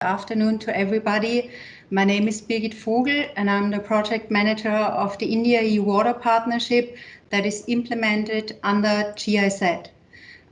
Afternoon to everybody. My name is Birgit Vogel and I'm the project manager of the India-EU Water Partnership that is implemented under GIZ.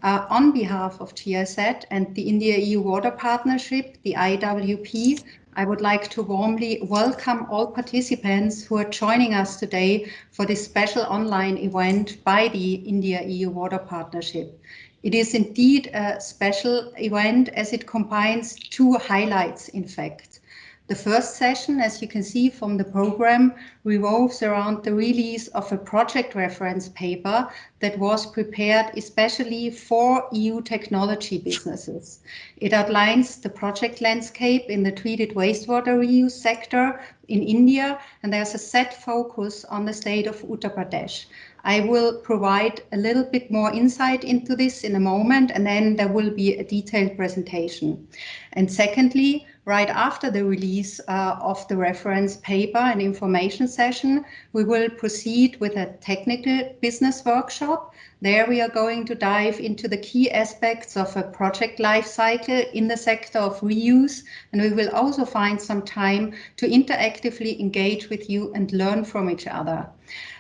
On behalf of GIZ and the India-EU Water Partnership, the IWP, I would like to warmly welcome all participants who are joining us today for this special online event by the India-EU Water Partnership. It is indeed a special event as it combines two highlights, in fact. The first session, as you can see from the program, revolves around the release of a project reference paper that was prepared especially for EU technology businesses. It outlines the project landscape in the treated wastewater reuse sector in India, and there's a set focus on the state of Uttar Pradesh. I will provide a little bit more insight into this in a moment, and then there will be a detailed presentation. And secondly, right after the release of the reference paper and information session, we will proceed with a technical business workshop. There we are going to dive into the key aspects of a project life cycle in the sector of reuse, and we will also find some time to interactively engage with you and learn from each other.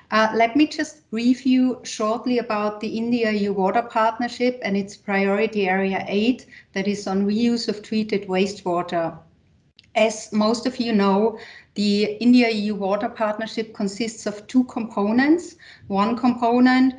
Let me just brief you shortly about the India-EU Water Partnership and its priority area 8, that is on reuse of treated wastewater. As most of you know, the India-EU Water Partnership consists of two components. One component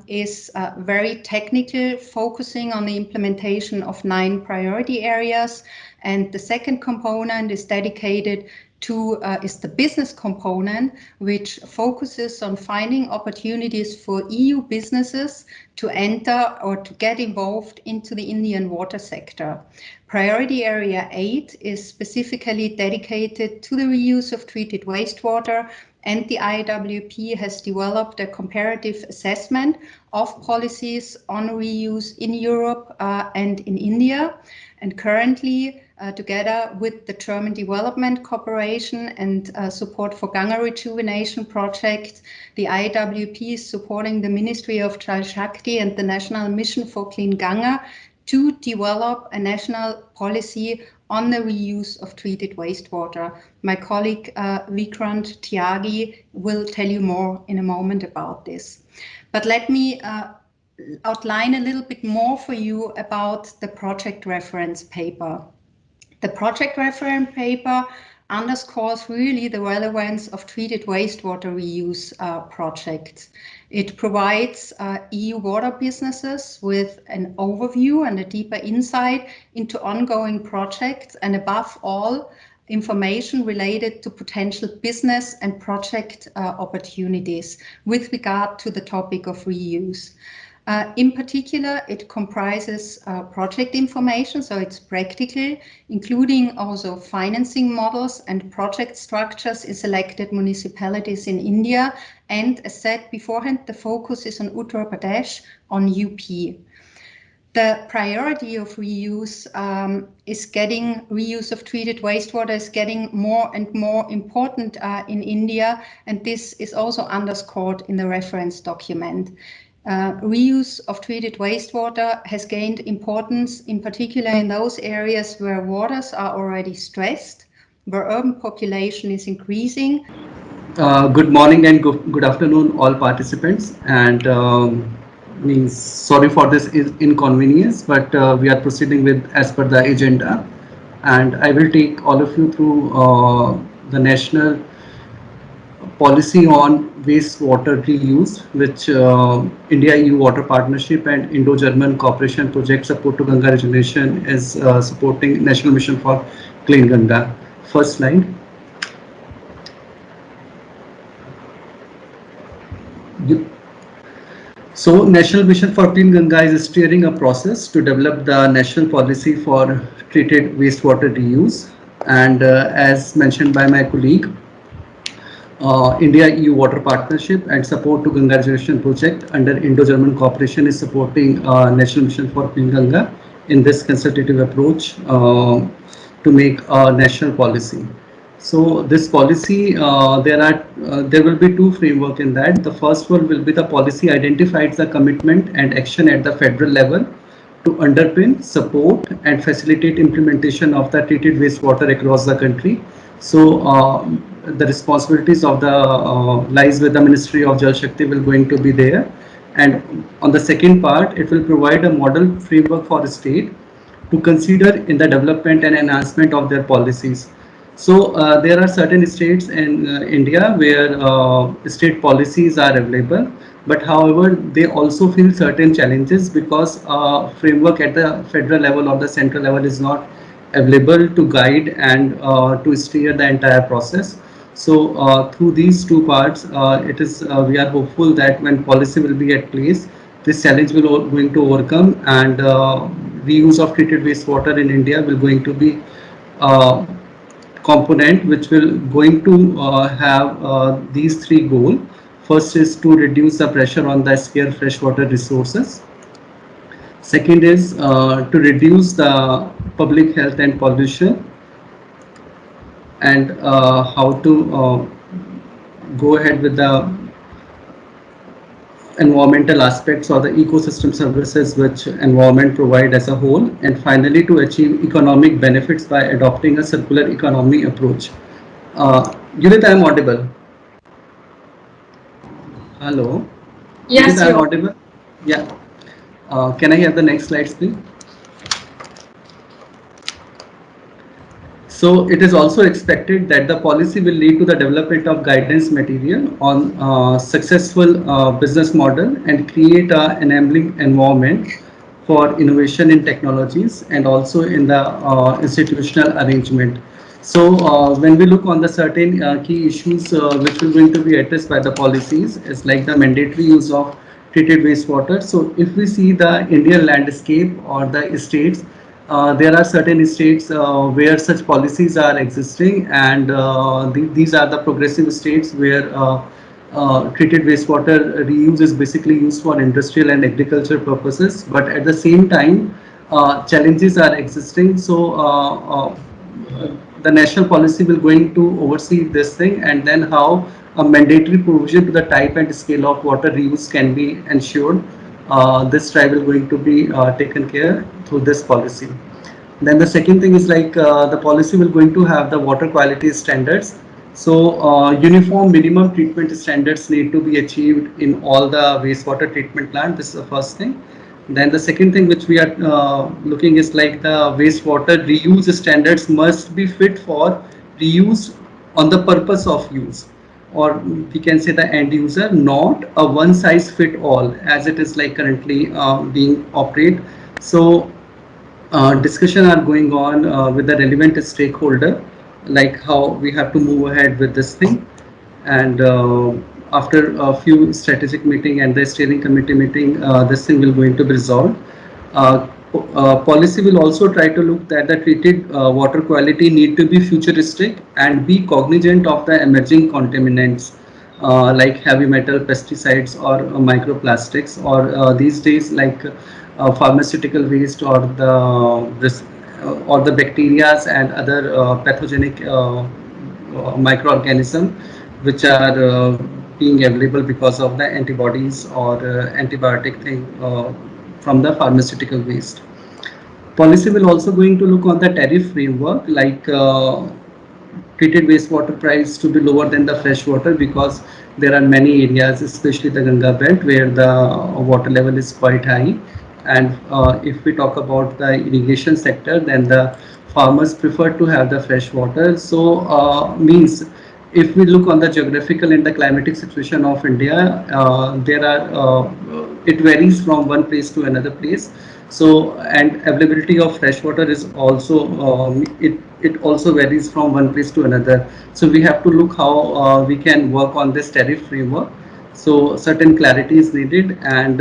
is very technical, focusing on the implementation of 9 priority areas, and the second component is dedicated to is the business component, which focuses on finding opportunities for EU businesses to enter or to get involved into the Indian water sector. Priority Area 8 is specifically dedicated to the reuse of treated wastewater, and the IWP has developed a comparative assessment of policies on reuse in Europe and in India. And currently, together with the German Development Cooperation and Support for Ganga Rejuvenation Project, the IWP is supporting the Ministry of Jal Shakti and the National Mission for Clean Ganga to develop a national policy on the reuse of treated wastewater. My colleague Vikrant Tyagi will tell you more in a moment about this. But let me outline a little bit more for you about the project reference paper. The project reference paper underscores really the relevance of treated wastewater reuse projects. It provides EU water businesses with an overview and a deeper insight into ongoing projects, and above all, information related to potential business and project opportunities with regard to the topic of reuse. In particular, it comprises project information, so it's practical, including also financing models and project structures in selected municipalities in India. And as said beforehand, the focus is on Uttar Pradesh, on UP. The priority of reuse reuse of treated wastewater is getting more and more important in India, and this is also underscored in the reference document. Reuse of treated wastewater has gained importance, in particular in those areas where waters are already stressed, where urban population is increasing. Good morning and good afternoon, all participants. And means sorry for this inconvenience, but we are proceeding with as per the agenda. And I will take all of you through the national policy on wastewater reuse, which India-EU Water Partnership and Indo-German Cooperation Project Support to Ganga Rejuvenation is supporting National Mission for Clean Ganga. First slide. So, National Mission for Clean Ganga is steering a process to develop the national policy for treated wastewater reuse. And as mentioned by my colleague, India-EU Water Partnership and Support to Ganga Rejuvenation Project under Indo-German Cooperation is supporting National Mission for Clean Ganga in this consultative approach to make a national policy. So this policy, there will be two framework in that. The first one will be the policy identifies the commitment and action at the federal level to underpin, support, and facilitate implementation of the treated wastewater across the country. So the responsibilities of the lies with the Ministry of Jal Shakti will going to be there. And on the second part, it will provide a model framework for the state to consider in the development and enhancement of their policies. So there are certain states in India where state policies are available, but however they also feel certain challenges because framework at the federal level or the central level is not available to guide and to steer the entire process. So through these two parts, it is we are hopeful that when policy will be at place, this challenge will going to overcome, and reuse of treated wastewater in India will going to be uh, component which will going to have these three goals. First is to reduce the pressure on the scarce freshwater resources. Second is to reduce the public health and pollution, and how to go ahead with the environmental aspects or the ecosystem services which environment provide as a whole, and finally to achieve economic benefits by adopting a circular economy approach. Judith, I am audible. Hello. Judith, Yes, I am you. audible. Yeah. Can I have the next slides, please? So it is also expected that the policy will lead to the development of guidance material on successful business model and create a enabling environment for innovation in technologies and also in the institutional arrangement. So when we look on the certain key issues which will going to be addressed by the policies is like the mandatory use of treated wastewater. So if we see the Indian landscape or the states, there are certain states where such policies are existing, and these are the progressive states where treated wastewater reuse is basically used for industrial and agriculture purposes. But at the same time, challenges are existing. So the national policy will going to oversee this thing, and then how a mandatory provision to the type and scale of water reuse can be ensured. This trial will going to be taken care through this policy. Then the second thing is like the policy will going to have the water quality standards. So uniform minimum treatment standards need to be achieved in all the wastewater treatment plant. This is the first thing. Then the second thing which we are looking is like the wastewater reuse standards must be fit for reuse on the purpose of use, or we can say the end user, not a one size fit all as it is like currently being operate. So discussion are going on with the relevant stakeholder, like how we have to move ahead with this thing. And after a few strategic meeting and the steering committee meeting, this thing will going to be resolved. Policy will also try to look that the treated water quality need to be futuristic and be cognizant of the emerging contaminants like heavy metal, pesticides, or microplastics, or these days like pharmaceutical waste, or the bacterias and other pathogenic microorganism which are being available because of the antibodies or antibiotic thing from the pharmaceutical waste. Policy will also going to look on the tariff framework, like treated wastewater price to be lower than the fresh water, because there are many areas, especially the Ganga belt, where the water level is quite high. And if we talk about the irrigation sector, then the farmers prefer to have the fresh water. So means if we look on the geographical and the climatic situation of India, there are it varies from one place to another place. So and availability of fresh water is also it also varies from one place to another. So we have to look how we can work on this tariff framework. So certain clarity is needed, and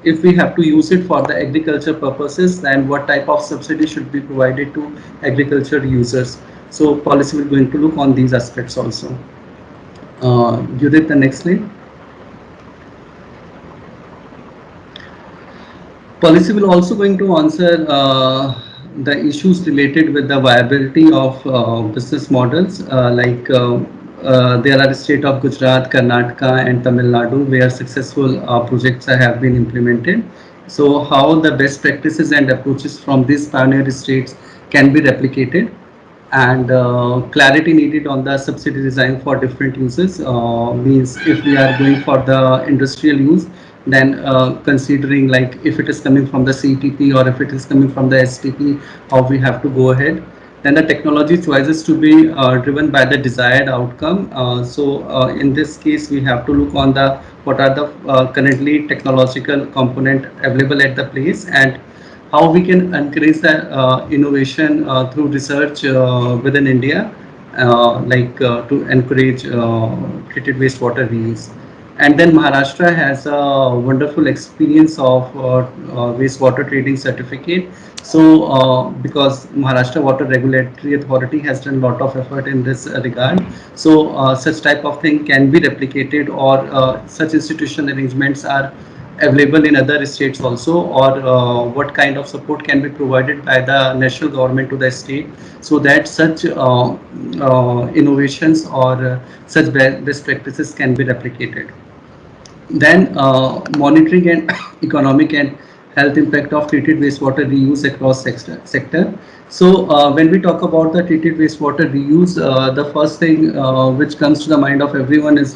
if we have to use it for the agriculture purposes, then what type of subsidy should be provided to agriculture users. So policy will going to look on these aspects also. Judith, the next slide. Policy will also going to answer the issues related with the viability of business models, like there are state of Gujarat, Karnataka, and Tamil Nadu where successful projects have been implemented, So how the best practices and approaches from these pioneer states can be replicated, and clarity needed on the subsidy design for different uses, means if we are going for the industrial use, then considering like if it is coming from the CTP or if it is coming from the STP, how we have to go ahead. Then the technology choices to be driven by the desired outcome. So in this case, we have to look on the what are the currently technological component available at the place, and how we can encourage the innovation through research within India, to encourage treated wastewater reuse. And then Maharashtra has a wonderful experience of wastewater trading certificate. So because Maharashtra Water Regulatory Authority has done a lot of effort in this regard, so such type of thing can be replicated, or such institutional arrangements are available in other states also, or what kind of support can be provided by the national government to the state, so that such innovations or such best practices can be replicated. Then monitoring and economic and health impact of treated wastewater reuse across sector. So when we talk about the treated wastewater reuse, the first thing which comes to the mind of everyone is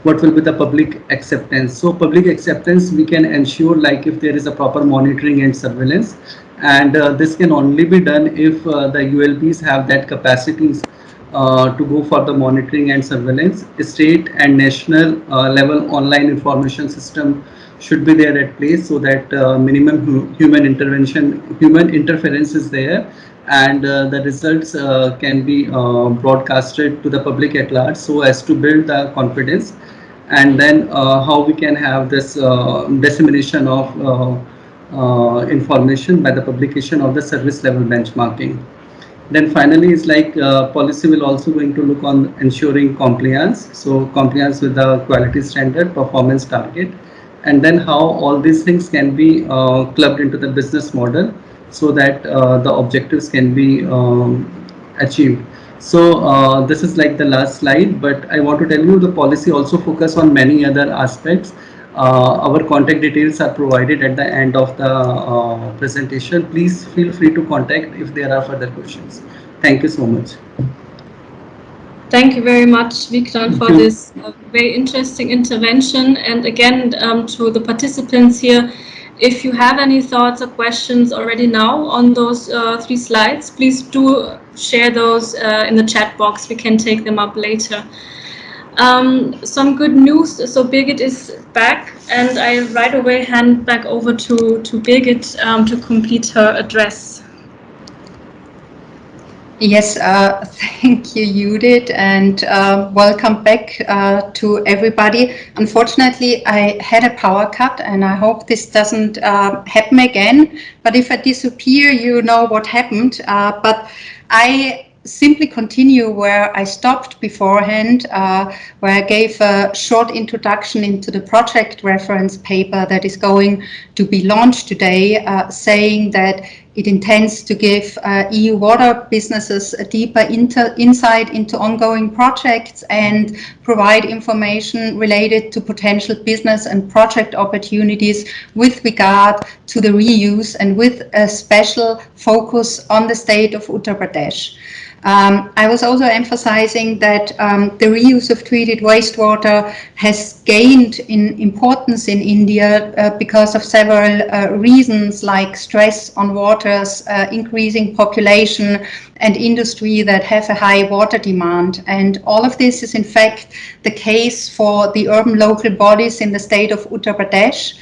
what will be the public acceptance. So public acceptance we can ensure like if there is a proper monitoring and surveillance, and this can only be done if the ULBs have that capacities to go for the monitoring and surveillance. State and national level online information system should be there at place, so that minimum human interference is there, and the results can be broadcasted to the public at large, so as to build the confidence. And then how we can have this dissemination of information by the publication of the service level benchmarking. Then finally, is policy will also going to look on ensuring compliance. So compliance with the quality standard, performance target, and then how all these things can be clubbed into the business model, so that the objectives can be achieved. So this is like the last slide, but I want to tell you the policy also focus on many other aspects. Our contact details are provided at the end of the presentation. Please feel free to contact if there are further questions. Thank you so much. Thank you very much, Victor, for this very interesting intervention. And again, to the participants here, if you have any thoughts or questions already now on those 3 slides, please do share those in the chat box. We can take them up later. Some good news. So Birgit is back, and I right away hand back over to Birgit to complete her address. Yes, thank you, Judith, and welcome back to everybody. Unfortunately, I had a power cut, and I hope this doesn't happen again. But if I disappear, you know what happened. But I simply continue where I stopped beforehand, where I gave a short introduction into the project reference paper that is going to be launched today, saying that it intends to give EU water businesses a deeper insight into ongoing projects and provide information related to potential business and project opportunities with regard to the reuse, and with a special focus on the state of Uttar Pradesh. I was also emphasizing that the reuse of treated wastewater has gained in importance in India because of several reasons, like stress on waters, increasing population, and industry that have a high water demand. And all of this is in fact the case for the urban local bodies in the state of Uttar Pradesh.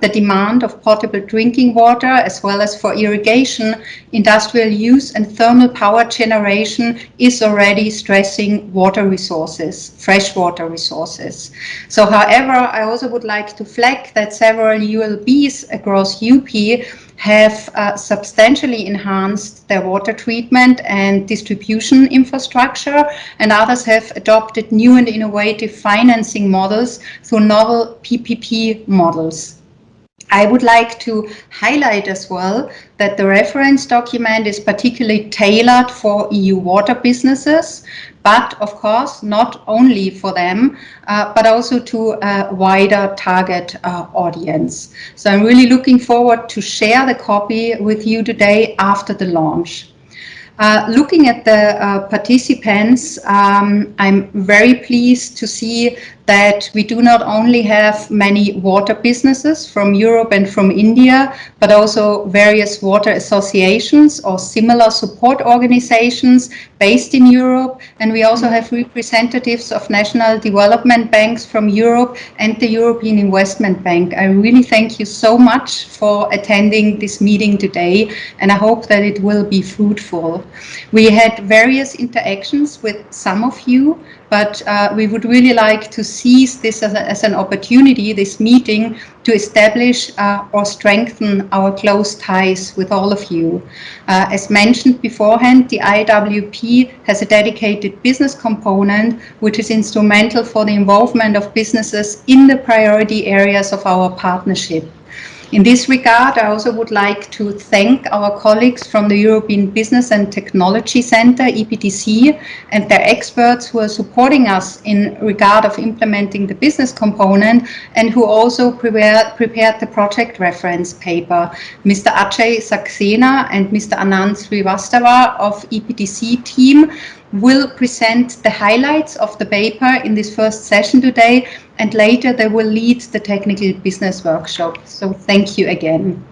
The demand of potable drinking water, as well as for irrigation, industrial use, and thermal power generation, is already stressing water resources, freshwater resources. So, however, I also would like to flag that several ULBs across UP have substantially enhanced their water treatment and distribution infrastructure, and others have adopted new and innovative financing models through novel PPP models. I would like to highlight as well that the reference document is particularly tailored for EU water businesses, but of course not only for them, but also to a wider target audience. So I'm really looking forward to share the copy with you today after the launch. Looking at the participants, I'm very pleased to see that we do not only have many water businesses from Europe and from India, but also various water associations or similar support organizations based in Europe. And we also have representatives of national development banks from Europe and the European Investment Bank. I really thank you so much for attending this meeting today, and I hope that it will be fruitful. We had various interactions with some of you, but we would really like to seize this as an opportunity, this meeting, to establish or strengthen our close ties with all of you. As mentioned beforehand, the IWP has a dedicated business component, which is instrumental for the involvement of businesses in the priority areas of our partnership. In this regard, I also would like to thank our colleagues from the European Business and Technology Center, EPTC, and their experts who are supporting us in regard of implementing the business component and who also prepared the project reference paper. Mr. Ajay Saxena and Mr. Anand Srivastava of EPTC team will present the highlights of the paper in this first session today, and later they will lead the technical business workshop. So thank you again.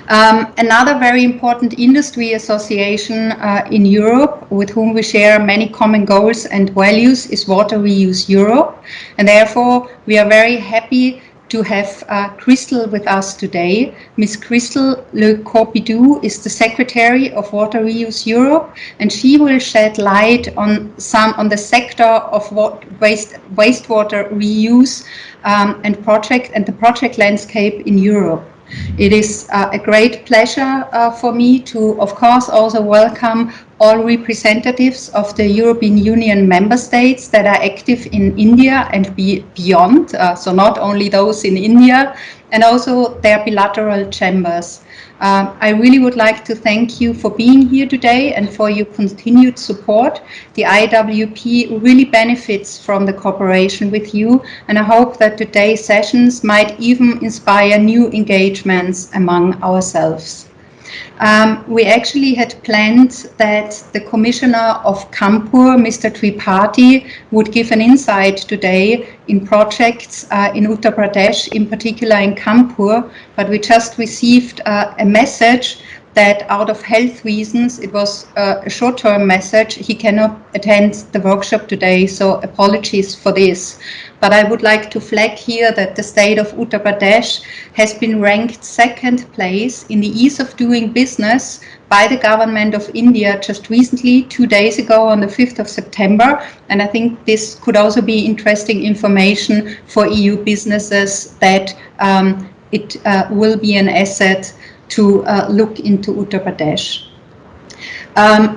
Another very important industry association in Europe with whom we share many common goals and values is Water Reuse Europe, and therefore we are very happy to have Crystal with us today. Ms. Crystal Le Corpidou is the Secretary of Water Reuse Europe, and she will shed light on the sector of wastewater reuse and the project landscape in Europe. It is a great pleasure for me to, of course, also welcome all representatives of the European Union member states that are active in India and beyond, so not only those in India, and also their bilateral chambers. I really would like to thank you for being here today and for your continued support. The IWP really benefits from the cooperation with you, and I hope that today's sessions might even inspire new engagements among ourselves. We actually had planned that the Commissioner of Kanpur, Mr. Tripathi, would give an insight today in projects in Uttar Pradesh, in particular in Kanpur, but we just received a message that out of health reasons, it was a short-term message, he cannot attend the workshop today, so apologies for this. But I would like to flag here that the state of Uttar Pradesh has been ranked second place in the ease of doing business by the government of India just recently, 2 days ago on the 5th of September. And I think this could also be interesting information for EU businesses that it will be an asset to look into Uttar Pradesh.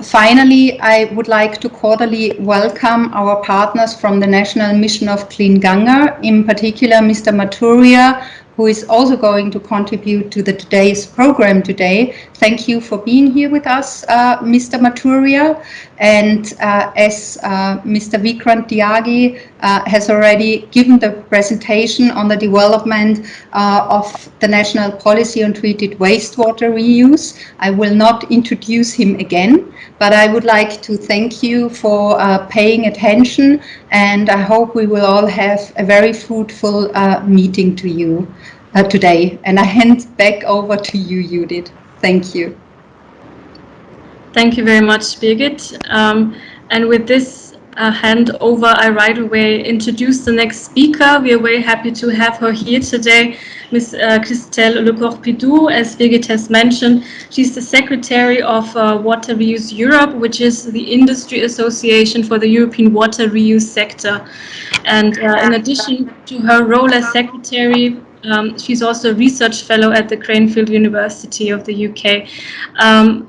Finally, I would like to cordially welcome our partners from the National Mission of Clean Ganga, in particular Mr. Maturia, who is also going to contribute to today's program today. Thank you for being here with us, Mr. Maturia. And as Mr. Vikrant Tyagi has already given the presentation on the development of the national policy on treated wastewater reuse, I will not introduce him again, but I would like to thank you for paying attention, and I hope we will all have a very fruitful meeting to you today. And I hand back over to you, Judith. Thank you. Thank you very much, Birgit. And with this handover, I right away introduce the next speaker. We are very happy to have her here today, Ms. Christelle Le Corpidou. As Birgit has mentioned, she's the Secretary of Water Reuse Europe, which is the industry association for the European water reuse sector. And in addition to her role as Secretary, she's also a research fellow at the Cranfield University of the UK.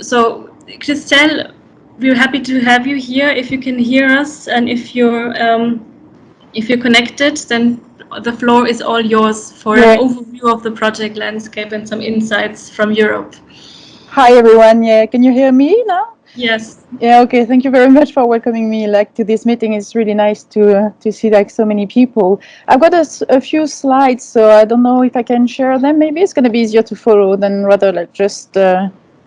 So, Christelle, we're happy to have you here. If you can hear us and if you're connected, then the floor is all yours for an overview of the project landscape and some insights from Europe. Hi everyone. Yeah, can you hear me now? Yes. Yeah, okay. Thank you very much for welcoming me to this meeting. It's really nice to see so many people. I've got a few slides, so I don't know if I can share them. Maybe it's going to be easier to follow than rather just.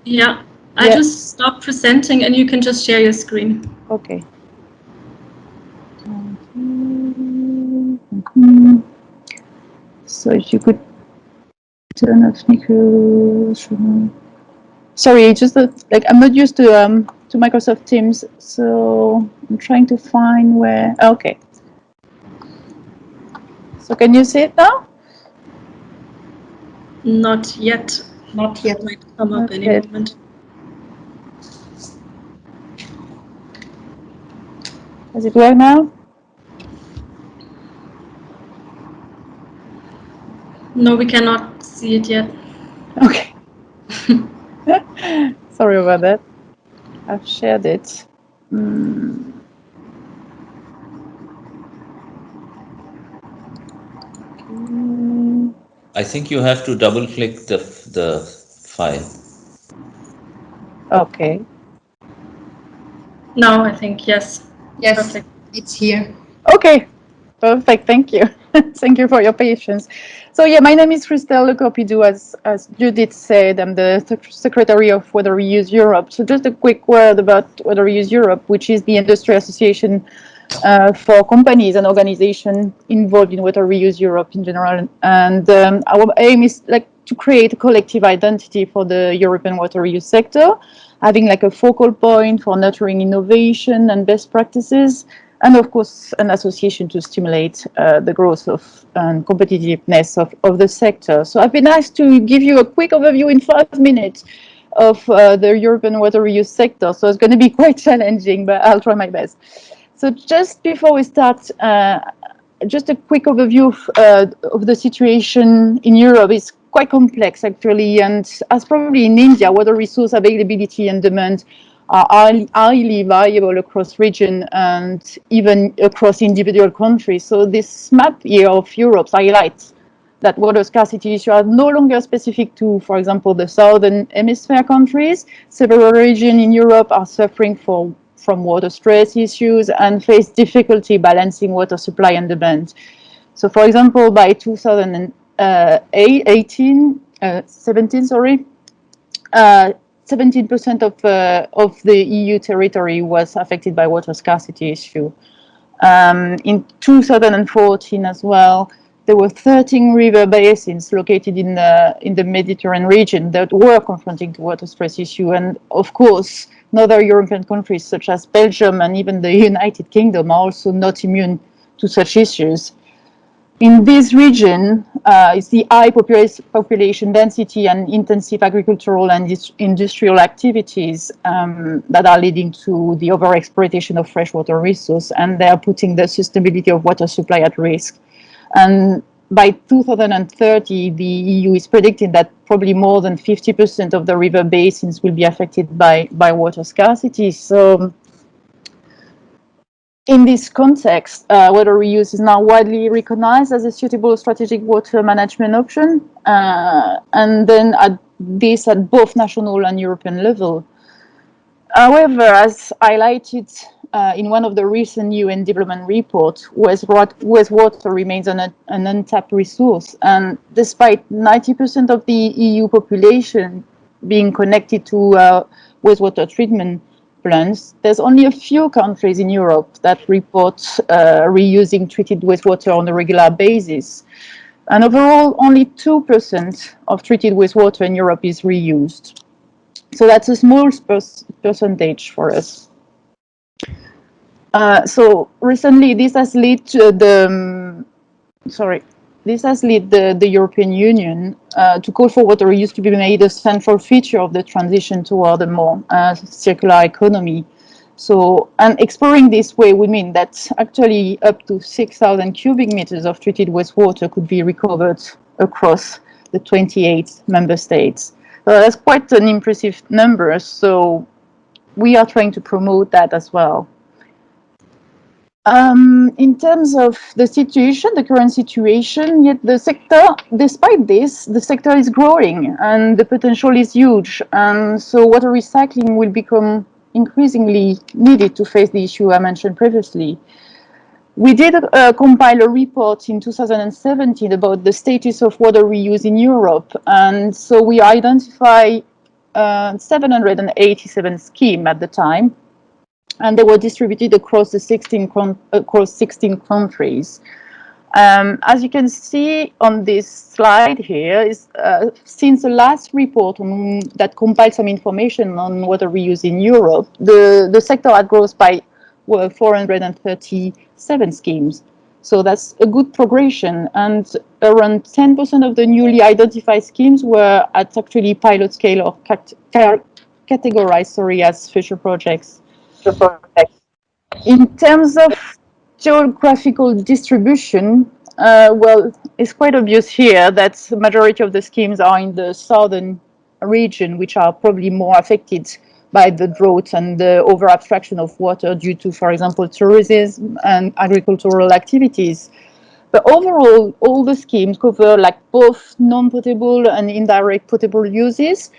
Yeah. I just stop presenting and you can just share your screen. Okay. So if you could turn off micro. Sorry, just I'm not used to Microsoft Teams, so I'm trying to find where. Okay. So can you see it now? Not yet. Not yet. It might come up any moment. Does it work now? No, we cannot see it yet. Okay. Sorry about that. I've shared it. I think you have to double click the file. Okay. Now I think yes. Yes, Perfect. it's here. Okay. Perfect. Thank you. Thank you for your patience. So yeah, my name is Christelle Lecopidou. As Judith said, I'm the Secretary of Water Reuse Europe. So just a quick word about Water Reuse Europe, which is the industry association for companies and organizations involved in Water Reuse Europe in general. And our aim is to create a collective identity for the European water reuse sector, having a focal point for nurturing innovation and best practices, and of course an association to stimulate the growth and competitiveness of the sector. So I've been asked to give you a quick overview in 5 minutes of the European water reuse sector. So it's going to be quite challenging, but I'll try my best. So just before we start, just a quick overview of the situation in Europe. It's quite complex, actually, and as probably in India, water resource availability and demand are highly variable across region and even across individual countries. So this map here of Europe highlights that water scarcity issues are no longer specific to, for example, the southern hemisphere countries. Several regions in Europe are suffering from water stress issues and face difficulty balancing water supply and demand. So, for example, by 2017, 17% of the EU territory was affected by water scarcity issue. In 2014 as well, there were 13 river basins located in the Mediterranean region that were confronting the water stress issue. And of course, other European countries such as Belgium and even the United Kingdom are also not immune to such issues. In this region, it's the high population density and intensive agricultural and industrial activities that are leading to the overexploitation of freshwater resources, and they are putting the sustainability of water supply at risk. And by 2030, the EU is predicting that probably more than 50% of the river basins will be affected by water scarcity. So in this context, water reuse is now widely recognized as a suitable strategic water management option, and then at both national and European level. However, as highlighted in one of the recent UN development reports, wastewater remains an untapped resource, and despite 90% of the EU population being connected to wastewater treatment plants, there's only a few countries in Europe that report reusing treated wastewater on a regular basis. And overall, only 2% of treated wastewater in Europe is reused. So that's a small percentage for us. So recently, this has led to the European Union to call for water reuse to be made a central feature of the transition toward a more circular economy. So, and exploring this way would mean that actually up to 6,000 cubic meters of treated wastewater could be recovered across the 28 member states. That's quite an impressive number. So we are trying to promote that as well. In terms of the situation, the current situation, yet the sector, despite this, the sector is growing and the potential is huge. And so water recycling will become increasingly needed to face the issue I mentioned previously. We did compile a report in 2017 about the status of water reuse in Europe, and so we identified 787 schemes at the time, and they were distributed across 16 countries. As you can see on this slide here, is since the last report that compiled some information on water reuse in Europe, the sector had grown by 437 schemes. So that's a good progression, and around 10% of the newly identified schemes were at actually pilot scale or categorized, as future projects. In terms of geographical distribution, well, it's quite obvious here that the majority of the schemes are in the southern region, which are probably more affected by the drought and the over abstraction of water due to, for example, tourism and agricultural activities. But overall, all the schemes cover like both non-potable and indirect potable uses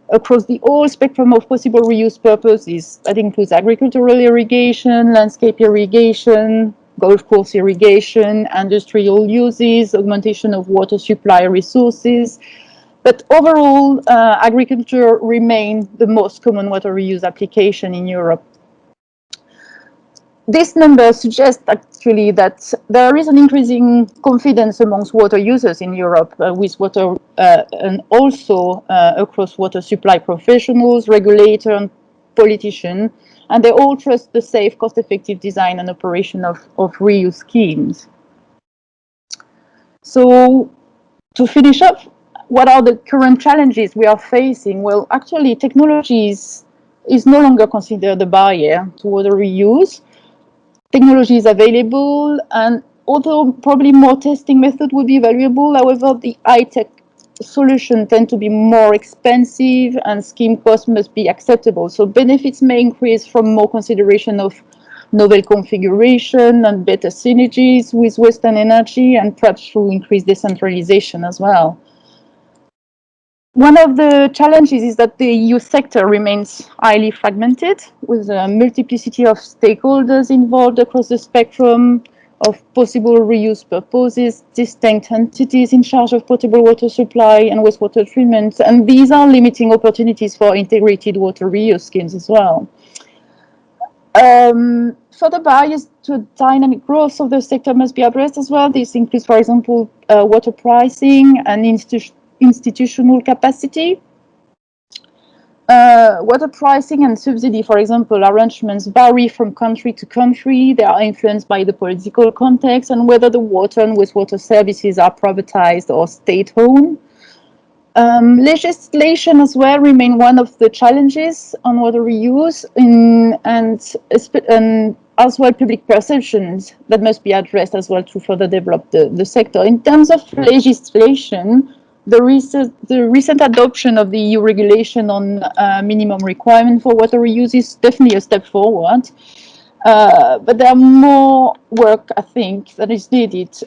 across the whole spectrum of possible reuse purposes. That includes agricultural irrigation, landscape irrigation, golf course irrigation, industrial uses, augmentation of water supply resources. But overall, agriculture remains the most common water reuse application in Europe. This number suggests actually that there is an increasing confidence amongst water users in Europe with water and also across water supply professionals, regulators, and politicians, and they all trust the safe, cost-effective design and operation of reuse schemes. So to finish up, what are the current challenges we are facing? Well, actually, technology is no longer considered a barrier to water reuse. Technology is available, and although probably more testing method would be valuable, however, the high-tech solutions tend to be more expensive and scheme costs must be acceptable. So benefits may increase from more consideration of novel configuration and better synergies with Western energy, and perhaps through increased decentralization as well. One of the challenges is that the EU sector remains highly fragmented, with a multiplicity of stakeholders involved across the spectrum of possible reuse purposes, distinct entities in charge of potable water supply and wastewater treatment, and these are limiting opportunities for integrated water reuse schemes as well. Further barriers to dynamic growth of the sector must be addressed as well. This includes, for example, water pricing and institutional capacity. Water pricing and subsidy, for example, arrangements vary from country to country. They are influenced by the political context and whether the water and wastewater services are privatized or state-owned. Legislation as well remain one of the challenges on water reuse, and as well public perceptions that must be addressed as well to further develop the sector. In terms of legislation, the recent adoption of the EU regulation on minimum requirement for water reuse is definitely a step forward. But there are more work, I think, that is needed,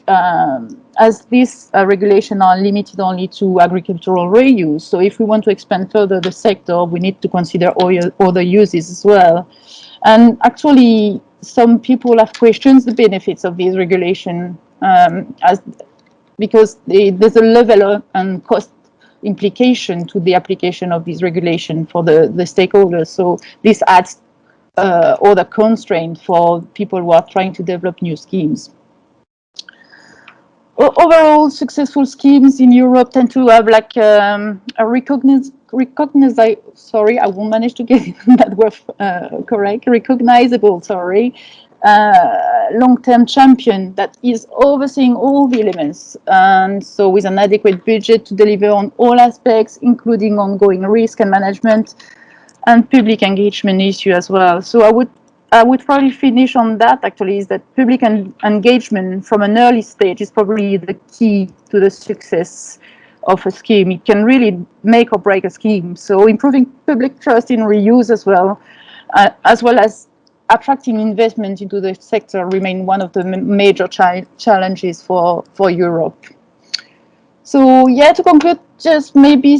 as these regulations are limited only to agricultural reuse. So if we want to expand further the sector, we need to consider other uses as well. And actually, some people have questioned the benefits of these regulations because there's a level and cost implication to the application of these regulations for the stakeholders. So this adds other constraint for people who are trying to develop new schemes. Overall, successful schemes in Europe tend to have like a sorry, I won't manage to get that word correct, recognizable, sorry, long-term champion that is overseeing all the elements, and so with an adequate budget to deliver on all aspects, including ongoing risk and management and public engagement issue as well. So I would probably finish on that, actually, is that public engagement from an early stage is probably the key to the success of a scheme. It can really make or break a scheme. So improving public trust in reuse as well as attracting investment into the sector remain one of the major challenges for Europe. So yeah, to conclude, just maybe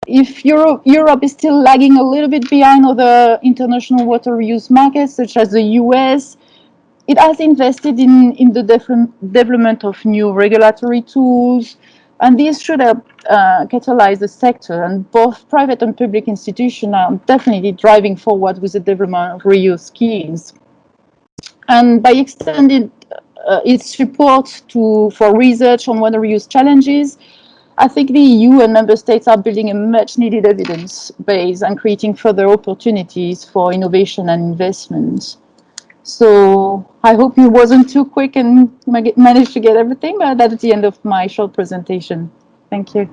if Europe is still lagging a little bit behind other international water reuse markets, such as the US, it has invested in the development of new regulatory tools, and these should help catalyze the sector. And both private and public institutions are definitely driving forward with the development of reuse schemes. And by extending its support for research on water reuse challenges, I think the EU and member states are building a much needed evidence base and creating further opportunities for innovation and investment. So I hope it wasn't too quick and managed to get everything, but that's the end of my short presentation. Thank you.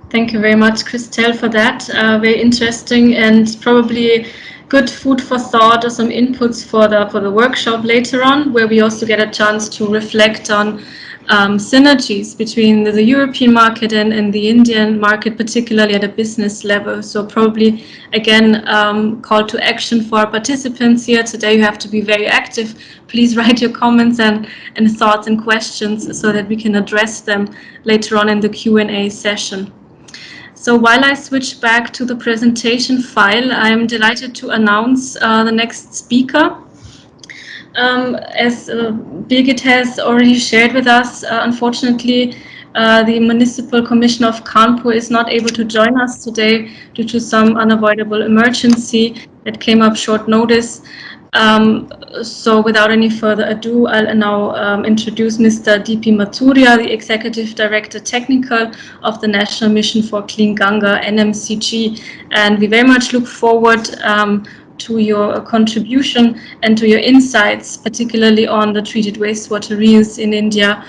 Thank you very much, Christelle, for that. Very interesting and probably good food for thought or some inputs for the workshop later on, where we also get a chance to reflect on synergies between the European market and the Indian market, particularly at a business level. So probably, again, call to action for our participants here. Today you have to be very active. Please write your comments and thoughts and questions so that we can address them later on in the Q&A session. So while I switch back to the presentation file, I'm delighted to announce the next speaker. As Birgit has already shared with us, unfortunately, the Municipal Commissioner of Kanpur is not able to join us today due to some unavoidable emergency that came up short notice. So without any further ado, I'll now introduce Mr. D.P. Mathuria, the Executive Director Technical of the National Mission for Clean Ganga, NMCG. And we very much look forward to your contribution and to your insights, particularly on the treated wastewater reuse in India,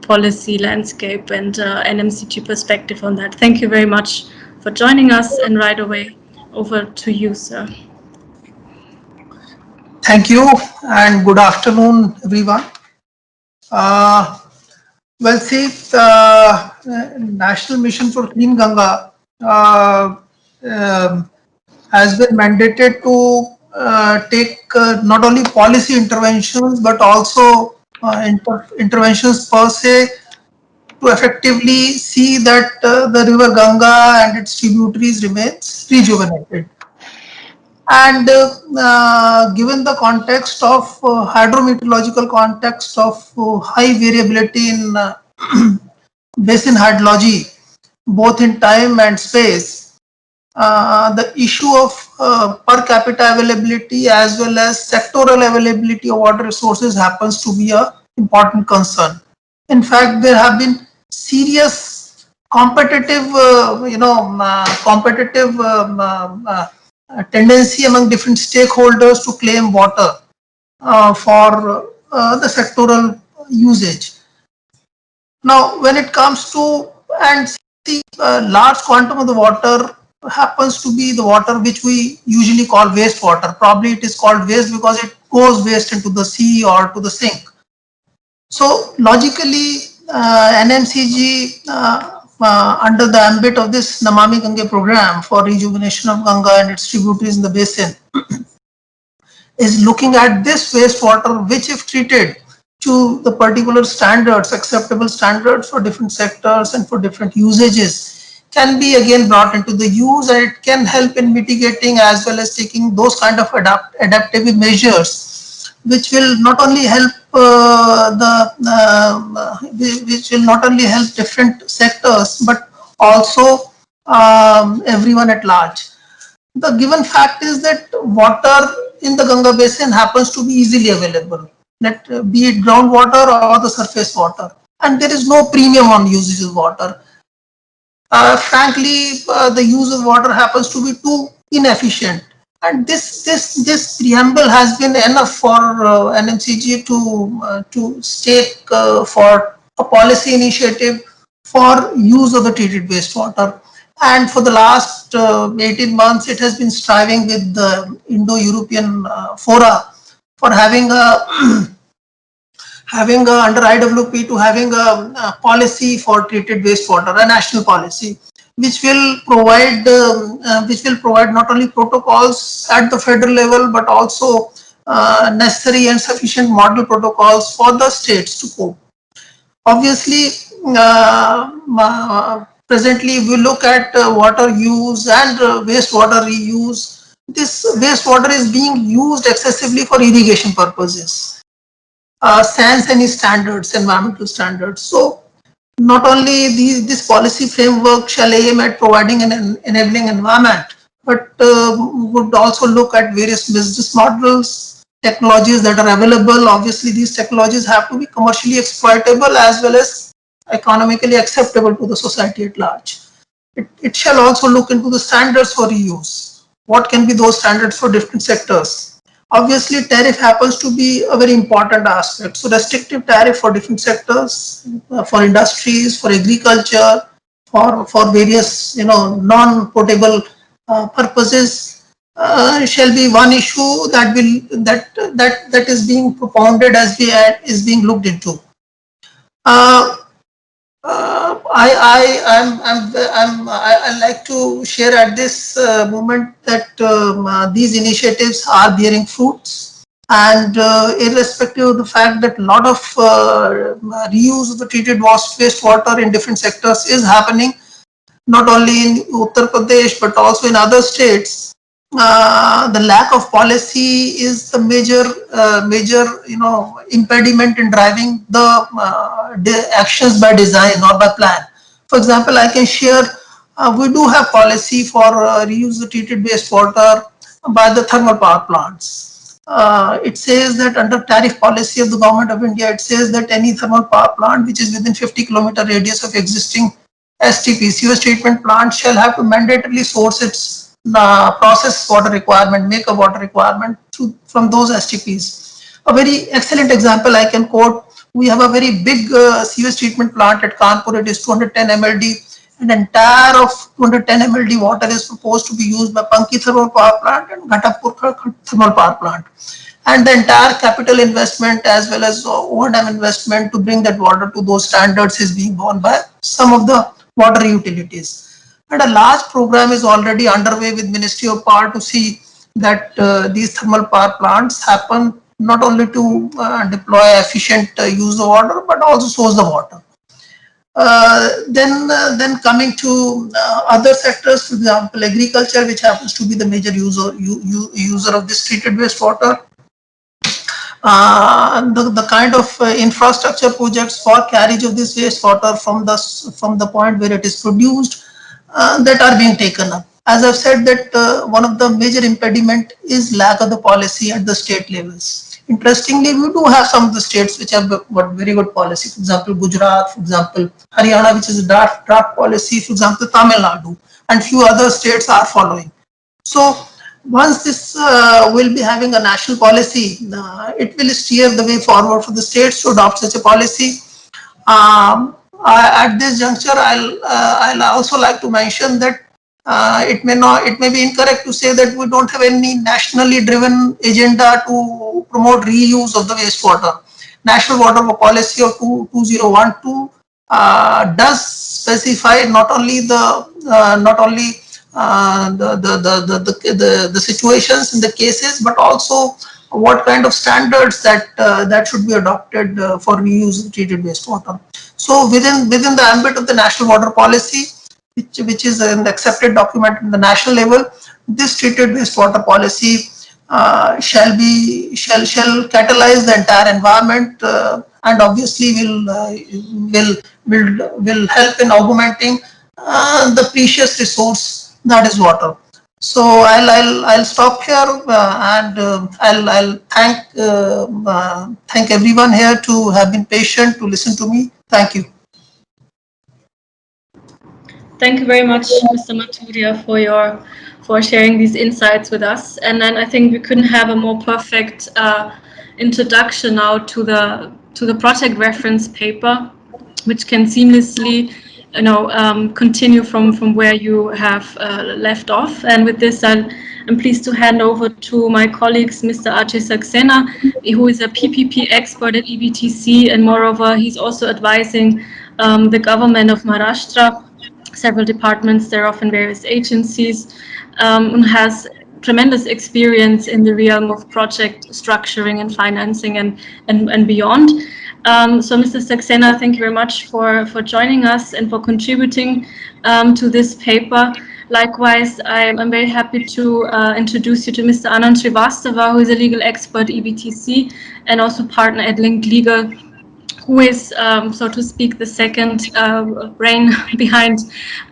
policy landscape and NMCG perspective on that. Thank you very much for joining us, and right away over to you, sir. Thank you and good afternoon, everyone. Well, see, National Mission for Clean Ganga has been mandated to take not only policy interventions but also interventions per se to effectively see that the river Ganga and its tributaries remains rejuvenated. And given the context of hydrometeorological context of high variability in basin hydrology, both in time and space, the issue of per capita availability as well as sectoral availability of water resources happens to be an important concern. In fact, there have been serious competitive, tendency among different stakeholders to claim water for the sectoral usage. Now, when it comes to, and the large quantum of the water happens to be the water which we usually call wastewater. Probably it is called waste because it goes waste into the sea or to the sink. So logically, NMCG under the ambit of this Namami Gange program for rejuvenation of Ganga and its tributaries in the basin is looking at this wastewater, which if treated to the particular standards, acceptable standards for different sectors and for different usages, can be again brought into the use, and it can help in mitigating as well as taking those kind of adaptive measures, which will not only help which will not only help different sectors but also everyone at large. The given fact is that water in the Ganga basin happens to be easily available, be it groundwater or the surface water, and there is no premium on usage of water. Frankly, the use of water happens to be too inefficient, and this preamble has been enough for NMCG to stake for a policy initiative for use of the treated wastewater. And for the last 18 months, it has been striving with the Indo-European fora for having a under IWP to having a policy for treated wastewater, a national policy, which will provide not only protocols at the federal level but also necessary and sufficient model protocols for the states to cope. Obviously, presently we look at water use and wastewater reuse. This wastewater is being used excessively for irrigation purposes, sans any standards, environmental standards. So not only this policy framework shall aim at providing an enabling environment, but would also look at various business models, technologies that are available. Obviously, these technologies have to be commercially exploitable as well as economically acceptable to the society at large. It shall also look into the standards for reuse. What can be those standards for different sectors? Obviously, tariff happens to be a very important aspect. So restrictive tariff for different sectors, for industries, for agriculture, for various non-potable purposes shall be one issue that is being propounded as is being looked into. I like to share at this moment that these initiatives are bearing fruits, and irrespective of the fact that a lot of reuse of the treated wastewater in different sectors is happening, not only in Uttar Pradesh but also in other states. The lack of policy is the major impediment in driving the actions by design or by plan. For example, I can share we do have policy for reuse the treated wastewater by the thermal power plants. It says that under tariff policy of the government of India, it says that any thermal power plant which is within 50-kilometer radius of existing STP, sewage treatment plant, shall have to mandatorily source its process water requirement, make a water requirement from those STPs. A very excellent example I can quote, we have a very big sewage treatment plant at Kanpur. It is 210 MLD, and entire of 210 MLD water is proposed to be used by Panki thermal power plant and Ghatapur thermal power plant. And the entire capital investment as well as O&M investment to bring that water to those standards is being borne by some of the water utilities. And a large program is already underway with Ministry of Power to see that these thermal power plants happen not only to deploy efficient use of water but also source the water. Then coming to other sectors, for example, agriculture, which happens to be the major user of this treated wastewater. The kind of infrastructure projects for carriage of this wastewater from the point where it is produced that are being taken up. As I've said that one of the major impediment is lack of the policy at the state levels. Interestingly, we do have some of the states which have got very good policy. For example, Gujarat, for example, Haryana, which is a draft policy, for example, Tamil Nadu, and few other states are following. So once this will be having a national policy, it will steer the way forward for the states to adopt such a policy. At this juncture, I'll also like to mention that it may be incorrect to say that we don't have any nationally driven agenda to promote reuse of the wastewater. National Water Policy of 2012 does specify not only the situations in the cases, but also what kind of standards that should be adopted for reuse of treated wastewater. So within the ambit of the National Water Policy, which is an accepted document in the national level, this treated wastewater policy shall catalyze the entire environment and obviously will help in augmenting the precious resource that is water. So I'll stop here and I'll thank everyone here to have been patient to listen to me. Thank you. Thank you very much, Mr. Maturia, for sharing these insights with us. And then I think we couldn't have a more perfect introduction now to the project reference paper, which can seamlessly continue from where you have left off. And with this, I'm pleased to hand over to my colleagues, Mr. Ajay Saxena, who is a PPP expert at EBTC, and moreover, he's also advising the government of Maharashtra, several departments thereof and various agencies, and has tremendous experience in the realm of project structuring and financing and beyond. So Mr. Saxena, thank you very much for joining us and for contributing to this paper. Likewise, I'm very happy to introduce you to Mr. Anand Srivastava, who is a legal expert, EBTC, and also partner at Link Legal, who is, so to speak, the second brain behind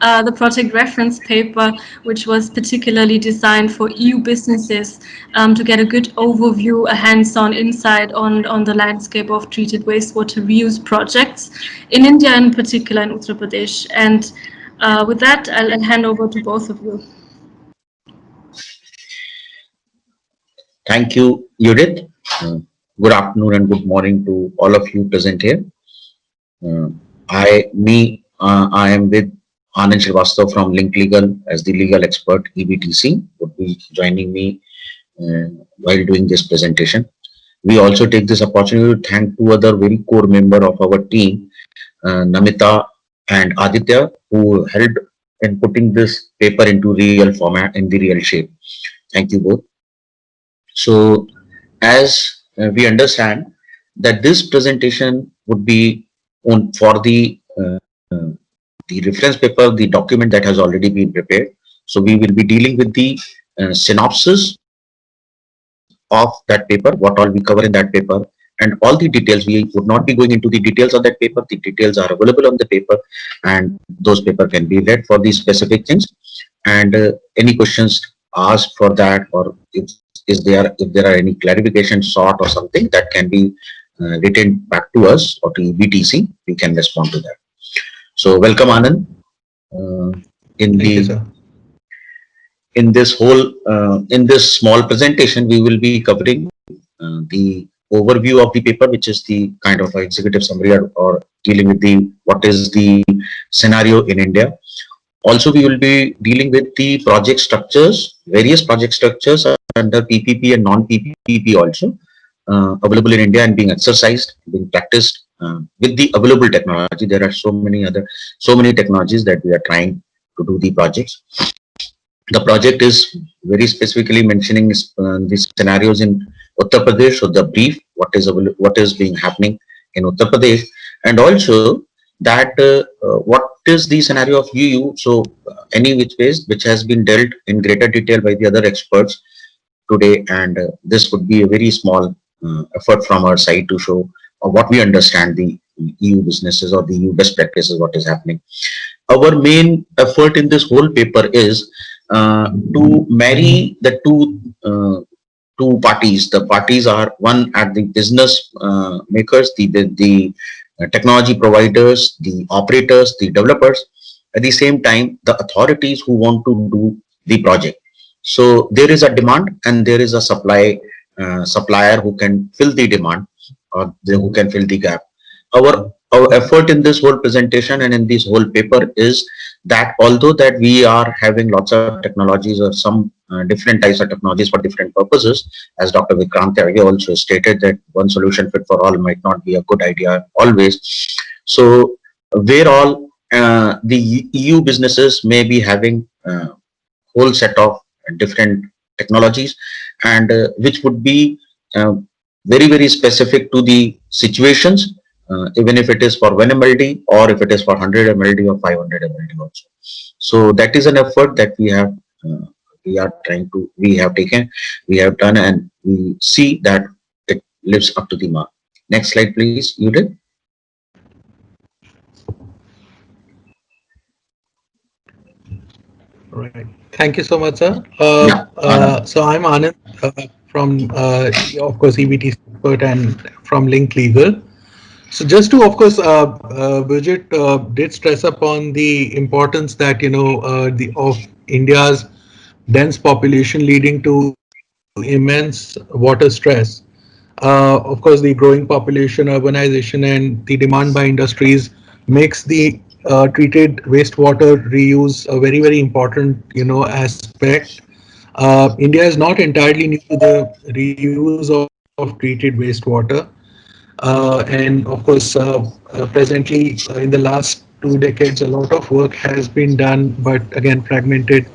the project reference paper, which was particularly designed for EU businesses to get a good overview, a hands-on insight on the landscape of treated wastewater reuse projects in India, in particular in Uttar Pradesh. And with that, I'll hand over to both of you. Thank you, Judith. Good afternoon and good morning to all of you present here. I am with Anand Srivastava from Link Legal as the legal expert, EBTC, would be joining me while doing this presentation. We also take this opportunity to thank two other very core members of our team, Namita and Aditya, who helped in putting this paper into real format, in the real shape. Thank you both. So, as we understand that this presentation would be on for the reference paper, the document that has already been prepared. So we will be dealing with the synopsis of that paper, what all we cover in that paper, and all the details. We would not be going into the details of that paper. The details are available on the paper, and those paper can be read for these specific things. And any questions asked for that, or if there are any clarification sought or something that can be written back to us or to EBTC, we can respond to that. So welcome, Anand. In this small presentation, we will be covering the overview of the paper, which is the kind of executive summary or dealing with what is the scenario in India. Also, we will be dealing with the project structures, various project structures under PPP and non-PPP also available in India and being exercised, being practiced with the available technology. There are so many technologies that we are trying to do the projects. The project is very specifically mentioning the scenarios in Uttar Pradesh, so the brief, what is being happening in Uttar Pradesh, and also that what is the scenario of UU. So any which ways which has been dealt in greater detail by the other experts today, and this would be a very small effort from our side to show what we understand the EU businesses or the EU best practices, what is happening. Our main effort in this whole paper is to marry the two parties. The parties are one at the business makers, the technology providers, the operators, the developers, at the same time the authorities who want to do the project. So there is a demand and there is a supplier who can fill the demand or who can fill the gap. Our effort in this whole presentation and in this whole paper is that although that we are having lots of technologies or some different types of technologies for different purposes, as Dr. Vikrant also stated that one solution fit for all might not be a good idea always. So where all the EU businesses may be having a whole set of different technologies, and which would be very, very specific to the situations, even if it is for 1 MLD or if it is for 100 MLD or 500 MLD also. So that is an effort that we have done, and we see that it lives up to the mark. Next slide, please, Judith. Right. Thank you so much, sir. So I'm Anand from, of course, EBTC expert and from Link Legal. So just to, of course, Bridget did stress upon the importance that, of India's dense population leading to immense water stress. Of course, the growing population, urbanization, and the demand by industries makes the treated wastewater reuse a very, very important, aspect. India is not entirely new to the reuse of treated wastewater. And of course, presently in the last 2 decades, a lot of work has been done, but again, fragmented.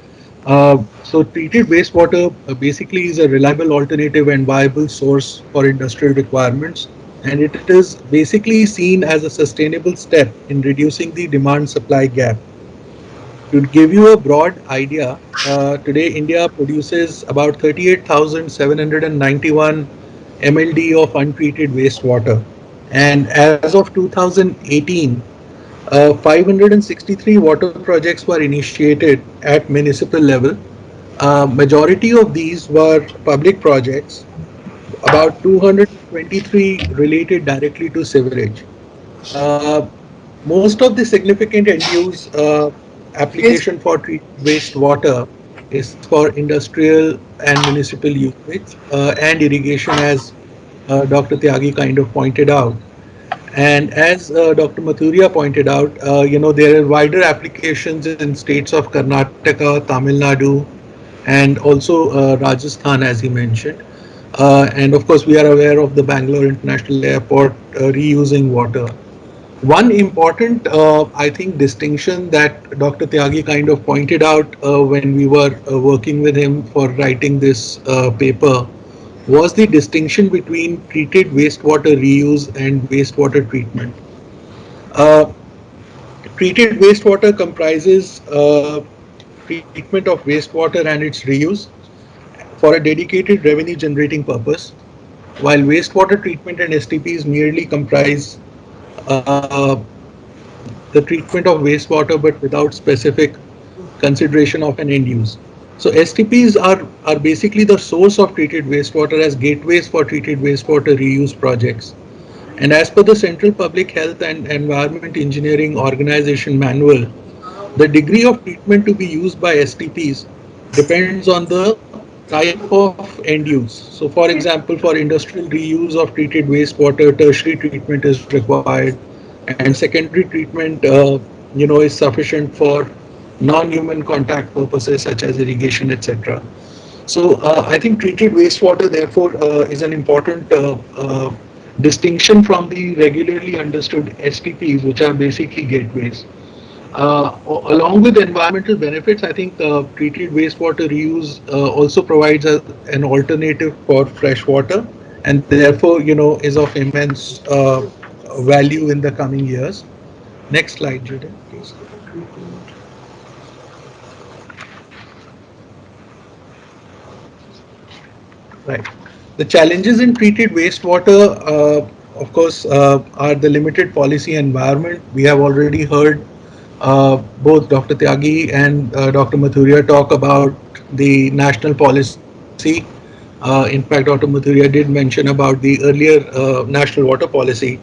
So treated wastewater basically is a reliable alternative and viable source for industrial requirements. and it is basically seen as a sustainable step in reducing the demand-supply gap. To give you a broad idea, today India produces about 38,791 MLD of untreated wastewater. And as of 2018, 563 water projects were initiated at municipal level. Majority of these were public projects, about 223 related directly to sewerage. Uh, Most of the significant end-use application for treated wastewater is for industrial and municipal usage and irrigation, as Dr. Tyagi kind of pointed out. And as Dr. Mathuria pointed out, there are wider applications in states of Karnataka, Tamil Nadu, and also Rajasthan, as he mentioned. And of course, we are aware of the Bangalore International Airport reusing water. One important, I think, distinction that Dr. Tyagi kind of pointed out when we were working with him for writing this paper was the distinction between treated wastewater reuse and wastewater treatment. Uh, Treated wastewater comprises treatment of wastewater and its reuse for a dedicated revenue generating purpose, while wastewater treatment and STPs merely comprise the treatment of wastewater but without specific consideration of an end use. So STPs are basically the source of treated wastewater as gateways for treated wastewater reuse projects. And as per the Central Public Health and Environment Engineering Organization Manual, the degree of treatment to be used by STPs depends on the type of end use. So for example, for industrial reuse of treated wastewater, tertiary treatment is required, and secondary treatment, is sufficient for non-human contact purposes such as irrigation, etc. So I think treated wastewater, therefore, is an important distinction from the regularly understood STPs, which are basically gateways. Along with environmental benefits, I think treated wastewater reuse also provides an alternative for fresh water, and therefore, is of immense value in the coming years. Next slide, Judith, please. Right. The challenges in treated wastewater, of course, are the limited policy environment. We have already heard both Dr. Tyagi and Dr. Mathuria talk about the national policy. In fact, Dr. Mathuria did mention about the earlier national water policy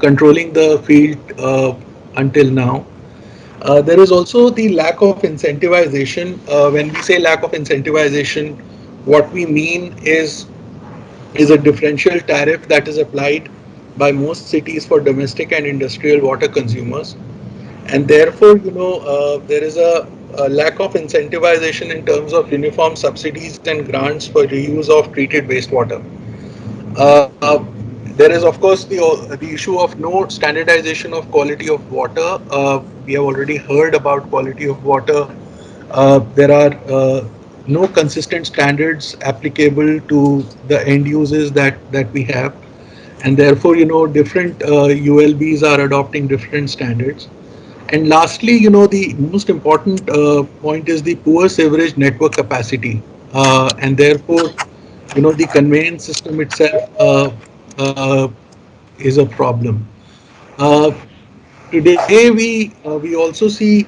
controlling the field until now. There is also the lack of incentivization. When we say lack of incentivization, what we mean is a differential tariff that is applied by most cities for domestic and industrial water consumers, and therefore, there is a lack of incentivization in terms of uniform subsidies and grants for reuse of treated wastewater. Uh, there is, of course, the issue of no standardization of quality of water. We have already heard about quality of water. There are no consistent standards applicable to the end users that we have, and therefore, different ULBs are adopting different standards. And lastly, the most important point is the poor sewerage network capacity, and therefore, the conveyance system itself is a problem. Uh, Today, we also see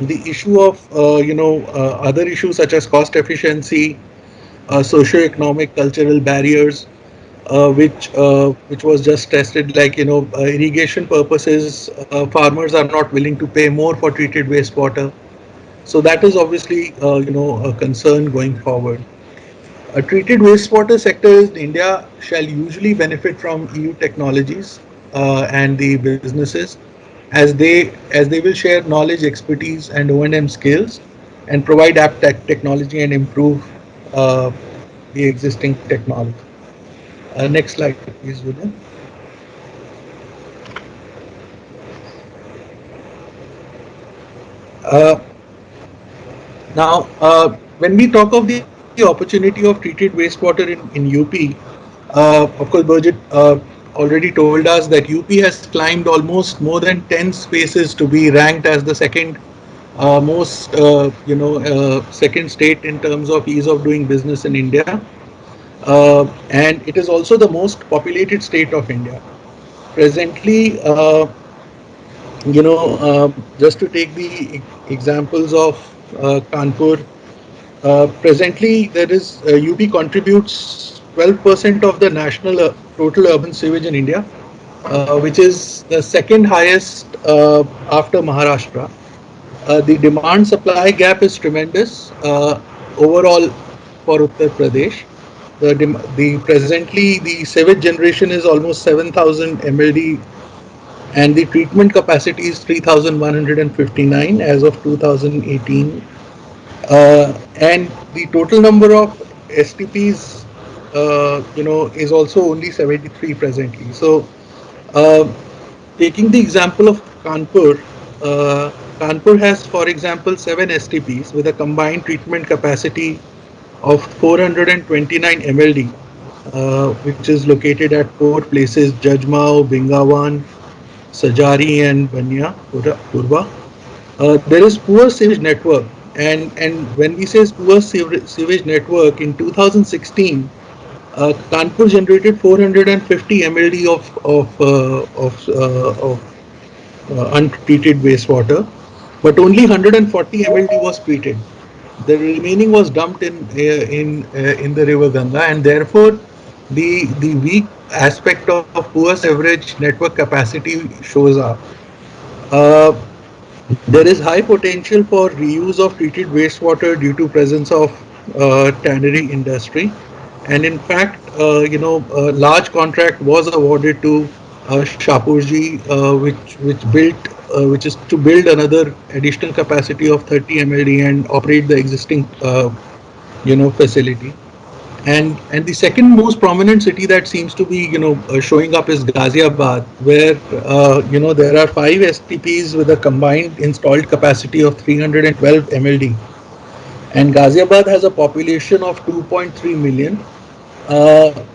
the issue of other issues such as cost efficiency, socio-economic, cultural barriers, which was just tested, like irrigation purposes. Farmers are not willing to pay more for treated wastewater, so that is obviously a concern going forward. A treated wastewater sector in India shall usually benefit from EU technologies and the businesses, as they will share knowledge, expertise, and O&M skills, and provide app technology and improve uh, the existing technology. Next slide, please, Julia. Uh, Now, when we talk of the opportunity of treated wastewater in UP, Of course, Burjit already told us that UP has climbed almost more than 10 spaces to be ranked as the second most, second state in terms of ease of doing business in India. And it is also the most populated state of India. Presently, just to take the examples of Kanpur, presently there is UP contributes 12% of the national total urban sewage in India, which is the second highest after Maharashtra. The demand supply gap is tremendous overall for Uttar Pradesh. The presently the sewage generation is almost 7,000 MLD, and the treatment capacity is 3,159 as of 2018. And the total number of STPs, is also only 73 presently. So, uh, taking the example of Kanpur, Kanpur has, for example, 7 STPs with a combined treatment capacity of 429 MLD, which is located at 4 places: Jajmao, Bingawan, Sajari, and Banya, Purva. There is poor sewage network, and when we say poor sewage network, in 2016, Kanpur generated 450 MLD of untreated wastewater, but only 140 MLD was treated. The remaining was dumped in the river Ganga, and therefore the weak aspect of poor sewage network capacity shows up. Uh, there is high potential for reuse of treated wastewater due to presence of tannery industry, and in fact, a large contract was awarded to Shapurji, which is to build another additional capacity of 30 MLD and operate the existing facility. And the second most prominent city that seems to be showing up is Ghaziabad, where there are 5 STPs with a combined installed capacity of 312 MLD, and Ghaziabad has a population of 2.3 million.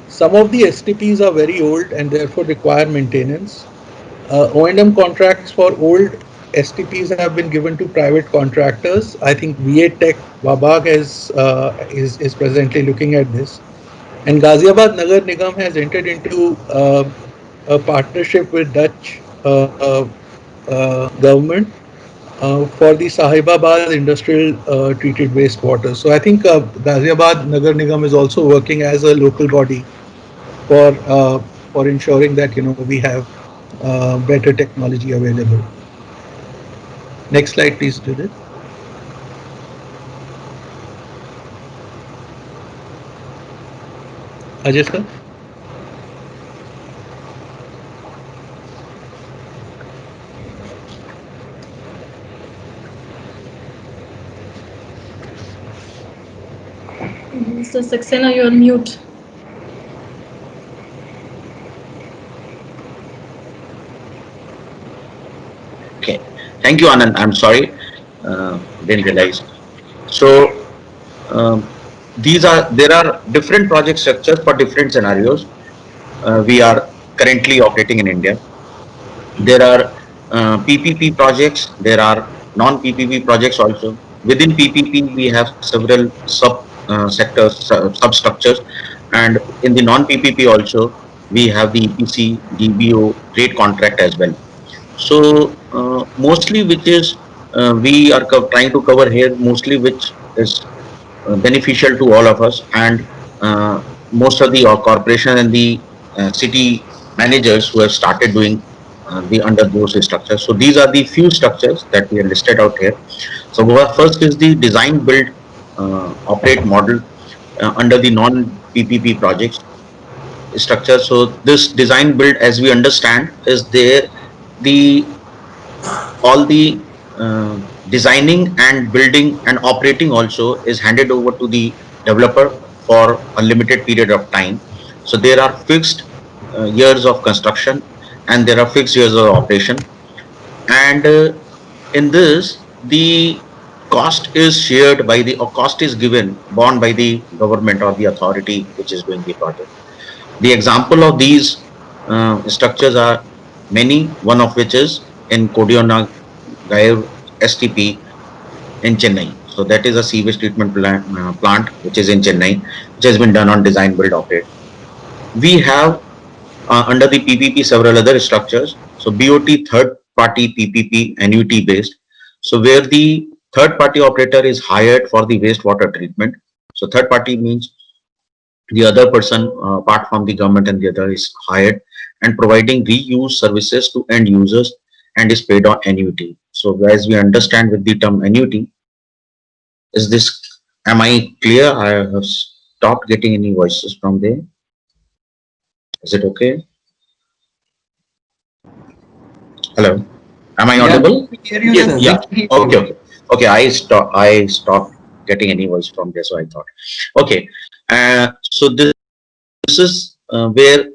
Some of the STPs are very old and therefore require maintenance. O&M contracts for old STPs have been given to private contractors. I think VA Tech Wabag is presently looking at this. And Ghaziabad Nagar Nigam has entered into a partnership with Dutch government for the Sahibabad industrial treated wastewater. So I think Ghaziabad Nagar Nigam is also working as a local body for ensuring that we have better technology available. Next slide, please, Judith. Ajay sir. Mr. Saxena, you're on mute. Okay. Thank you, Anand. I'm sorry. Didn't realize. So there are different project structures for different scenarios. We are currently operating in India. There are PPP projects. There are non-PPP projects also. Within PPP, we have several sectors, substructures, and in the non-PPP also, we have the EPC, DBO, trade contract as well. So mostly, which is we are trying to cover here, mostly which is beneficial to all of us, and most of the corporation and the city managers who have started doing the under those structures. So these are the few structures that we have listed out here. So first is the design, build, operate model under the non-PPP projects structure. So this design, build, as we understand, is there the all the designing and building and operating also is handed over to the developer for a limited period of time. So there are fixed years of construction and there are fixed years of operation. And in this, the cost is shared by the, or cost is given, borne by the government or the authority which is doing the project. The example of these structures are many, one of which is in Kodionagair STP in Chennai. So that is a sewage treatment plant which is in Chennai, which has been done on design, build, operate. We have under the PPP several other structures. So BOT third party PPP annuity based. So where the third party operator is hired for the wastewater treatment. So third party means the other person apart from the government and the other is hired and providing reuse services to end users and is paid on annuity. So as we understand with the term annuity, is this, am I clear? I have stopped getting any voices from there. Is it okay? Hello, am I audible? Yes. Yeah. Okay. Okay. I stopped getting any voice from there, so I thought. Okay. So this is where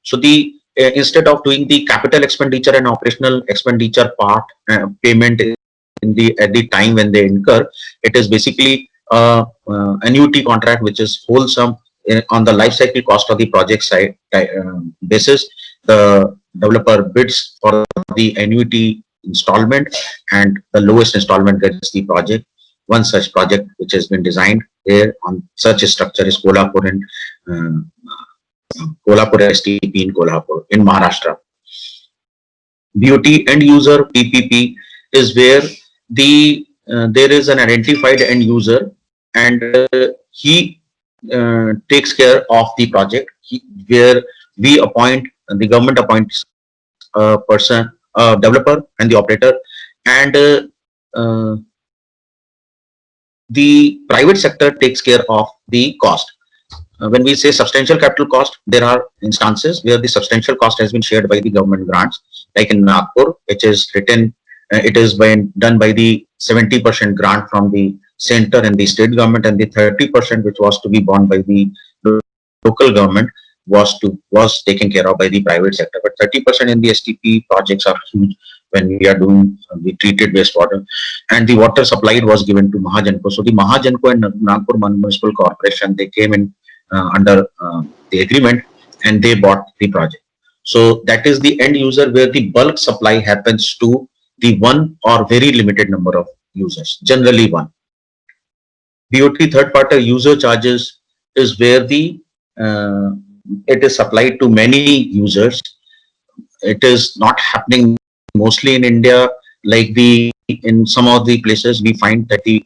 so the instead of doing the capital expenditure and operational expenditure part payment in the at the time when they incur, it is basically annuity contract which is wholesome on the life cycle cost of the project side basis. The developer bids for the annuity installment and the lowest installment gets the project. One such project which has been designed here on such a structure is Kolhapur and Kolhapur STP in Kolhapur in Maharashtra. BOT end user PPP is where the there is an identified end user and he takes care of the project where we appoint, the government appoints a person, a developer and the operator, and the private sector takes care of the cost. When we say substantial capital cost, there are instances where the substantial cost has been shared by the government grants, like in Nagpur, which is written, it is done by the 70% grant from the center and the state government, and the 30% which was to be borne by the local government was taken care of by the private sector. But 30% in the STP projects are huge when we are doing the treated wastewater, and the water supplied was given to Mahajanko. So the Mahajanko and Nagpur Municipal Corporation, they came in under the agreement and they bought the project. So that is the end user where the bulk supply happens to the one or very limited number of users, generally one. BOT third party user charges is where the it is supplied to many users. It is not happening mostly in India, like in some of the places we find that the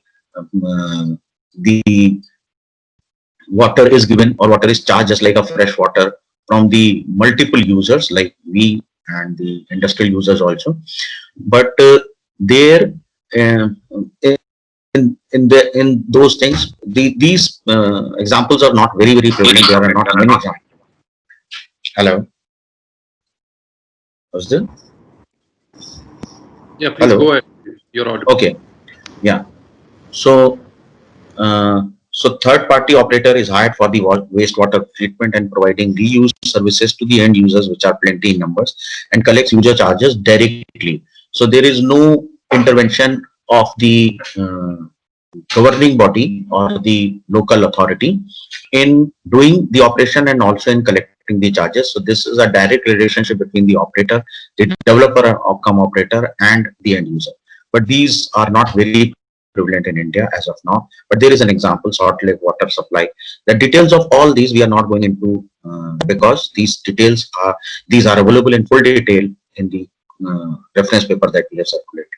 water is given or water is charged just like a fresh water from the multiple users like we and the industrial users also. But there in those things, these examples are not very prevalent. There are not many examples. Hello, was there? Yeah, please. Hello? Go ahead. You're audible. Okay. Yeah. So so third party operator is hired for the wastewater treatment and providing reuse services to the end users, which are plenty in numbers, and collects user charges directly. So there is no intervention of the governing body or the local authority in doing the operation and also in collecting the charges. So this is a direct relationship between the operator, the developer or outcome operator, and the end user. But these are not very prevalent in India as of now. But there is an example, Salt Lake water supply. The details of all these we are not going into because these details are available in full detail in the reference paper that we have circulated.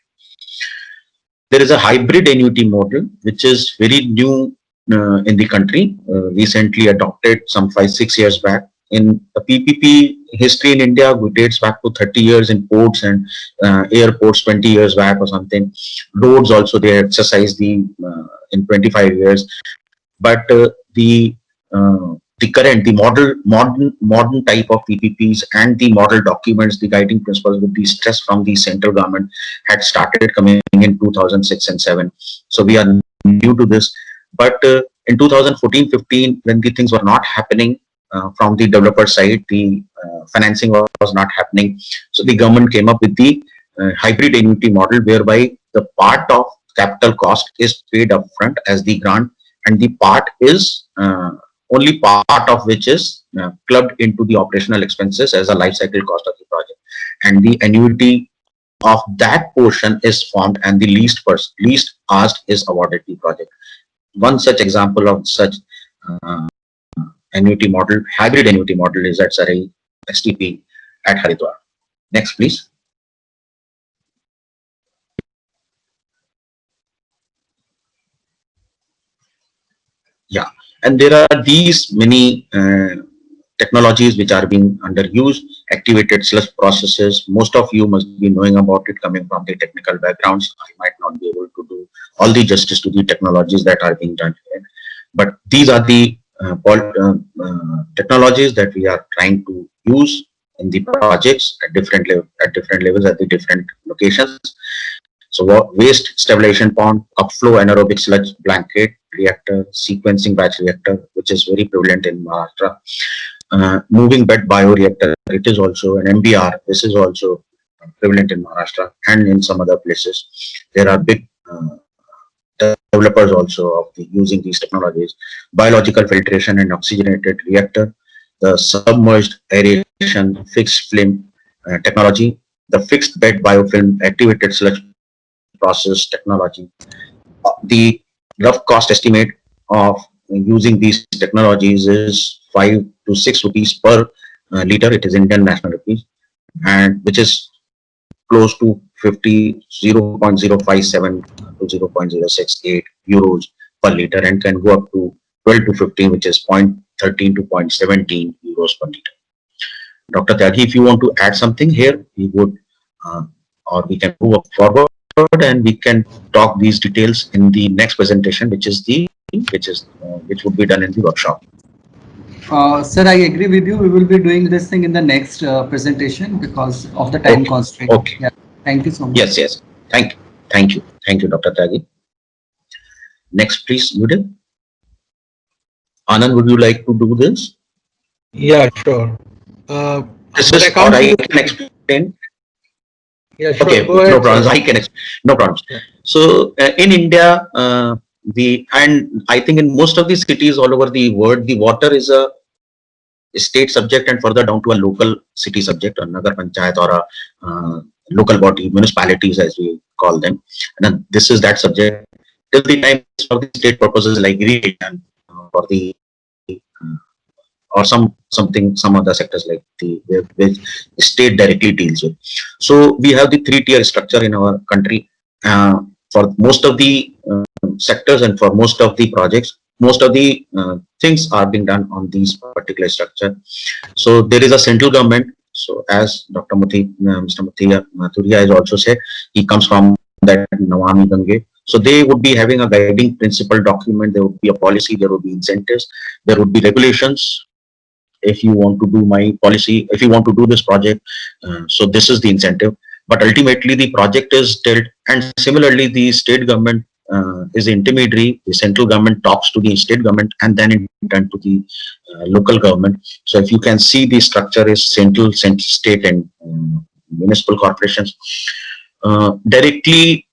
There is a hybrid annuity model which is very new in the country, recently adopted some 5-6 years back. In the PPP history in India, it dates back to 30 years in ports and airports, 20 years back or something. Roads also they exercised in 25 years. But the modern type of PPPs and the model documents, the guiding principles with the stress from the central government had started coming in 2006 and 7. So we are new to this. But in 2014-15, when the things were not happening from the developer side, the financing was not happening. So the government came up with the hybrid annuity model, whereby the part of capital cost is paid upfront as the grant, and the part is only part of which is clubbed into the operational expenses as a life cycle cost of the project, and the annuity of that portion is formed, and the least asked is awarded the project. One such example of such uh, annuity model, hybrid annuity model, is at Sarai STP at Haridwar. Next, please. Yeah, and there are these many technologies which are being under use. Activated sludge processes, most of you must be knowing about it coming from the technical backgrounds. I might not be able to do all the justice to the technologies that are being done here, but these are the technologies that we are trying to use in the projects at different levels at the different locations. So waste stabilization pond, upflow anaerobic sludge blanket reactor, sequencing batch reactor, which is very prevalent in Maharashtra. Moving bed bioreactor, it is also an MBR. This is also prevalent in Maharashtra and in some other places. There are big developers also of using these technologies. Biological filtration and oxygenated reactor, the submerged aeration fixed film technology, the fixed bed biofilm activated sludge process technology. The rough cost estimate of using these technologies is 5 to 6 rupees per liter. It is Indian national rupees, and which is close to 0.057 to 0.068 euros per liter, and can go up to 12 to 15, which is 0.13 to 0.17 euros per liter. Dr. Tyagi, if you want to add something here, we would, or we can move forward and we can talk these details in the next presentation, which would be done in the workshop. Sir, I agree with you. We will be doing this thing in the next presentation because of the time constraint. Okay. Yeah. Thank you so much. Yes. Thank you, Dr. Tyagi. Next, please, Judith. Anand, would you like to do this? Yeah, sure. This is how I can explain. Yeah, sure. Okay, Go ahead, no problems. sir. I can explain. No problems. Yeah. So in India, and I think in most of the cities all over the world, the water is a state subject and further down to a local city subject, or Nagar Panchayat, or a local body, municipalities as we call them. And then this is that subject till the time for the state purposes like irrigation, for the or some other sectors like which state directly deals with. So we have the 3-tier structure in our country for most of the sectors, and for most of the projects, most of the things are being done on these particular structure. So there is a central government. So as Dr. Mr. Mathuria has also said, he comes from that Nawami Gange. So they would be having a guiding principle document. There would be a policy. There would be incentives. There would be regulations. If you want to do my policy, if you want to do this project, so this is the incentive. But ultimately, the project is dealt, and similarly, the state government is the intermediary. The central government talks to the state government, and then in turn to the local government. So if you can see, the structure is central, state, and municipal corporations. Directly,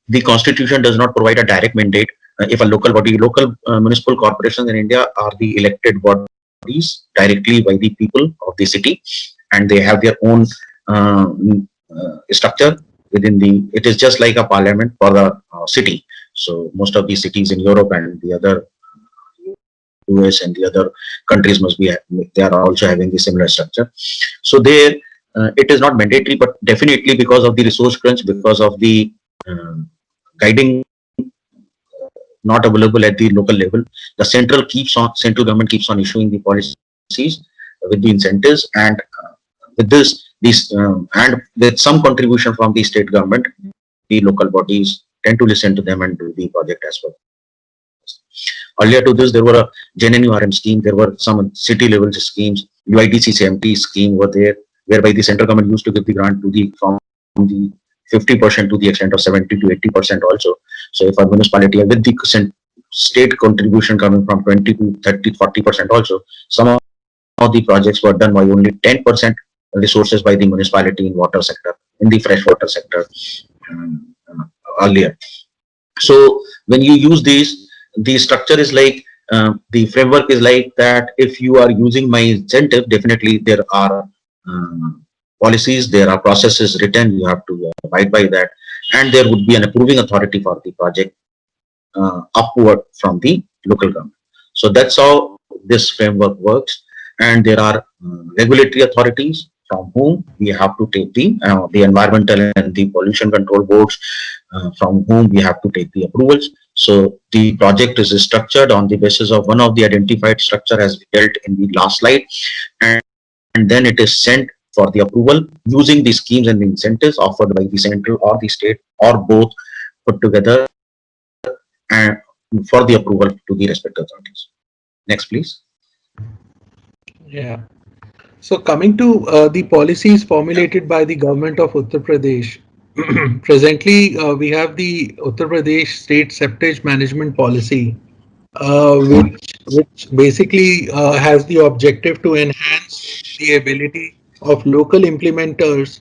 the constitution does not provide a direct mandate. If a local municipal corporations in India are the elected bodies directly by the people of the city, and they have their own structure within it is just like a parliament for the city. So most of the cities in Europe and the other US and the other countries they are also having the similar structure. So there it is not mandatory, but definitely because of the resource crunch, because of the guiding not available at the local level, the central government keeps on issuing the policies with the incentives, and with these and with some contribution from the state government, the local bodies tend to listen to them and do the project as well. Earlier to this, there were a GNNURM scheme. There were some city level schemes. UIDCCMT scheme were there, whereby the central government used to give the grant to from the 50% to the extent of 70 to 80% also. So if a municipality with the state contribution coming from 20 to 30, 40% also, some of the projects were done by only 10% resources by the municipality in water sector, in the freshwater sector earlier. So when you use these, the structure is like the framework is like that. If you are using my incentive, definitely there are policies, there are processes written, you have to abide by that, and there would be an approving authority for the project upward from the local government. So that's how this framework works, and there are regulatory authorities from whom we have to take the environmental and the pollution control boards, from whom we have to take the approvals. So the project is structured on the basis of one of the identified structure as we dealt in the last slide, and then it is sent for the approval using the schemes and the incentives offered by the central or the state or both put together, and for the approval to the respective authorities. Next, please. Yeah. So coming to the policies formulated by the government of Uttar Pradesh, presently we have the Uttar Pradesh State Septage Management Policy, which basically has the objective to enhance the ability of local implementers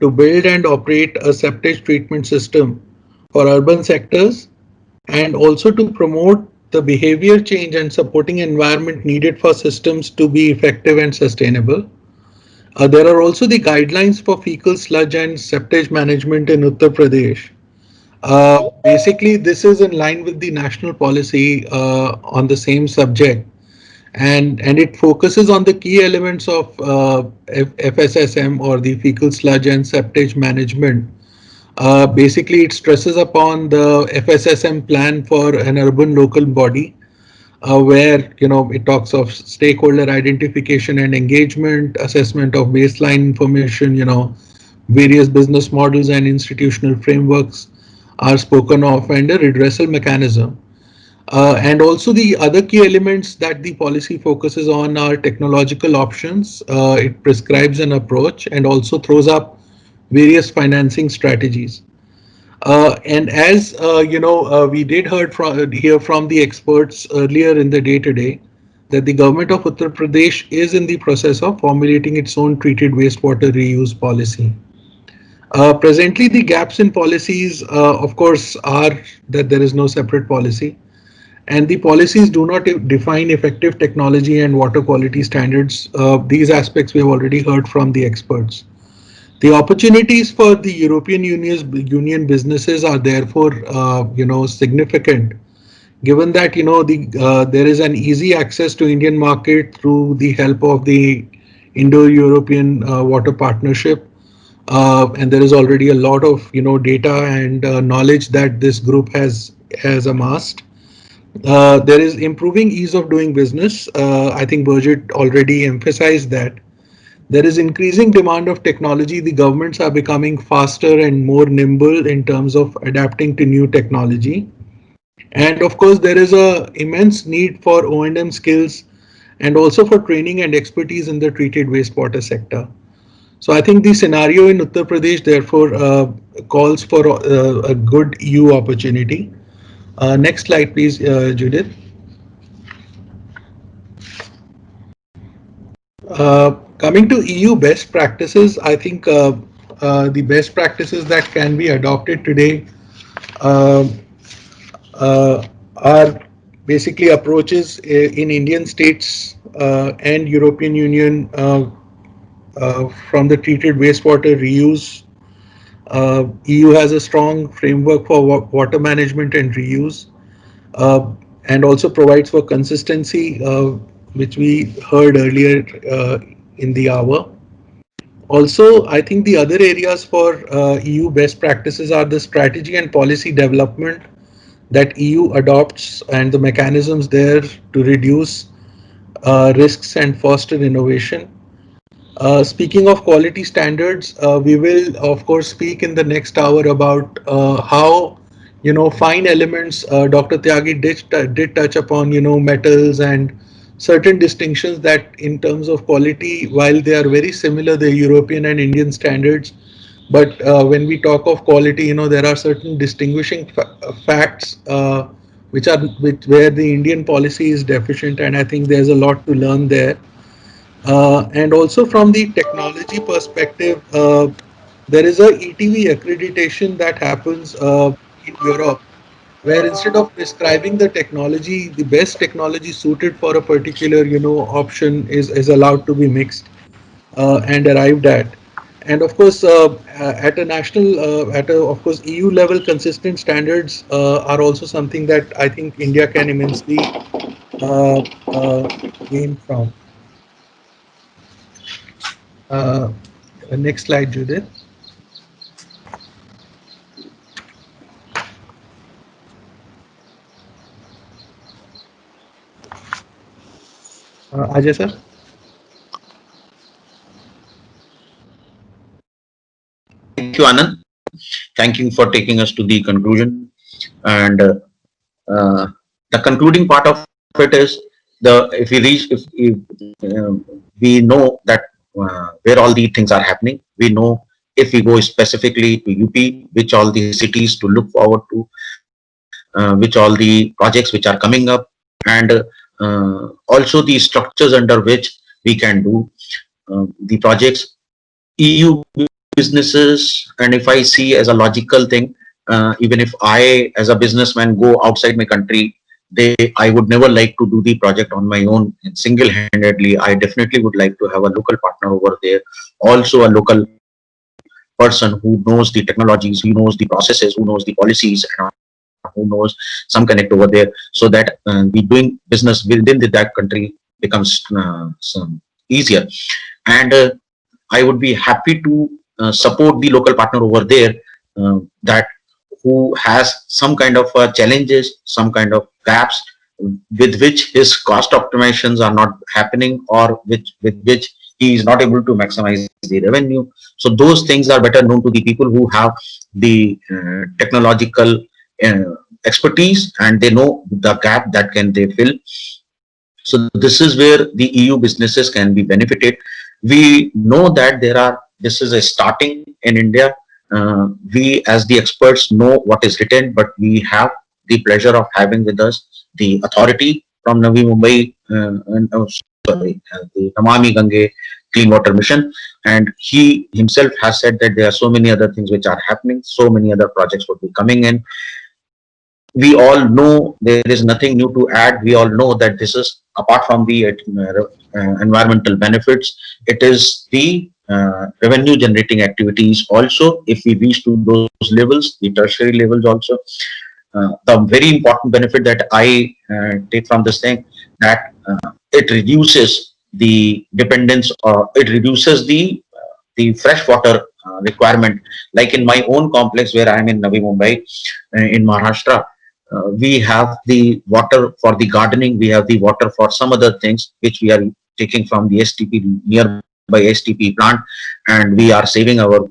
to build and operate a septage treatment system for urban sectors, and also to promote the behavior change and supporting environment needed for systems to be effective and sustainable. There are also the guidelines for fecal sludge and septage management in Uttar Pradesh. Basically, this is in line with the national policy on the same subject, and it focuses on the key elements of FSSM, or the fecal sludge and septage management. Basically, it stresses upon the FSSM plan for an urban local body, where it talks of stakeholder identification and engagement, assessment of baseline information, various business models and institutional frameworks are spoken of, and a redressal mechanism. And also the other key elements that the policy focuses on are technological options. It prescribes an approach and also throws up various financing strategies. And as we did hear from the experts earlier in the day today, that the government of Uttar Pradesh is in the process of formulating its own treated wastewater reuse policy. Presently, the gaps in policies, of course, are that there is no separate policy, and the policies do not define effective technology and water quality standards. These aspects we have already heard from the experts. The opportunities for the European Union businesses are therefore, significant, given that there is an easy access to Indian market through the help of the Indo-European Water Partnership, and there is already a lot of data and knowledge that this group has amassed. There is improving ease of doing business. I think Burjit already emphasized that. There is increasing demand of technology. The governments are becoming faster and more nimble in terms of adapting to new technology. And of course, there is a immense need for O&M skills and also for training and expertise in the treated wastewater sector. So I think the scenario in Uttar Pradesh therefore calls for a good EU opportunity. Next slide, please, Judith. Coming to EU best practices, I think the best practices that can be adopted today are basically approaches in Indian states and European Union from the treated wastewater reuse. EU has a strong framework for water management and reuse, and also provides for consistency, which we heard earlier in the hour. Also, I think the other areas for EU best practices are the strategy and policy development that EU adopts, and the mechanisms there to reduce risks and foster innovation. Speaking of quality standards, we will of course speak in the next hour about how fine elements. Dr. Tyagi did touch upon metals and certain distinctions that in terms of quality, while they are very similar, the European and Indian standards, but when we talk of quality, there are certain distinguishing facts where the Indian policy is deficient, and I think there's a lot to learn there. And also from the technology perspective, there is a ETV accreditation that happens in Europe, where instead of prescribing the technology, the best technology suited for a particular, option is allowed to be mixed and arrived at. And of course, at a national, of course, EU level, consistent standards are also something that I think India can immensely uh, uh, gain from. Uh, Next slide, Judith. Ajay sir. Thank you, Anand. Thank you for taking us to the conclusion. And the concluding part of it is if we reach, if we know that where all the things are happening, we know if we go specifically to UP, which all the cities to look forward to, which all the projects which are coming up, and also the structures under which we can do the projects. EU businesses, and if I see as a logical thing, even if I as a businessman go outside my country, I would never like to do the project on my own and single-handedly. I definitely would like to have a local partner over there, also a local person who knows the technologies, who knows the processes, who knows the policies, who knows some connect over there, so that the doing business within that country becomes some easier. And I would be happy to support the local partner over there, that who has some kind of challenges, some kind of gaps with which his cost optimizations are not happening, or with which he is not able to maximize the revenue. So those things are better known to the people who have the technological expertise, and they know the gap that can they fill. So this is where the EU businesses can be benefited. We know that this is a starting in India. We as the experts know what is written, but we have the pleasure of having with us the authority from Navi Mumbai, the Namami Gange Clean Water Mission, and he himself has said that there are so many other things which are happening, so many other projects would be coming in. We all know there is nothing new to add. We all know that this is, apart from the environmental benefits, it is the revenue generating activities also. If we reach to those levels, the tertiary levels also, the very important benefit that I take from this thing, that it reduces the dependence, or it reduces the fresh water requirement. Like in my own complex where I am in Navi Mumbai, in Maharashtra, we have the water for the gardening, we have the water for some other things which we are taking from the STP, nearby STP plant, and we are saving our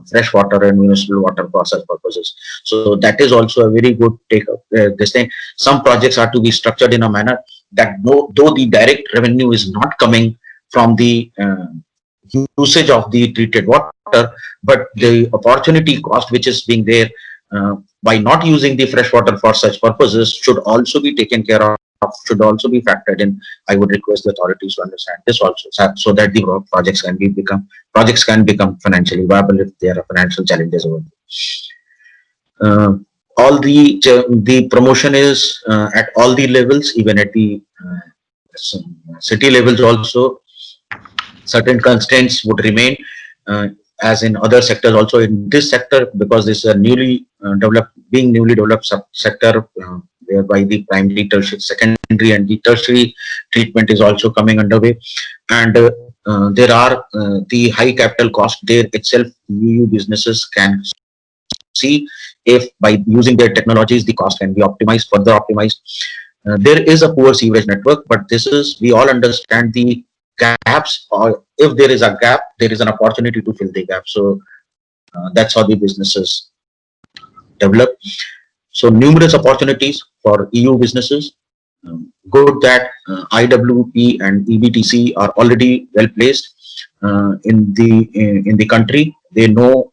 fresh water and municipal water for such purposes. So that is also a very good take up this thing. Some projects are to be structured in a manner that though the direct revenue is not coming from the usage of the treated water, but the opportunity cost which is being there by not using the fresh water for such purposes should also be taken care of, should also be factored in. I would request the authorities to understand this also, so that the projects can become financially viable if there are financial challenges over there. All the promotion is at all the levels, even at the city levels also. Certain constraints would remain, as in other sectors also. In this sector, because this is a newly developed sector, whereby the primary, tertiary, secondary, and the tertiary treatment is also coming underway, and there are the high capital cost there itself. EU businesses can see if by using their technologies the cost can be optimized, further optimized. There is a poor sewerage network, but this is, we all understand the gaps, or if there is a gap, there is an opportunity to fill the gap. So that's how the businesses develop. So numerous opportunities for EU businesses. Good that IWP and EBTC are already well placed in the country. They know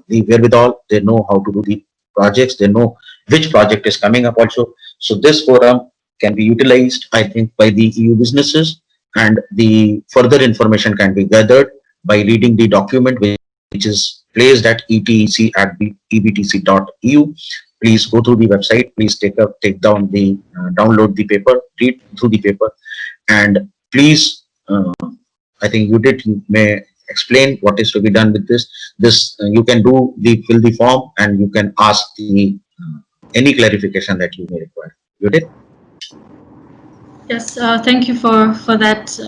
the wherewithal, they know how to do the projects, they know which project is coming up also. So this forum can be utilized, I think, by the EU businesses, and the further information can be gathered by reading the document which is placed at etc@ebtc.eu. please go through the website. Please download the paper, read through the paper, and please, I think you may explain what is to be done with this. You can fill the form, and you can ask any clarification that you may require. You did? Yes, thank you for that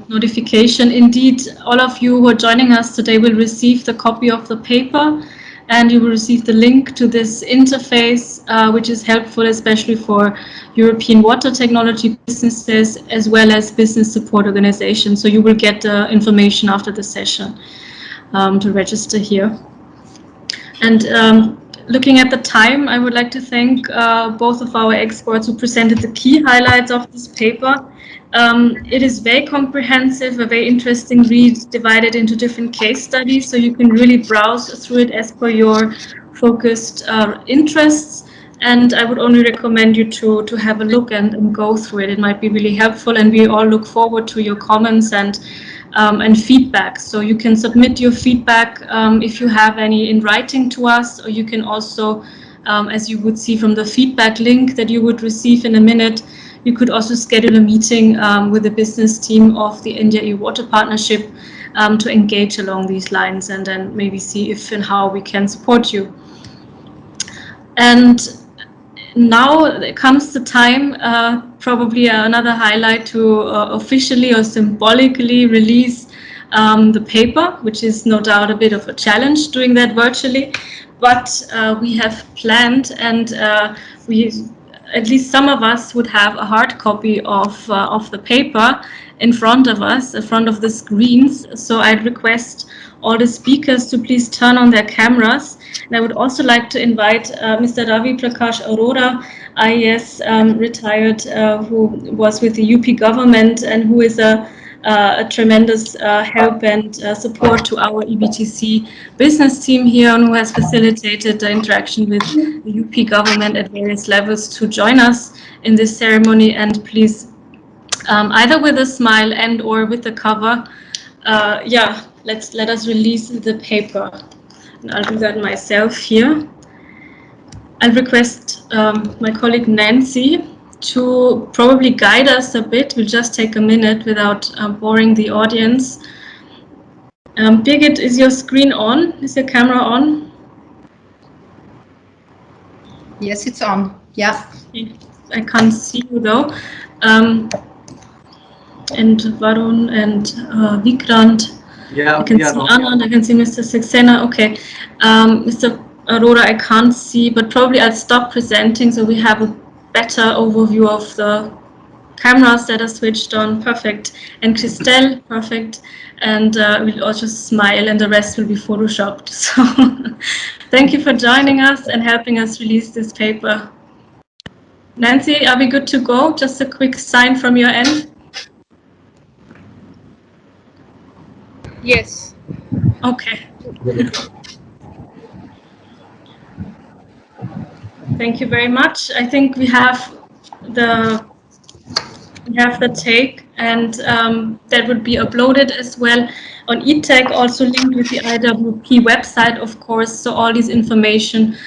notification. Indeed, all of you who are joining us today will receive the copy of the paper, and you will receive the link to this interface, which is helpful especially for European water technology businesses as well as business support organizations. So you will get information after the session to register here. And looking at the time, I would like to thank both of our experts who presented the key highlights of this paper. It is very comprehensive, a very interesting read, divided into different case studies, so you can really browse through it as per your focused interests. And I would only recommend you to have a look and go through it. It might be really helpful, and we all look forward to your comments and feedback. So you can submit your feedback if you have any in writing to us, or you can also, as you would see from the feedback link that you would receive in a minute, you could also schedule a meeting with the business team of the India-EU Water Partnership to engage along these lines, and then maybe see if and how we can support you. And now comes the time, probably another highlight, to officially or symbolically release the paper, which is no doubt a bit of a challenge doing that virtually, but we have planned, and at least some of us would have a hard copy of the paper in front of us, in front of the screens. So I'd request all the speakers to please turn on their cameras. And I would also like to invite Mr. Ravi Prakash Arora, IAS retired, who was with the UP government and who is a tremendous help and support to our EBTC business team here, and who has facilitated the interaction with the UP government at various levels, to join us in this ceremony. And please, either with a smile and or with the cover, let us release the paper. And I'll do that myself here. I'll request my colleague Nancy to probably guide us a bit. We'll just take a minute without boring the audience. Birgit, is your screen on? Is your camera on? Yes, it's on. Yeah. I can't see you though. And Varun and Vikrant. Yeah, I can see Anand, I can see Mr. Saxena. Okay. Mr. Arora, I can't see, but probably I'll stop presenting so we have a better overview of the cameras that are switched on. Perfect. And Christelle, perfect. And we'll also smile, and the rest will be photoshopped. So thank you for joining us and helping us release this paper. Nancy, are we good to go? Just a quick sign from your end. Yes. Okay. Thank you very much. I think we have the take, and that would be uploaded as well on eTech, also linked with the IWP website, of course. So all this information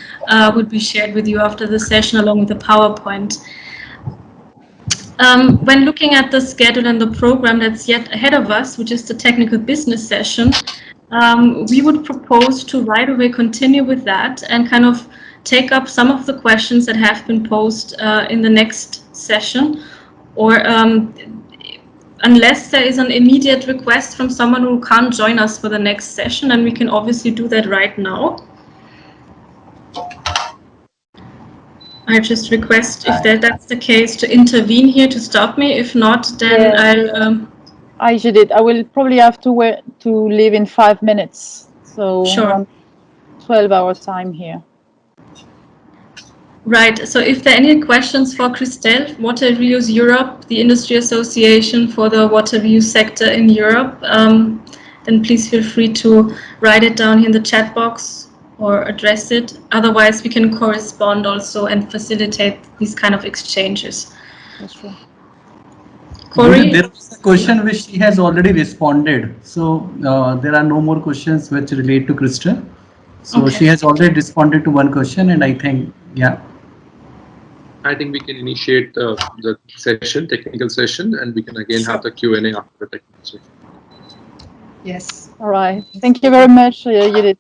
would be shared with you after the session, along with the PowerPoint. When looking at the schedule and the program that's yet ahead of us, which is the technical business session, we would propose to right away continue with that and kind of take up some of the questions that have been posed in the next session, or unless there is an immediate request from someone who can't join us for the next session, and we can obviously do that right now. I just request, if that's the case, to intervene here to stop me. If not, then I'll... I did it. I will probably have to wait to leave in 5 minutes. So sure. 12 hours time here. Right. So if there are any questions for Christelle, Water Reuse Europe, the industry association for the water reuse sector in Europe, then please feel free to write it down in the chat box or address it. Otherwise, we can correspond also and facilitate these kind of exchanges. That's true. Corey? There is a question which she has already responded. So there are no more questions which relate to Christelle. So she has already responded to one question, and I think, yeah. I think we can initiate the session, technical session, and we can again have the Q&A after the technical session. Yes. All right. Thank you very much, Judith.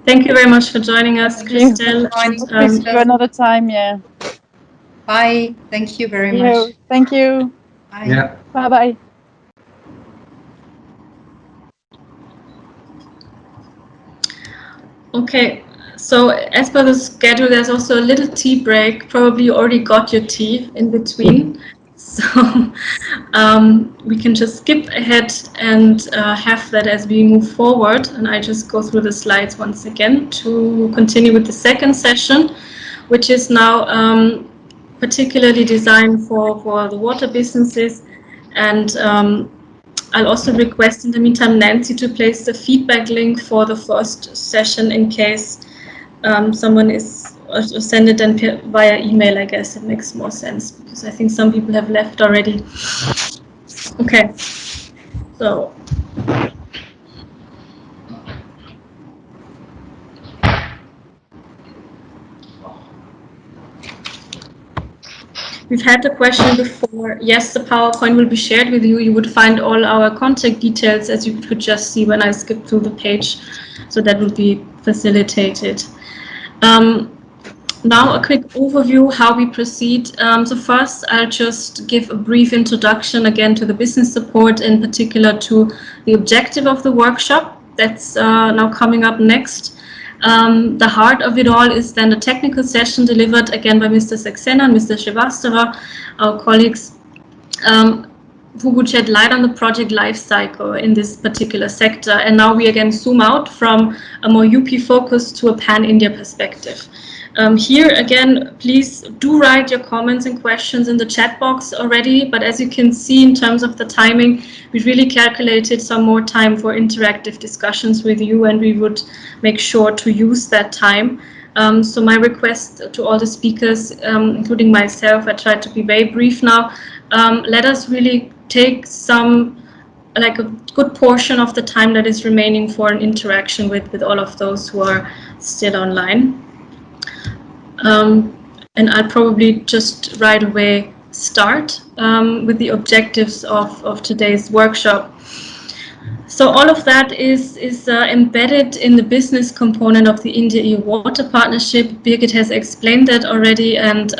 Thank you very much for joining us, Thank you. Christelle. See you another time. Yeah. Bye. Thank you very much. Thank you. Bye. Yeah. Bye bye. Okay, so as per the schedule, there's also a little tea break. Probably you already got your tea in between. So we can just skip ahead and have that as we move forward. And I just go through the slides once again to continue with the second session, which is now particularly designed for the water businesses. And I'll also request in the meantime Nancy to place the feedback link for the first session in case someone is send it then via email. I guess it makes more sense because I think some people have left already. Okay, so we've had the question before. Yes, the PowerPoint will be shared with you. You would find all our contact details as you could just see when I skipped through the page. So that will be facilitated. Now a quick overview how we proceed. So first I'll just give a brief introduction again to the business support, in particular to the objective of the workshop. That's now coming up next. The heart of it all is then the technical session delivered again by Mr. Saxena and Mr. Srivastava, our colleagues, who would shed light on the project life cycle in this particular sector. And now we again zoom out from a more UP focus to a pan-India perspective. Here again, please do write your comments and questions in the chat box already, but as you can see in terms of the timing, we really calculated some more time for interactive discussions with you, and we would make sure to use that time. So my request to all the speakers, including myself, I tried to be very brief now. Let us really take like a good portion of the time that is remaining for an interaction with all of those who are still online. And I'll probably just right away start with the objectives of today's workshop. So all of that is embedded in the business component of the India-EU Water Partnership. Birgit has explained that already and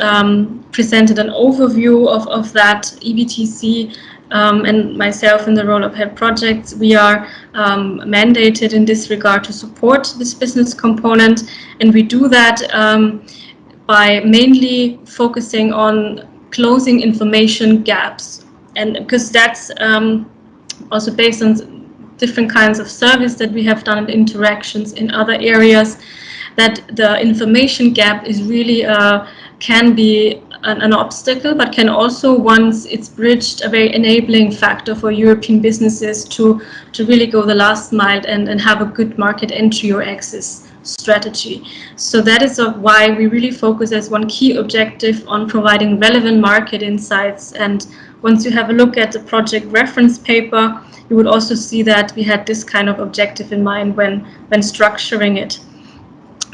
presented an overview of that. EBTC and myself in the role of head projects, we are mandated in this regard to support this business component, and we do that by mainly focusing on closing information gaps, and because that's also based on different kinds of service that we have done and interactions in other areas, that the information gap is really can be an obstacle, but can also, once it's bridged, a very enabling factor for European businesses to really go the last mile and have a good market entry or access strategy. So that is why we really focus as one key objective on providing relevant market insights. And once you have a look at the project reference paper, you would also see that we had this kind of objective in mind when structuring it.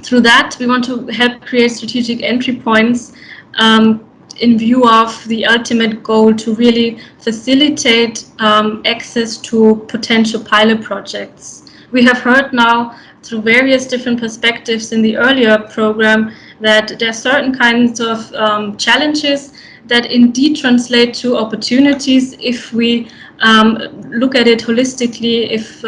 Through that, we want to help create strategic entry points in view of the ultimate goal to really facilitate access to potential pilot projects. We have heard now through various different perspectives in the earlier program that there are certain kinds of challenges that indeed translate to opportunities if we look at it holistically, if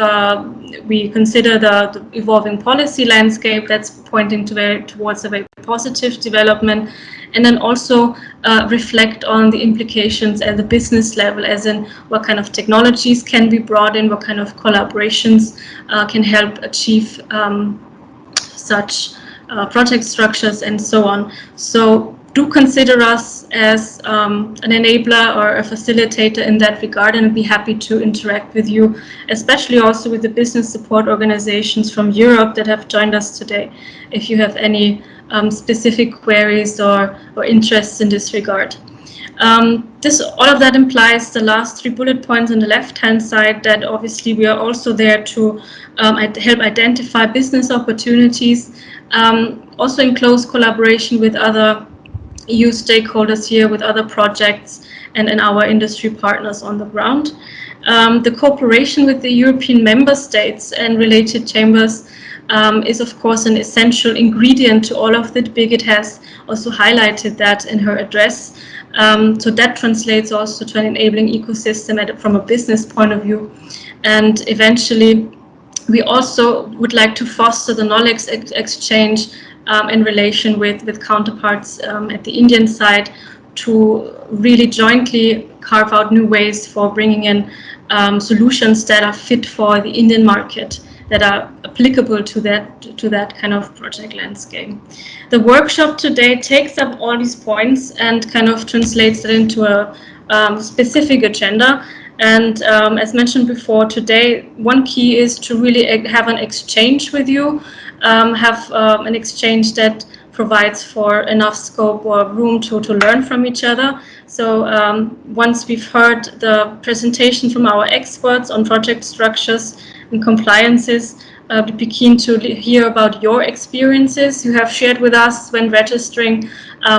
we consider the evolving policy landscape that's pointing towards a very positive development, and then also reflect on the implications at the business level, as in what kind of technologies can be brought in, what kind of collaborations can help achieve such project structures and so on. So do consider us as an enabler or a facilitator in that regard, and I'd be happy to interact with you, especially also with the business support organizations from Europe that have joined us today, if you have any specific queries or interests in this regard. All of that implies the last 3 bullet points on the left-hand side, that obviously we are also there to help identify business opportunities, also in close collaboration with other EU stakeholders here, with other projects and our industry partners on the ground. The cooperation with the European member states and related chambers is of course an essential ingredient to all of it. Birgit has also highlighted that in her address. So that translates also to an enabling ecosystem from a business point of view. And eventually, we also would like to foster the knowledge exchange in relation with counterparts at the Indian side, to really jointly carve out new ways for bringing in solutions that are fit for the Indian market, that are applicable to that kind of project landscape. The workshop today takes up all these points and kind of translates it into a specific agenda. And as mentioned before, today one key is to really have an exchange with you, have an exchange that provides for enough scope or room to learn from each other. So once we've heard the presentation from our experts on project structures and compliances, we'd be keen to hear about your experiences you have shared with us when registering,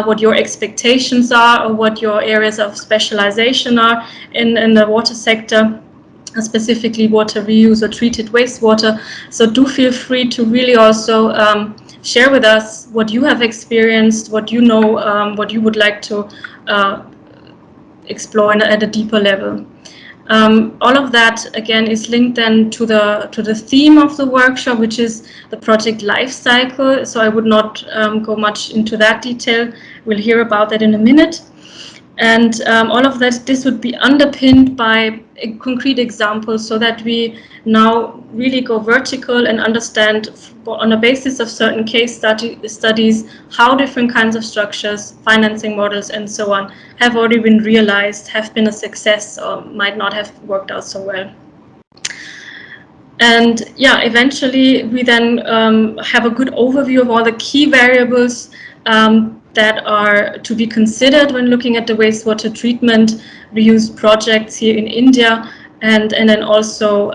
what your expectations are, or what your areas of specialization are in the water sector, specifically water reuse or treated wastewater. So do feel free to really also share with us what you have experienced, what you know, what you would like to explore at a deeper level. All of that again is linked then to the theme of the workshop, which is the project life cycle. So I would not go much into that detail. We'll hear about that in a minute. And all of this would be underpinned by a concrete example, so that we now really go vertical and understand on the basis of certain case studies how different kinds of structures, financing models, and so on have already been realized, have been a success, or might not have worked out so well. And yeah, eventually we then have a good overview of all the key variables that are to be considered when looking at the wastewater treatment reuse projects here in India, and then also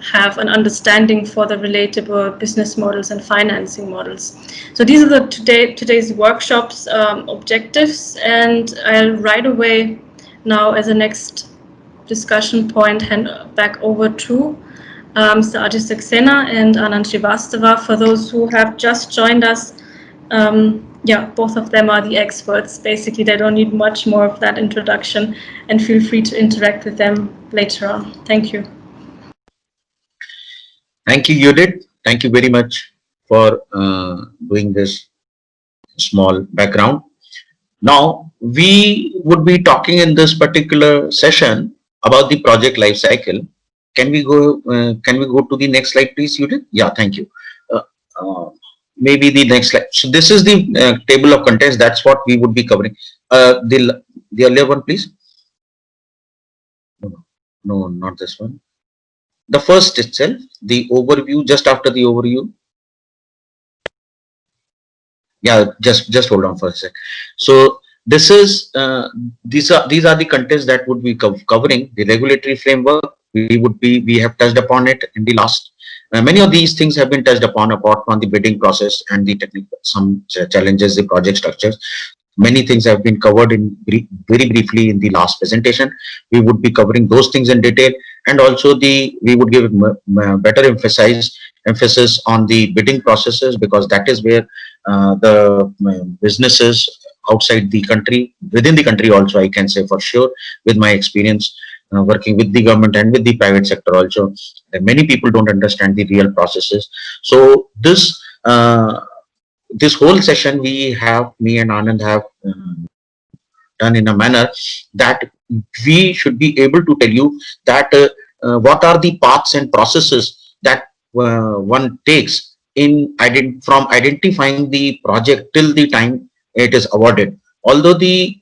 have an understanding for the relatable business models and financing models. So these are the today's workshops objectives, and I'll right away now, as a next discussion point, hand back over to Mr. Ajay Saxena and Anand Srivastava. For those who have just joined us, yeah, both of them are the experts. Basically, they don't need much more of that introduction, and feel free to interact with them later on. Thank you. Thank you, Judith. Thank you very much for doing this small background. Now, we would be talking in this particular session about the project life cycle. Can we go to the next slide, please, Judith? Yeah, thank you. Maybe the next slide. So this is the table of contents. That's what we would be covering. The earlier one, please. No, not this one. The first itself, the overview. Just after the overview. Yeah, just hold on for a sec. So this is these are the contents that would be covering the regulatory framework. We have touched upon it in the last. Many of these things have been touched upon, apart from the bidding process and the technical, some challenges, the project structures. Many things have been covered in very briefly in the last presentation. We would be covering those things in detail, and also we would give better emphasis on the bidding processes, because that is where the businesses outside the country, within the country also, I can say for sure, with my experience working with the government and with the private sector also, many people don't understand the real processes. So this whole session me and Anand have done in a manner that we should be able to tell you that what are the paths and processes that one takes from identifying the project till the time it is awarded. Although the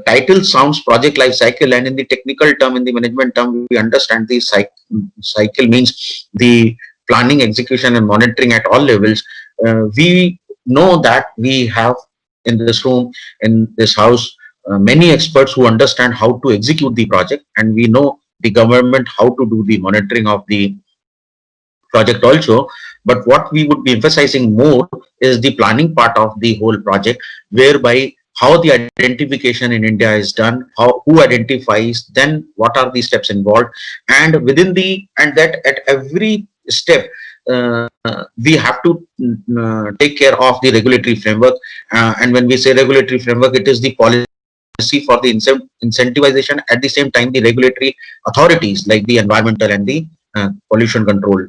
title sounds project life cycle, and in the technical term, in the management term, we understand the cycle means the planning, execution, and monitoring at all levels. We know that we have in this room, in this house, many experts who understand how to execute the project, and we know the government how to do the monitoring of the project also. But what we would be emphasizing more is the planning part of the whole project, whereby how the identification in India is done, how who identifies, then what are the steps involved, and within the and that at every step we have to take care of the regulatory framework. And when we say regulatory framework, it is the policy for the incentivization. At the same time, the regulatory authorities like the environmental and the pollution control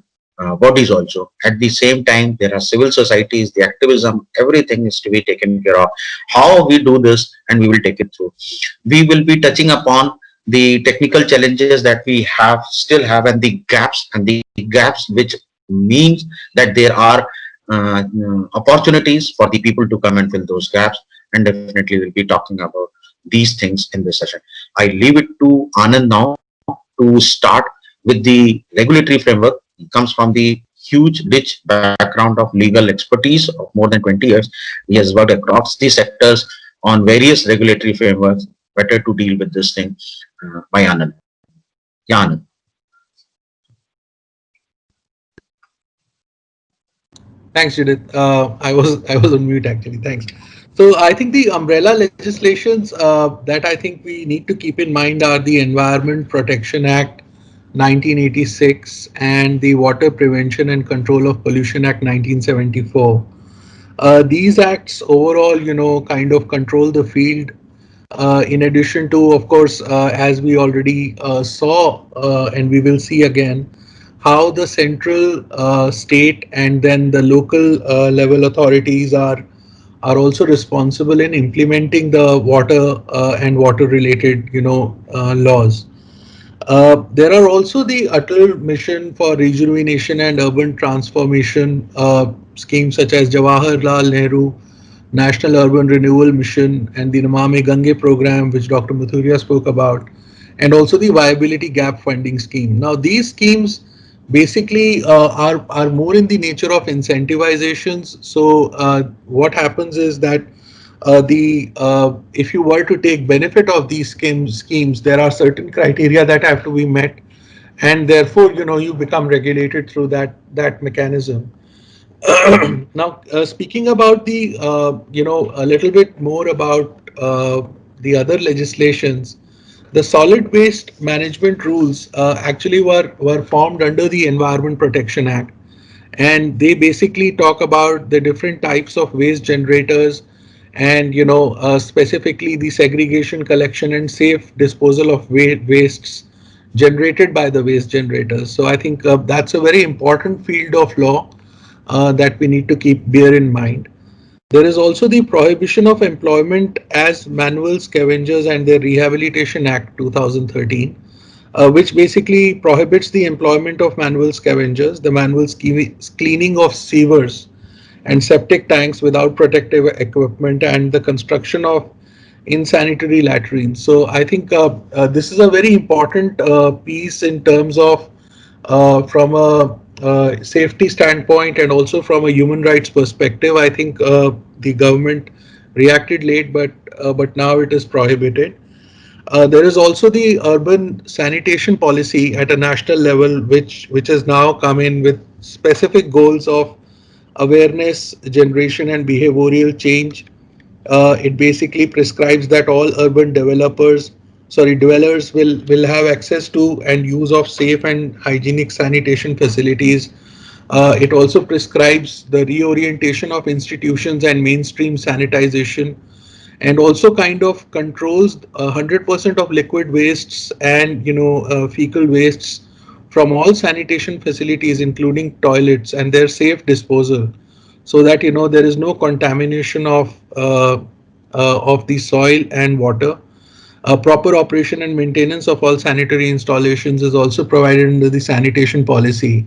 bodies also. At the same time, there are civil societies, the activism, everything is to be taken care of. How we do this, and we will take it through. We will be touching upon the technical challenges that we still have, and the gaps which means that there are opportunities for the people to come and fill those gaps. And definitely we'll be talking about these things in this session. I leave it to Anand now to start with the regulatory framework. He comes from the huge, rich background of legal expertise of more than 20 years. He has worked across the sectors on various regulatory frameworks. Better to deal with this thing by Anand. Yeah, Anand. Thanks, Judith. I was on mute actually. Thanks. So I think the umbrella legislations that I think we need to keep in mind are the Environment Protection Act 1986 and the Water Prevention and Control of Pollution Act 1974. These acts overall, kind of control the field. In addition to, of course, as we already saw and we will see again, how the central, state, and then the local level authorities are also responsible in implementing the water and water related laws. There are also the Uttar Mission for Rejuvenation and Urban Transformation schemes such as Jawaharlal Nehru National Urban Renewal Mission and the Namami Gange program, which Dr. Mathuria spoke about, and also the Viability Gap Funding Scheme. Now, these schemes basically are more in the nature of incentivizations. So what happens is that if you were to take benefit of these schemes, there are certain criteria that have to be met, and therefore you become regulated through that mechanism. Now, speaking about the a little bit more about the other legislations, the solid waste management rules actually were formed under the Environment Protection Act, and they basically talk about the different types of waste generators, and specifically the segregation, collection, and safe disposal of wastes generated by the waste generators. So I think that's a very important field of law that we need to bear in mind. There is also the Prohibition of Employment as Manual Scavengers and the Rehabilitation Act 2013, which basically prohibits the employment of manual scavengers, the manual cleaning of sewers and septic tanks without protective equipment, and the construction of insanitary latrines. So I think this is a very important piece in terms of from a safety standpoint and also from a human rights perspective. I think the government reacted late, but now it is prohibited. There is also the urban sanitation policy at a national level, which has now come in with specific goals of awareness generation and behavioral change. It basically prescribes that all urban dwellers will have access to and use of safe and hygienic sanitation facilities. It also prescribes the reorientation of institutions and mainstream sanitization, and also kind of controls 100% of liquid wastes and fecal wastes from all sanitation facilities, including toilets, and their safe disposal, so that there is no contamination of the soil and water. Proper operation and maintenance of all sanitary installations is also provided under the sanitation policy.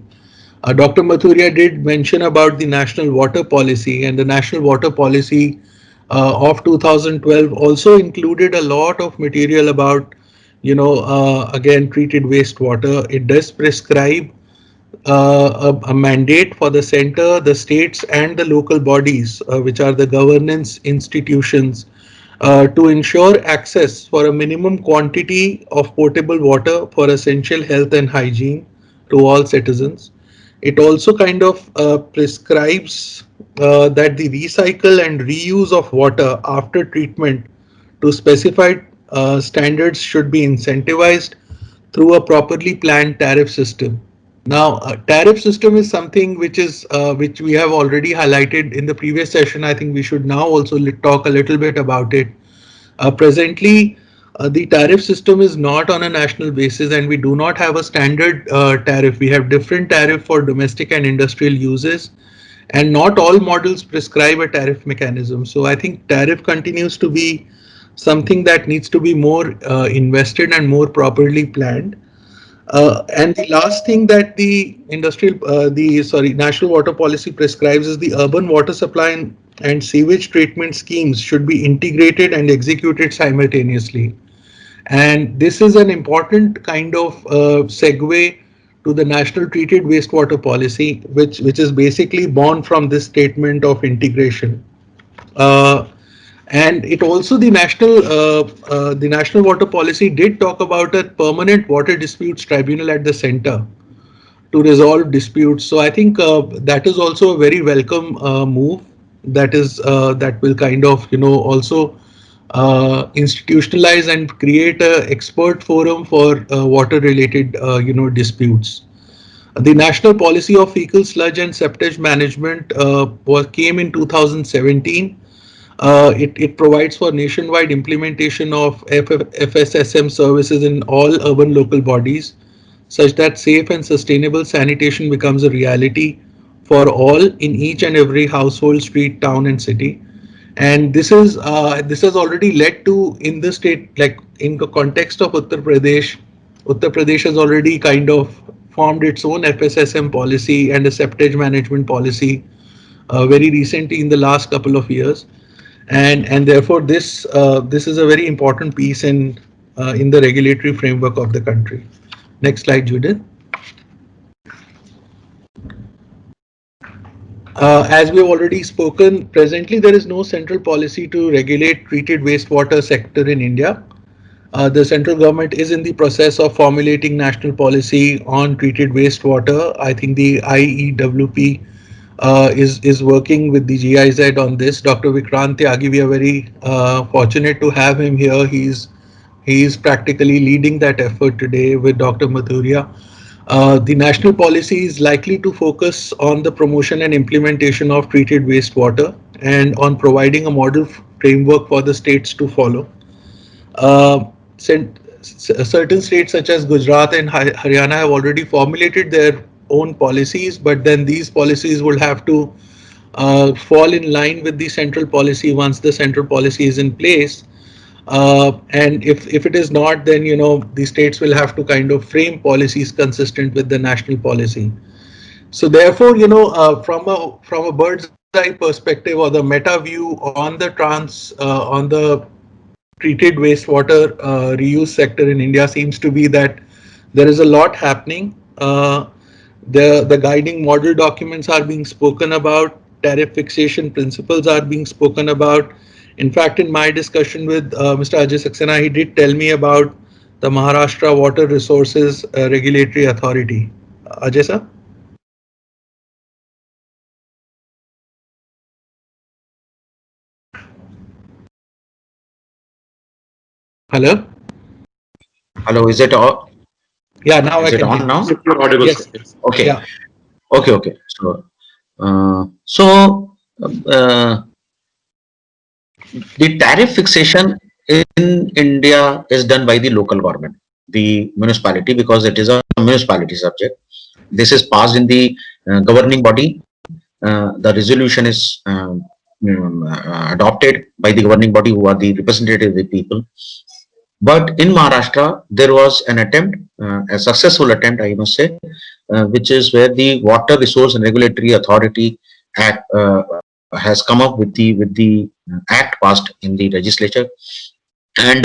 Dr. Mathuria did mention about the National Water Policy, and the National Water Policy of 2012 also included a lot of material about, again, treated wastewater. It does prescribe a mandate for the center, the states, and the local bodies, which are the governance institutions, to ensure access for a minimum quantity of potable water for essential health and hygiene to all citizens. It also kind of prescribes that the recycle and reuse of water after treatment to specified standards should be incentivized through a properly planned tariff system. Now, tariff system is something which we have already highlighted in the previous session. I think we should now also talk a little bit about it. Presently, the tariff system is not on a national basis, and we do not have a standard tariff. We have different tariff for domestic and industrial uses, and not all models prescribe a tariff mechanism. So I think tariff continues to be something that needs to be more invested and more properly planned. And the last thing that the national water policy prescribes is the urban water supply and sewage treatment schemes should be integrated and executed simultaneously. And this is an important kind of segue to the national treated wastewater policy, which is basically born from this statement of integration. Uh, and it also the national water policy did talk about a permanent water disputes tribunal at the center to resolve disputes. So I think that is also a very welcome move. That will kind of also institutionalize and create a expert forum for water related disputes. The national policy of fecal sludge and septage management came in 2017. It provides for nationwide implementation of FSSM services in all urban local bodies, such that safe and sustainable sanitation becomes a reality for all in each and every household, street, town, and city. And this has already led to, in the state, like in the context of Uttar Pradesh has already kind of formed its own FSSM policy and a septage management policy very recently in the last couple of years. And therefore this is a very important piece in the regulatory framework of the country. Next slide, Judith. As we have already spoken, presently there is no central policy to regulate treated wastewater sector in India. The central government is in the process of formulating national policy on treated wastewater. I think the IEWP is working with the GIZ on this. Dr. Vikrant Tyagi, we are very fortunate to have him here. He's practically leading that effort today with Dr. Mathuria. The national policy is likely to focus on the promotion and implementation of treated wastewater and on providing a model framework for the states to follow. Certain states such as Gujarat and Haryana have already formulated their own policies, but then these policies will have to fall in line with the central policy once the central policy is in place. And if it is not, then the states will have to kind of frame policies consistent with the national policy. So therefore, from a bird's eye perspective or the meta view on the treated wastewater reuse sector in India seems to be that there is a lot happening. The guiding model documents are being spoken about, tariff fixation principles are being spoken about. In fact, in my discussion with Mr. Ajay Saxena, he did tell me about the Maharashtra Water Resources Regulatory Authority. Ajay sir? Hello? Hello, is it all? Yeah, now Is I it can on hear. now? You're audible. Yes. Okay. Yeah. Okay. So the tariff fixation in India is done by the local government, the municipality, because it is a municipality subject. This is passed in the governing body. The resolution is adopted by the governing body, who are the representative of the people. But in Maharashtra, there was an attempt, a successful attempt, I must say, which is where the Water Resource and Regulatory Authority Act has come up with the act passed in the legislature, and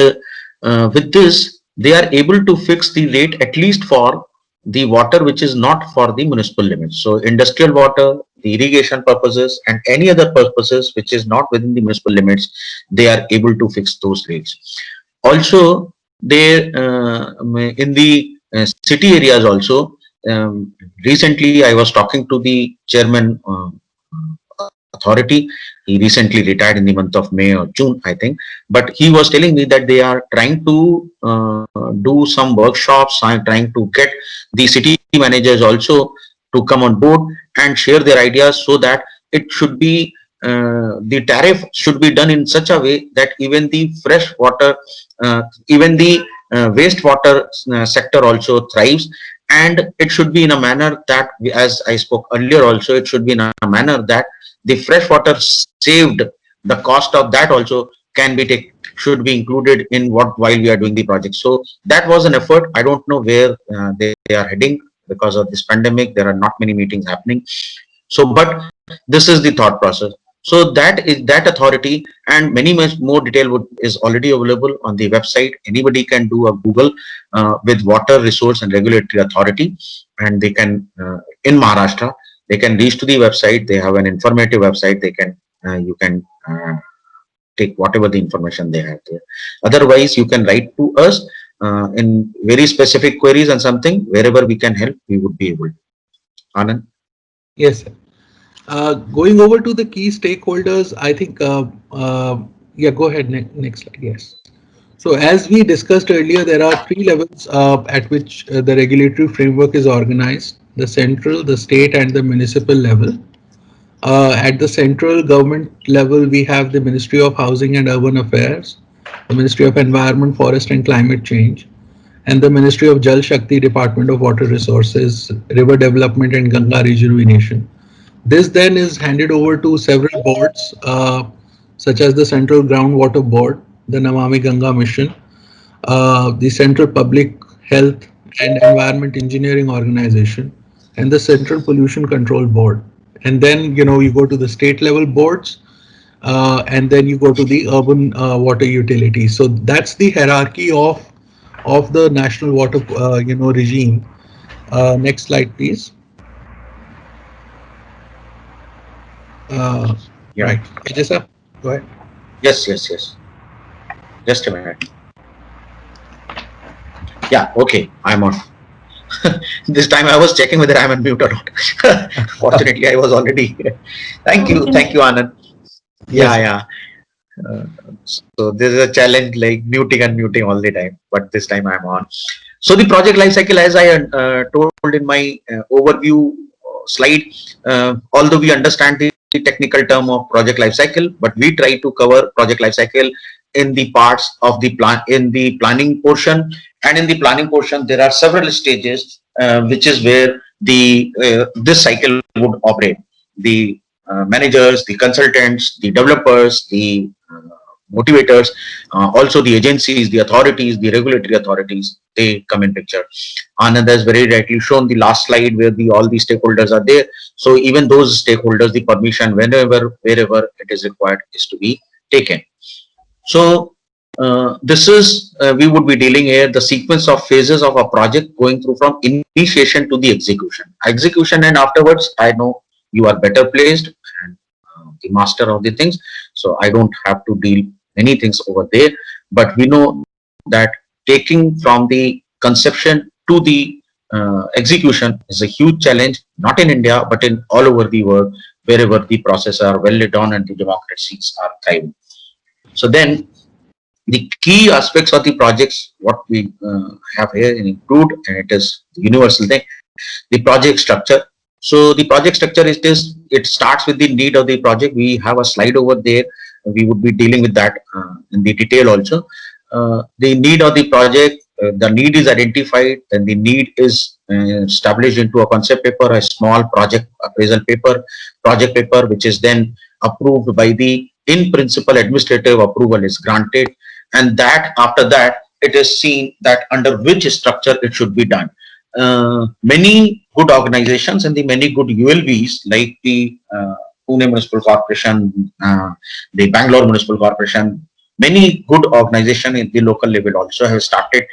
with this they are able to fix the rate at least for the water which is not for the municipal limits. So industrial water, the irrigation purposes, and any other purposes which is not within the municipal limits, they are able to fix those rates. Also, they in the city areas also. Recently, I was talking to the chairman authority. He recently retired in the month of May or June, I think. But he was telling me that they are trying to do some workshops. I'm trying to get the city managers also to come on board and share their ideas, so that it should be the tariff should be done in such a way that even the fresh water, even the wastewater sector also thrives. And it should be in a manner that, as I spoke earlier also, it should be in a manner that the fresh water saved, the cost of that also can be should be included in what while we are doing the project. So that was an effort. I don't know where they are heading because of this pandemic. There are not many meetings happening. So, but this is the thought process. So that is that authority, and many much more detail is already available on the website. Anybody can do a Google with Water Resource and Regulatory Authority, and they can in Maharashtra, they can reach to the website. They have an informative website. They can you can take whatever the information they have there. Otherwise, you can write to us in very specific queries and something. Wherever we can help, we would be able to. Anand? Yes, sir. Going over to the key stakeholders, I think, yeah, go ahead, next slide, yes. So as we discussed earlier, there are three levels at which the regulatory framework is organized: the central, the state, and the municipal level. At the central government level, we have the Ministry of Housing and Urban Affairs, the Ministry of Environment, Forest and Climate Change, and the Ministry of Jal Shakti, Department of Water Resources, River Development and Ganga Rejuvenation. This then is handed over to several boards, such as the Central Groundwater Board, the Namami Ganga Mission, the Central Public Health and Environment Engineering Organization, and the Central Pollution Control Board. And then, you know, you go to the state level boards, and then you go to the urban water utilities. So that's the hierarchy of the national water, regime. Next slide, please. Yeah. Right. Ajay sir, go ahead. Yes. Just a minute. Yeah, okay, I'm on. This time I was checking whether I'm on mute or not. Fortunately, I was already. Thank you, Anand. Yeah. So this is a challenge, like muting and muting all the time, but this time I'm on. So the project life cycle, as I told in my overview slide, although we understand the technical term of project life cycle, but we try to cover project life cycle in the parts of the plan, in the planning portion. And in the planning portion, there are several stages, which is where the this cycle would operate. The managers, the consultants, the developers, the motivators, also the agencies, the authorities, the regulatory authorities, they come in picture. Anand has very rightly shown the last slide where all the stakeholders are there. So even those stakeholders, the permission wherever it is required is to be taken. So this is we would be dealing here the sequence of phases of a project going through from initiation to the execution, and afterwards I know you are better placed and the master of the things, so I don't have to deal many things over there. But we know that taking from the conception to the execution is a huge challenge, not in India but in all over the world, wherever the processes are well done and the democracies are thriving. So then the key aspects of the projects, what we have here include, and it is the universal thing, the project structure. So the project structure is this: it starts with the need of the project. We have a slide over there. We would be dealing with that in the detail also. The need of the project, the need is identified, then the need is established into a concept paper, a small project appraisal paper, project paper, which is then approved by the in principle administrative approval is granted, and that after that it is seen that under which structure it should be done. Many good organizations and the many good ULVs like the Pune Municipal Corporation, the Bangalore Municipal Corporation, many good organizations in the local level also have started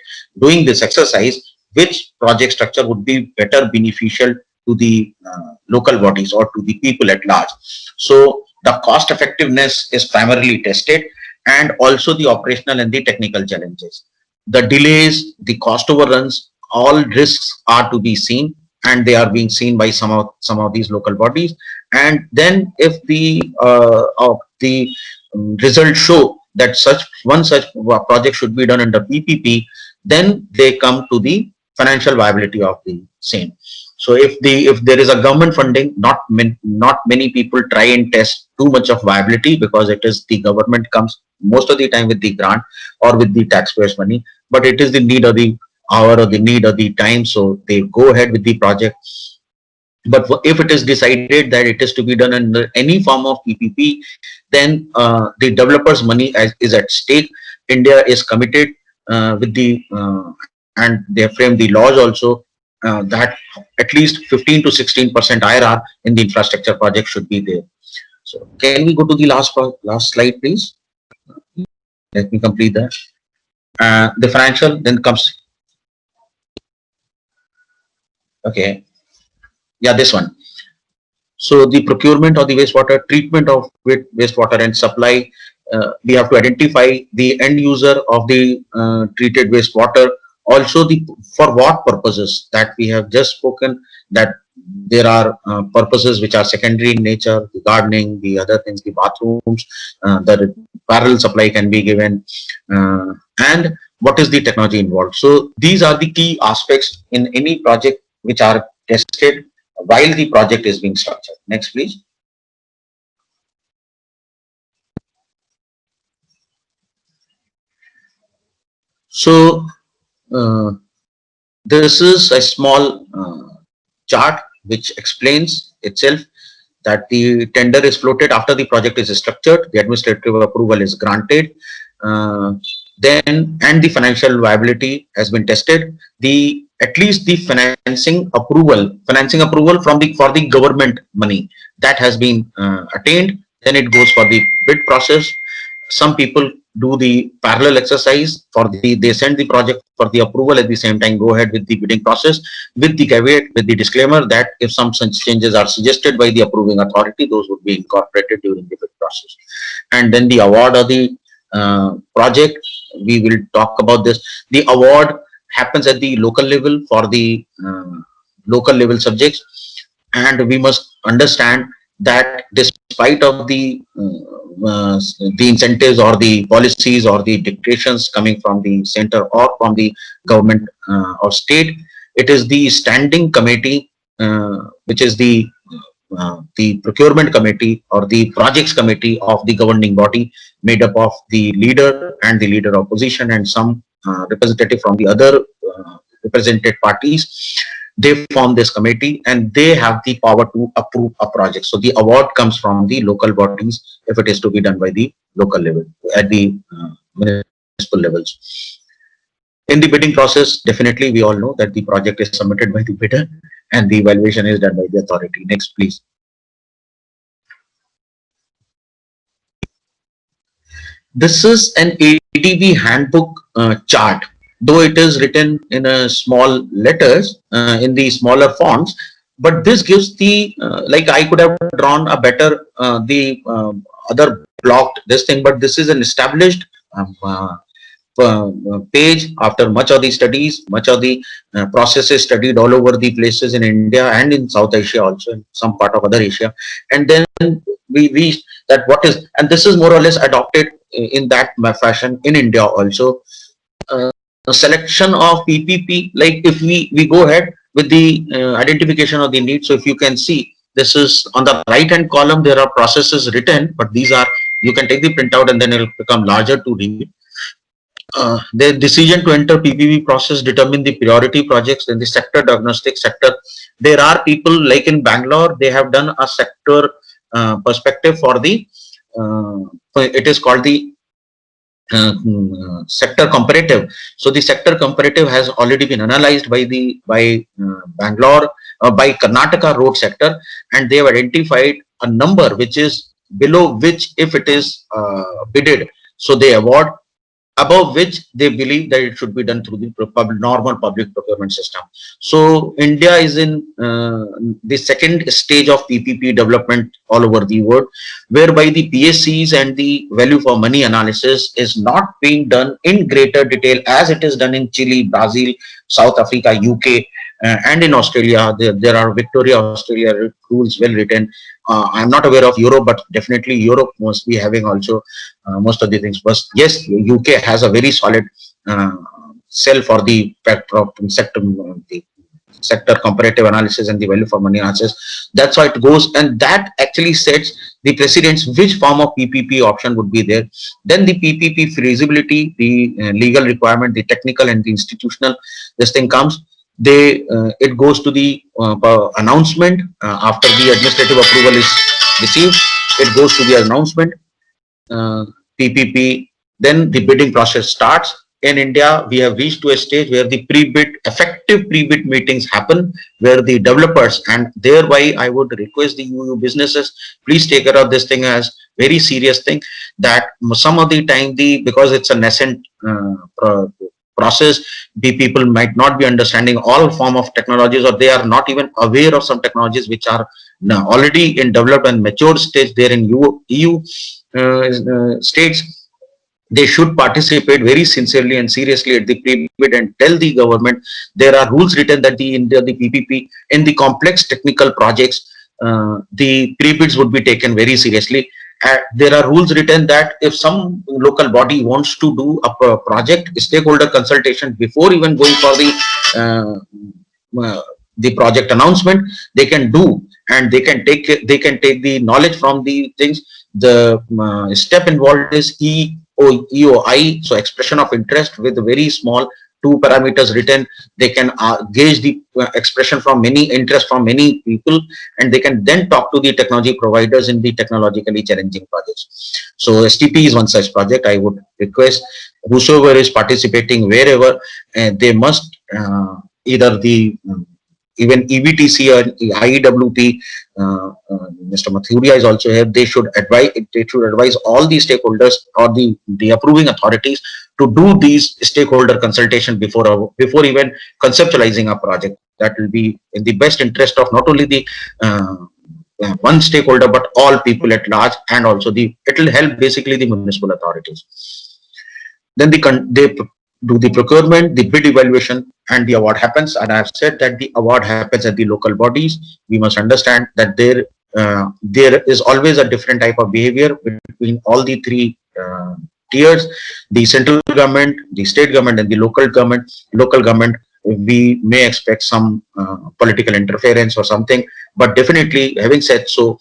doing this exercise, which project structure would be better beneficial to the local bodies or to the people at large. So the cost effectiveness is primarily tested, and also the operational and the technical challenges. The delays, the cost overruns, all risks are to be seen, and they are being seen by some of these local bodies. And then if the results show that such project should be done under PPP, then they come to the financial viability of the same. So if there is a government funding, not many people try and test too much of viability, because it is the government comes most of the time with the grant or with the taxpayers' money, but it is the need of the hour or the need of the time, so they go ahead with the project. But if it is decided that it is to be done under any form of PPP, then the developers' money is at stake. India is committed with the and they have framed the laws also, that at least 15 to 16% IRR in the infrastructure project should be there. So can we go to the last slide, please? Let me complete that. The financial then comes. Okay. Yeah, this one. So the procurement of the wastewater, treatment of wastewater and supply, we have to identify the end user of the treated wastewater. Also, for what purposes, that we have just spoken, that there are purposes which are secondary in nature, the gardening, the other things, the bathrooms, the parallel supply can be given, and what is the technology involved. So these are the key aspects in any project which are tested while the project is being structured. Next, please. So this is a small chart which explains itself, that the tender is floated after the project is structured, the administrative approval is granted, then and the financial viability has been tested. At least the financing approval for the government money, that has been attained. Then it goes for the bid process. Some people do the parallel exercise they send the project for the approval, at the same time go ahead with the bidding process, with the caveat, with the disclaimer that if some such changes are suggested by the approving authority, those would be incorporated during the bid process. And then the award of the project, we will talk about this. The award happens at the local level for the local level subjects, and we must understand that despite of the incentives or the policies or the dictations coming from the center or from the government or state, it is the standing committee, which is the procurement committee or the projects committee of the governing body, made up of the leader and the leader opposition and some representative from the other represented parties. They form this committee and they have the power to approve a project. So the award comes from the local bodies if it is to be done by the local level, at the municipal levels. In the bidding process, definitely we all know that the project is submitted by the bidder and the evaluation is done by the authority. Next, please. This is an ADB handbook chart, though it is written in a small letters in the smaller fonts, but this gives the like I could have drawn a better other blocked this thing, but this is an established page after much of the studies, much of the processes studied all over the places in India and in South Asia, also in some part of other Asia, and then we reached that what is, and this is more or less adopted in that fashion in India also. A selection of PPP, like if we go ahead with the identification of the need. So if you can see, this is on the right hand column, there are processes written, but these are, you can take the printout and then it will become larger to read. The decision to enter PPP process determine the priority projects, then the sector diagnostic sector. There are people like in Bangalore, they have done a sector perspective for the, it is called the sector comparative. So the sector comparative has already been analyzed by Bangalore, by Karnataka road sector, and they have identified a number which is below which if it is bidded, so they award. above which they believe that it should be done through the normal public procurement system. So India is in the second stage of PPP development all over the world, whereby the PSCs and the value for money analysis is not being done in greater detail as it is done in Chile, Brazil, South Africa, UK, and in Australia. There are Victoria, Australia rules well written. I'm not aware of Europe, but definitely Europe must be having also most of the things. But yes, UK has a very solid cell for the sector, the sector comparative analysis and the value for money analysis. That's how it goes, and that actually sets the precedents which form of PPP option would be there. Then the PPP feasibility, the legal requirement, the technical and the institutional, this thing comes. It goes to the announcement after the administrative approval is received. It goes to the announcement, PPP. Then the bidding process starts. In India, we have reached to a stage where the effective pre-bid meetings happen, where the developers, and thereby I would request the UU businesses, please take care of this thing as very serious thing, that some of the time, because it's a nascent process, the people might not be understanding all form of technologies, or they are not even aware of some technologies which are now already in developed and mature stage there in EU states. They should participate very sincerely and seriously at the pre-bid and tell the government there are rules written that the PPP in the complex technical projects, the pre-bids would be taken very seriously. There are rules written that if some local body wants to do a project stakeholder consultation before even going for the project announcement, they can do, and they can take the knowledge from the things. The step involved is EOI, so expression of interest, with very small 2 parameters written. They can gauge the expression from many interest from many people, and they can then talk to the technology providers in the technologically challenging projects. So STP is one such project. I would request whosoever is participating wherever, they must either the even EVTC or IEWP, Mr. Mathuria is also here. They should advise all the stakeholders or the approving authorities to do these stakeholder consultation before even conceptualizing a project. That will be in the best interest of not only the one stakeholder but all people at large, and also it will help basically the municipal authorities. Then they do the procurement, the bid evaluation, and the award happens. And I have said that the award happens at the local bodies. We must understand that there is always a different type of behavior between all the three tiers: the central government, the state government, and the local government. Local government, we may expect some political interference or something, but definitely, having said so,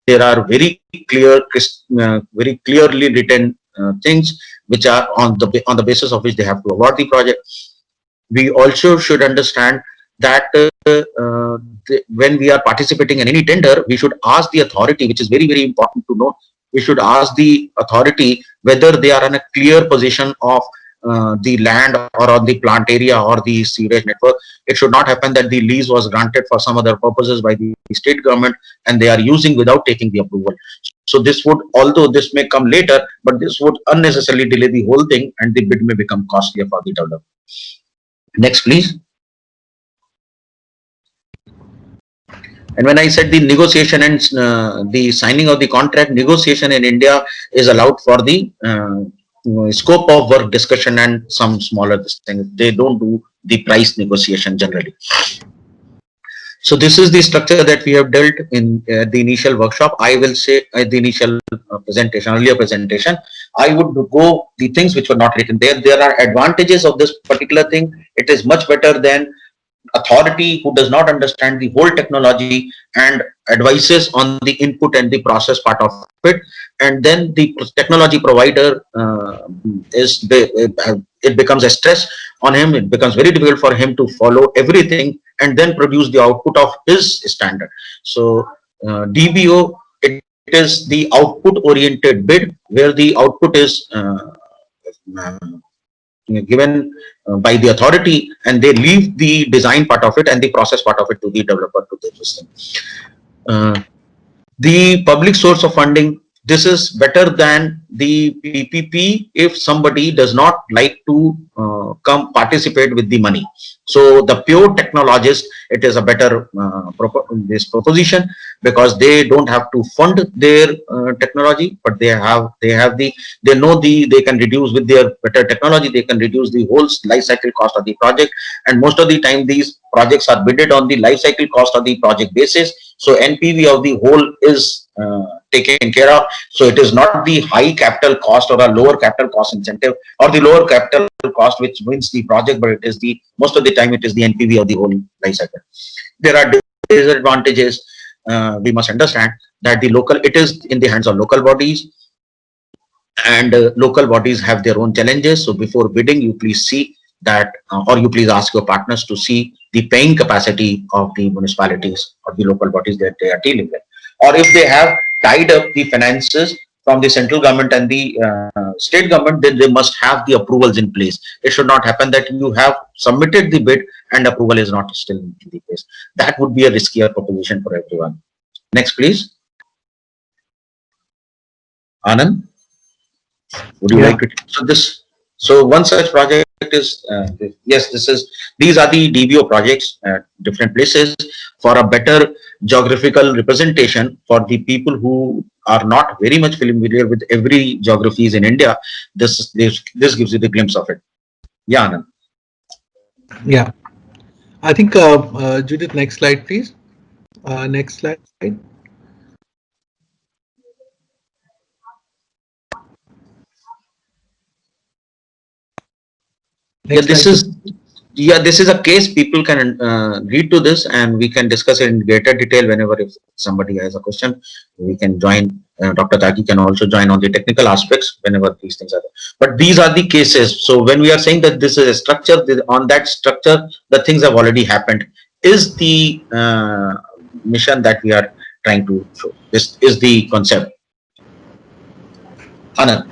there are very very clearly written things which are on the basis of which they have to award the project. We also should understand that when we are participating in any tender, we should ask the authority, which is very, very important to know. We should ask the authority whether they are in a clear position of the land or on the plant area or the sewage network. It should not happen that the lease was granted for some other purposes by the state government and they are using without taking the approval. So this would, although this may come later, but this would unnecessarily delay the whole thing and the bid may become costlier for the developer. Next, please. And when I said the negotiation and the signing of the contract, negotiation in India is allowed for the scope of work discussion and some smaller things. They don't do the price negotiation generally. So this is the structure that we have dealt in the initial workshop. I will say the initial presentation, earlier presentation, I would go the things which were not written there. There are advantages of this particular thing. It is much better than authority who does not understand the whole technology and advises on the input and the process part of it, and then the technology provider it becomes a stress on him. It becomes very difficult for him to follow everything and then produce the output of his standard. So DBO, it is the output oriented bid where the output is given by the authority and they leave the design part of it and the process part of it to the developer to do this thing. The public source of funding this is better than the PPP if somebody does not like to come participate with the money. So the pure technologist, it is a better this proposition, because they don't have to fund their technology, but they know they can reduce with their better technology, they can reduce the whole life cycle cost of the project. And most of the time these projects are bidded on the life cycle cost of the project basis. So NPV of the whole is taken care of. So it is not the high capital cost or a lower capital cost incentive or the lower capital cost which wins the project, but it is the most of the time it is the NPV of the whole life cycle. There are disadvantages. We must understand that it is in the hands of local bodies, and local bodies have their own challenges. So before bidding, you please see that, or you please ask your partners to see the paying capacity of the municipalities or the local bodies that they are dealing with, or if they have tied up the finances from the central government and the state government, then they must have the approvals in place. It should not happen that you have submitted the bid and approval is not still in the place. That would be a riskier proposition for everyone. Next, please. Anand, would you like to? So one such project is, yes, these are the DBO projects at different places for a better geographical representation for the people who are not very much familiar with every geographies in India. This gives you the glimpse of it. Yeah, Anand. Yeah, I think Judith, next slide, please. Next slide. This is a case. People can read to this and we can discuss it in greater detail whenever if somebody has a question. We can join. Dr. Taki can also join on the technical aspects whenever these things are there. But these are the cases. So when we are saying that this is a structure, on that structure, the things have already happened. Is the mission that we are trying to show. This is the concept. Anand.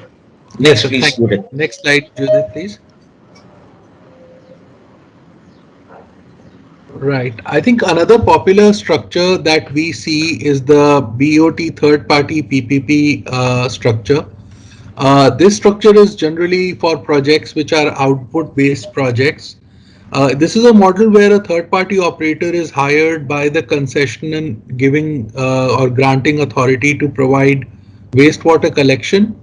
Yes, please. Next slide, Judith, please. Right. I think another popular structure that we see is the BOT third-party PPP structure. This structure is generally for projects which are output-based projects. This is a model where a third-party operator is hired by the concession giving or granting authority to provide wastewater collection,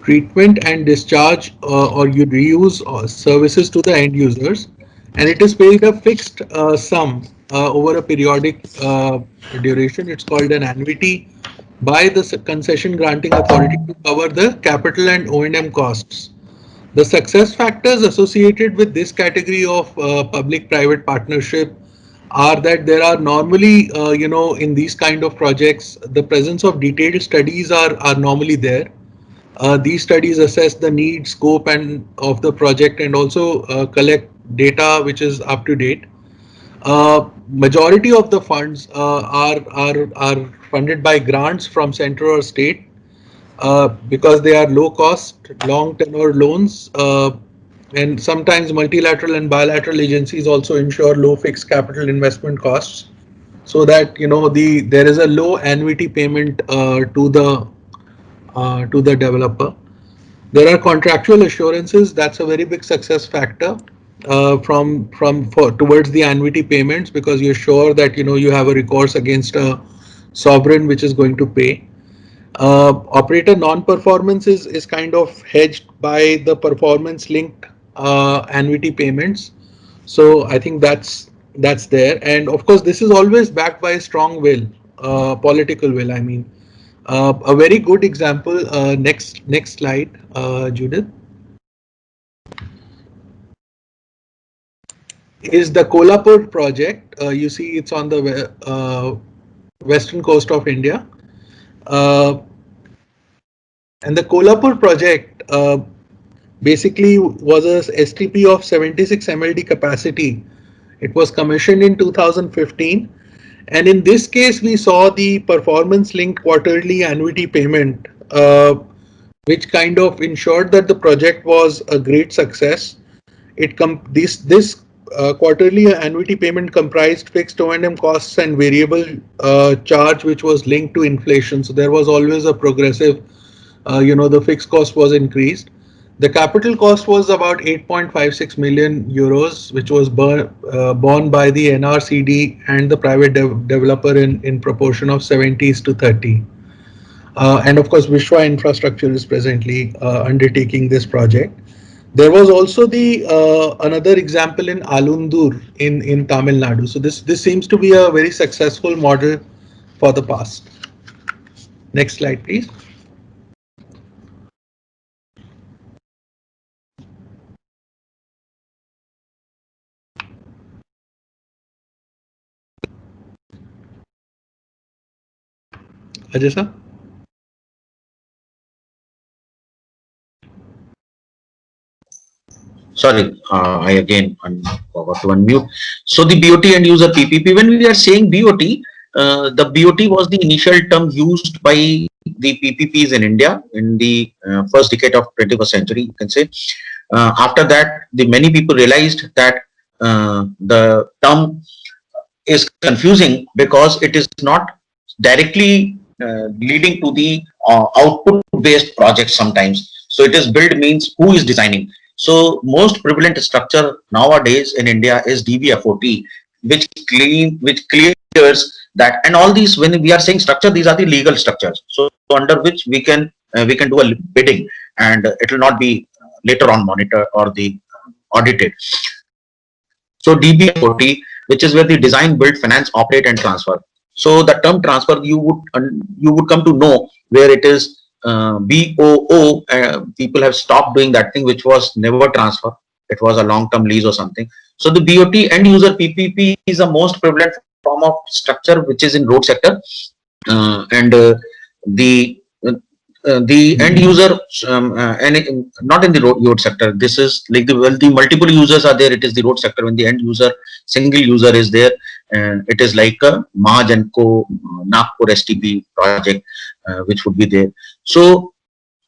treatment and discharge or reuse services to the end users, and it is paid a fixed sum over a periodic duration. It's called an annuity by the concession granting authority to cover the capital and O&M costs. The success factors associated with this category of public-private partnership are that there are normally, in these kind of projects, the presence of detailed studies are normally there. These studies assess the need, scope, and of the project, and also collect data which is up to date. Majority of the funds are funded by grants from center or state because they are low cost, long tenure loans, and sometimes multilateral and bilateral agencies also ensure low fixed capital investment costs, so that there is a low annuity payment to the developer. There are contractual assurances. That's a very big success factor towards the annuity payments, because you're sure that you have a recourse against a sovereign which is going to pay. Operator non-performance is kind of hedged by the performance-linked annuity payments. So I think that's there, and of course this is always backed by a strong will, political will. I mean. A very good example, next slide, Judith, is the Kolhapur project. You see it's on the western coast of India. And the Kolhapur project basically was a STP of 76 MLD capacity. It was commissioned in 2015. And in this case, we saw the performance-linked quarterly annuity payment, which kind of ensured that the project was a great success. This quarterly annuity payment comprised fixed O&M costs and variable charge, which was linked to inflation. So there was always a progressive, the fixed cost was increased. The capital cost was about 8.56 million euros, which was borne by the NRCD and the private developer in proportion of 70:30. And of course, Vishwa Infrastructure is presently undertaking this project. There was also the another example in Alundur in Tamil Nadu. So this seems to be a very successful model for the past. Next slide, please. Ajay sir? Sorry, I again forgot to unmute. So the BOT end user PPP, when we are saying BOT, the BOT was the initial term used by the PPPs in India in the first decade of 21st century, you can say. After that, the many people realized that the term is confusing because it is not directly leading to the output based projects sometimes. So it is build means who is designing. So most prevalent structure nowadays in India is DBFOT, which clears that, and all these, when we are saying structure, these are the legal structures. So under which we can do a bidding, and it will not be later on monitored or the audited. So DBFOT, which is where the design, build, finance, operate, and transfer. So the term transfer, you would come to know where it is BOO. People have stopped doing that thing, which was never transfer. It was a long-term lease or something. So the BOT end user PPP is the most prevalent form of structure, which is in road sector, and the end user and not in the road sector. This is like the multiple users are there. It is the road sector. When the end user, single user is there, it is like a Maj and Co Nagpur STP project, which would be there. So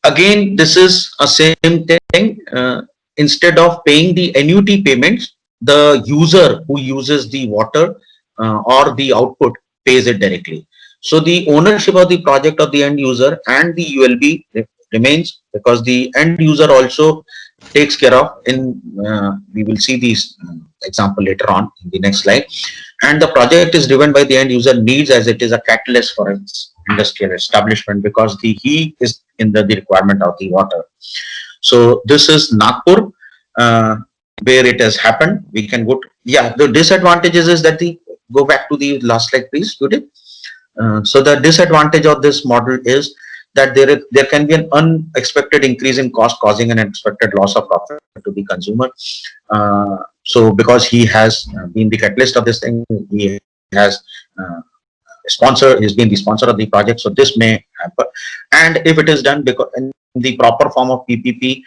again, this is a same thing. Instead of paying the annuity payments, the user who uses the water or the output pays it directly. So the ownership of the project of the end user and the ULB remains, because the end user also takes care of in, we will see these example later on in the next slide. And the project is driven by the end user needs, as it is a catalyst for its industrial establishment, because he is in the requirement of the water. So this is Nagpur, where it has happened. We can go to, yeah, the disadvantages is that go back to the last slide, please, Judith. So the disadvantage of this model is that there can be an unexpected increase in cost, causing an unexpected loss of profit to the consumer. So because he has been the catalyst of this thing, he has he's been the sponsor of the project. So this may happen, and if it is done because in the proper form of PPP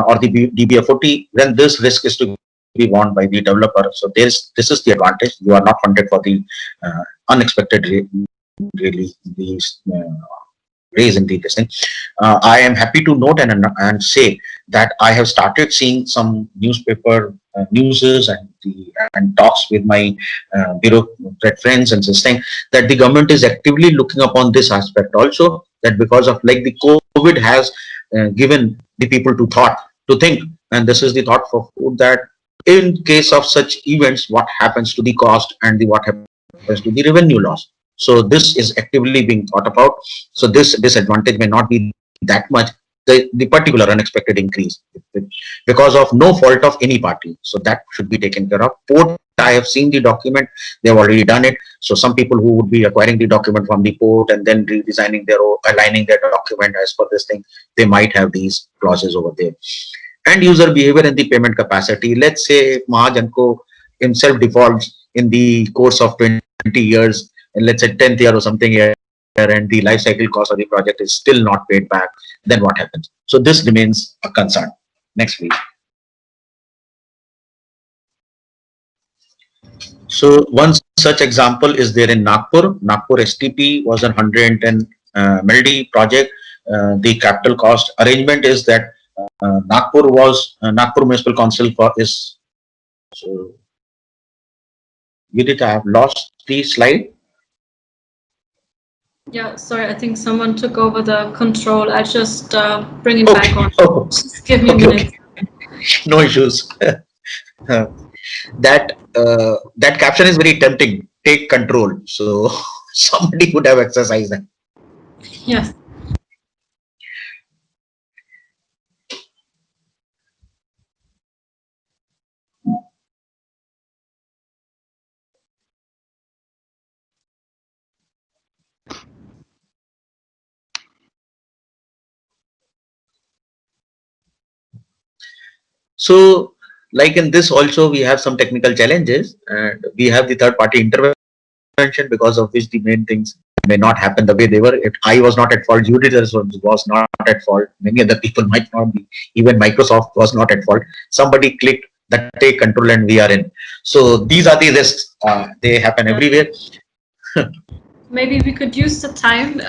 or the DBFOT, then this risk is to be borne by the developer. So this is the advantage. You are not funded for the unexpected really these raise in the thing. I am happy to note and say that I have started seeing some newspaper newses and talks with my bureaucrat friends and this thing, that the government is actively looking upon this aspect also, that because of like the COVID has given the people to think, and this is the thought for food, that in case of such events, what happens to the cost and what happens to the revenue loss. So this is actively being thought about. So this disadvantage may not be that much, the particular unexpected increase because of no fault of any party. So that should be taken care of. Port, I have seen the document, they have already done it. So some people who would be acquiring the document from the port and then redesigning their own, aligning their document as per this thing, they might have these clauses over there. End user behavior and the payment capacity. Let's say Maj and Co himself defaults in the course of 20 years, and let's say 10th year or something here, and the life cycle cost of the project is still not paid back, then what happens? So this remains a concern. Next, please. So one such example is there in Nagpur. Nagpur STP was a 110 MLD project. The capital cost arrangement is that Nagpur Municipal Council Judith, I have lost the slide. Yeah, sorry, I think someone took over the control. I just bring it Oh, back on. oh, Just give me a okay, minute. okay. No issues. That caption is very tempting. Take control. So somebody would have exercised that. Yes. So, like in this also, we have some technical challenges, and we have the third party intervention, because of which the main things may not happen the way they were. I was not at fault, Judith was not at fault, many other people might not be, even Microsoft was not at fault. Somebody clicked that take control and we are in. So these are the risks. They happen everywhere. Maybe we could use the time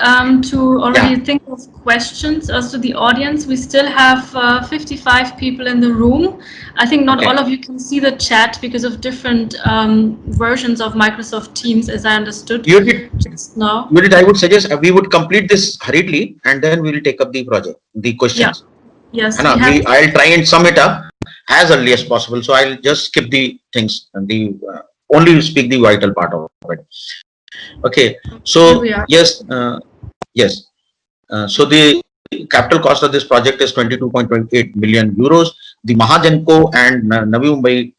to already think of questions as to the audience. We still have 55 people in the room. I think not all of you can see the chat because of different versions of Microsoft Teams, as I understood just now. Judith, I would suggest we would complete this hurriedly and then we will take up the project, the questions. Yeah. Yes, I'll try and sum it up as early as possible. So I'll just skip the things and the only speak the vital part of it. Okay, so yes, yes. So the capital cost of this project is 22.28 million euros. The Mahajanko and Navi Mumbai,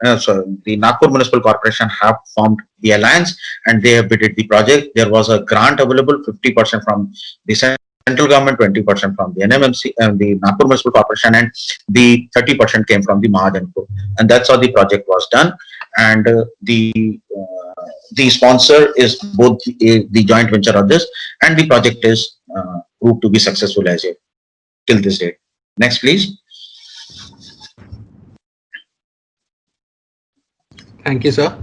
the Nagpur Municipal Corporation have formed the alliance and they have bidded the project. There was a grant available, 50% from the central government, 20% from the NMMC and the Nagpur Municipal Corporation, and the 30% came from the Mahajanko. And that's how the project was done. And the sponsor is both the joint venture of this, and the project is proved to be successful as yet till this date. Next, please. Thank you, sir.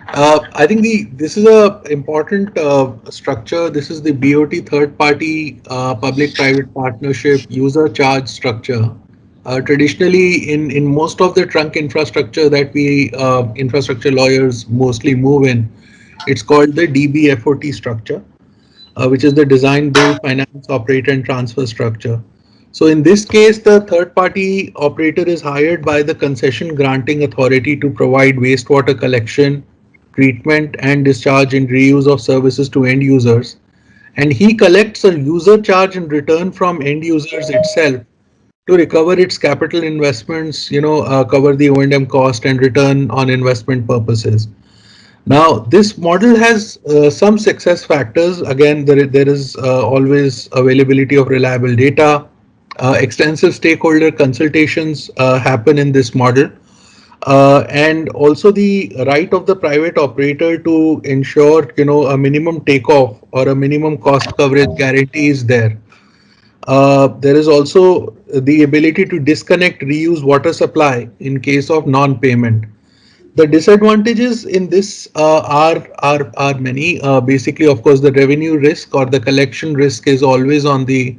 I think this is a important structure. This is the BOT third party public-private partnership user charge structure. Traditionally, in most of the trunk infrastructure that we infrastructure lawyers mostly move in, it's called the DBFOT structure, which is the design, build, finance, operate, and transfer structure. So in this case, the third party operator is hired by the concession granting authority to provide wastewater collection, treatment, and discharge and reuse of services to end users. And he collects a user charge in return from end users itself to recover its capital investments, cover the O&M cost and return on investment purposes. Now, this model has some success factors. Again, there is always availability of reliable data. Extensive stakeholder consultations happen in this model. And also the right of the private operator to ensure, a minimum takeoff or a minimum cost coverage guarantee is there. There is also the ability to disconnect reuse water supply in case of non-payment. The disadvantages in this are many. Basically, of course, the revenue risk or the collection risk is always on the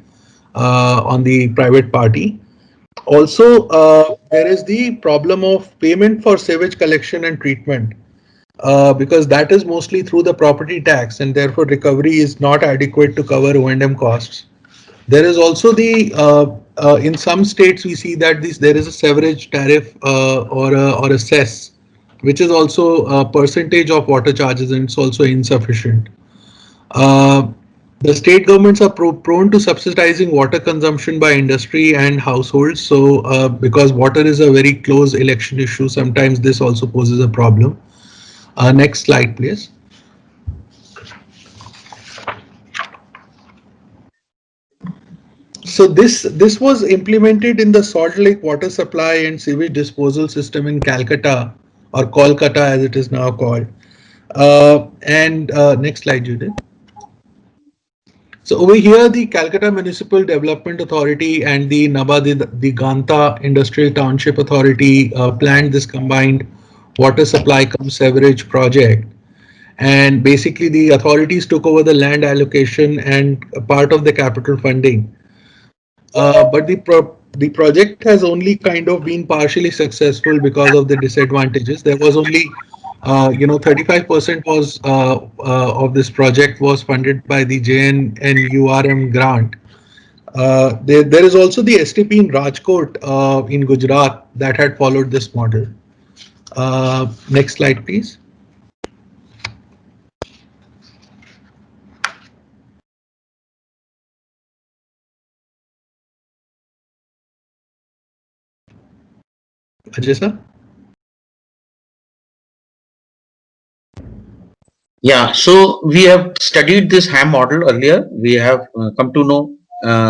private party. Also, there is the problem of payment for sewage collection and treatment, because that is mostly through the property tax, and therefore recovery is not adequate to cover O&M costs. There is also the in some states we see that there is a sewerage tariff or a cess, which is also a percentage of water charges, and it's also insufficient. The state governments are prone to subsidizing water consumption by industry and households. So because water is a very close election issue, sometimes this also poses a problem. Next slide, please. So this was implemented in the Salt Lake water supply and sewage disposal system in Calcutta, or Kolkata as it is now called. Next slide, Judith. So over here, the Calcutta Municipal Development Authority and the the Ganta Industrial Township Authority planned this combined water supply cum sewerage project. And basically the authorities took over the land allocation and a part of the capital funding. But the project has only kind of been partially successful because of the disadvantages. There was only 35% was of this project was funded by the JNNURM grant. There is also the STP in Rajkot in Gujarat that had followed this model. Next slide, please. Ajay sir? Yeah, so we have studied this HAM model earlier. We have come to know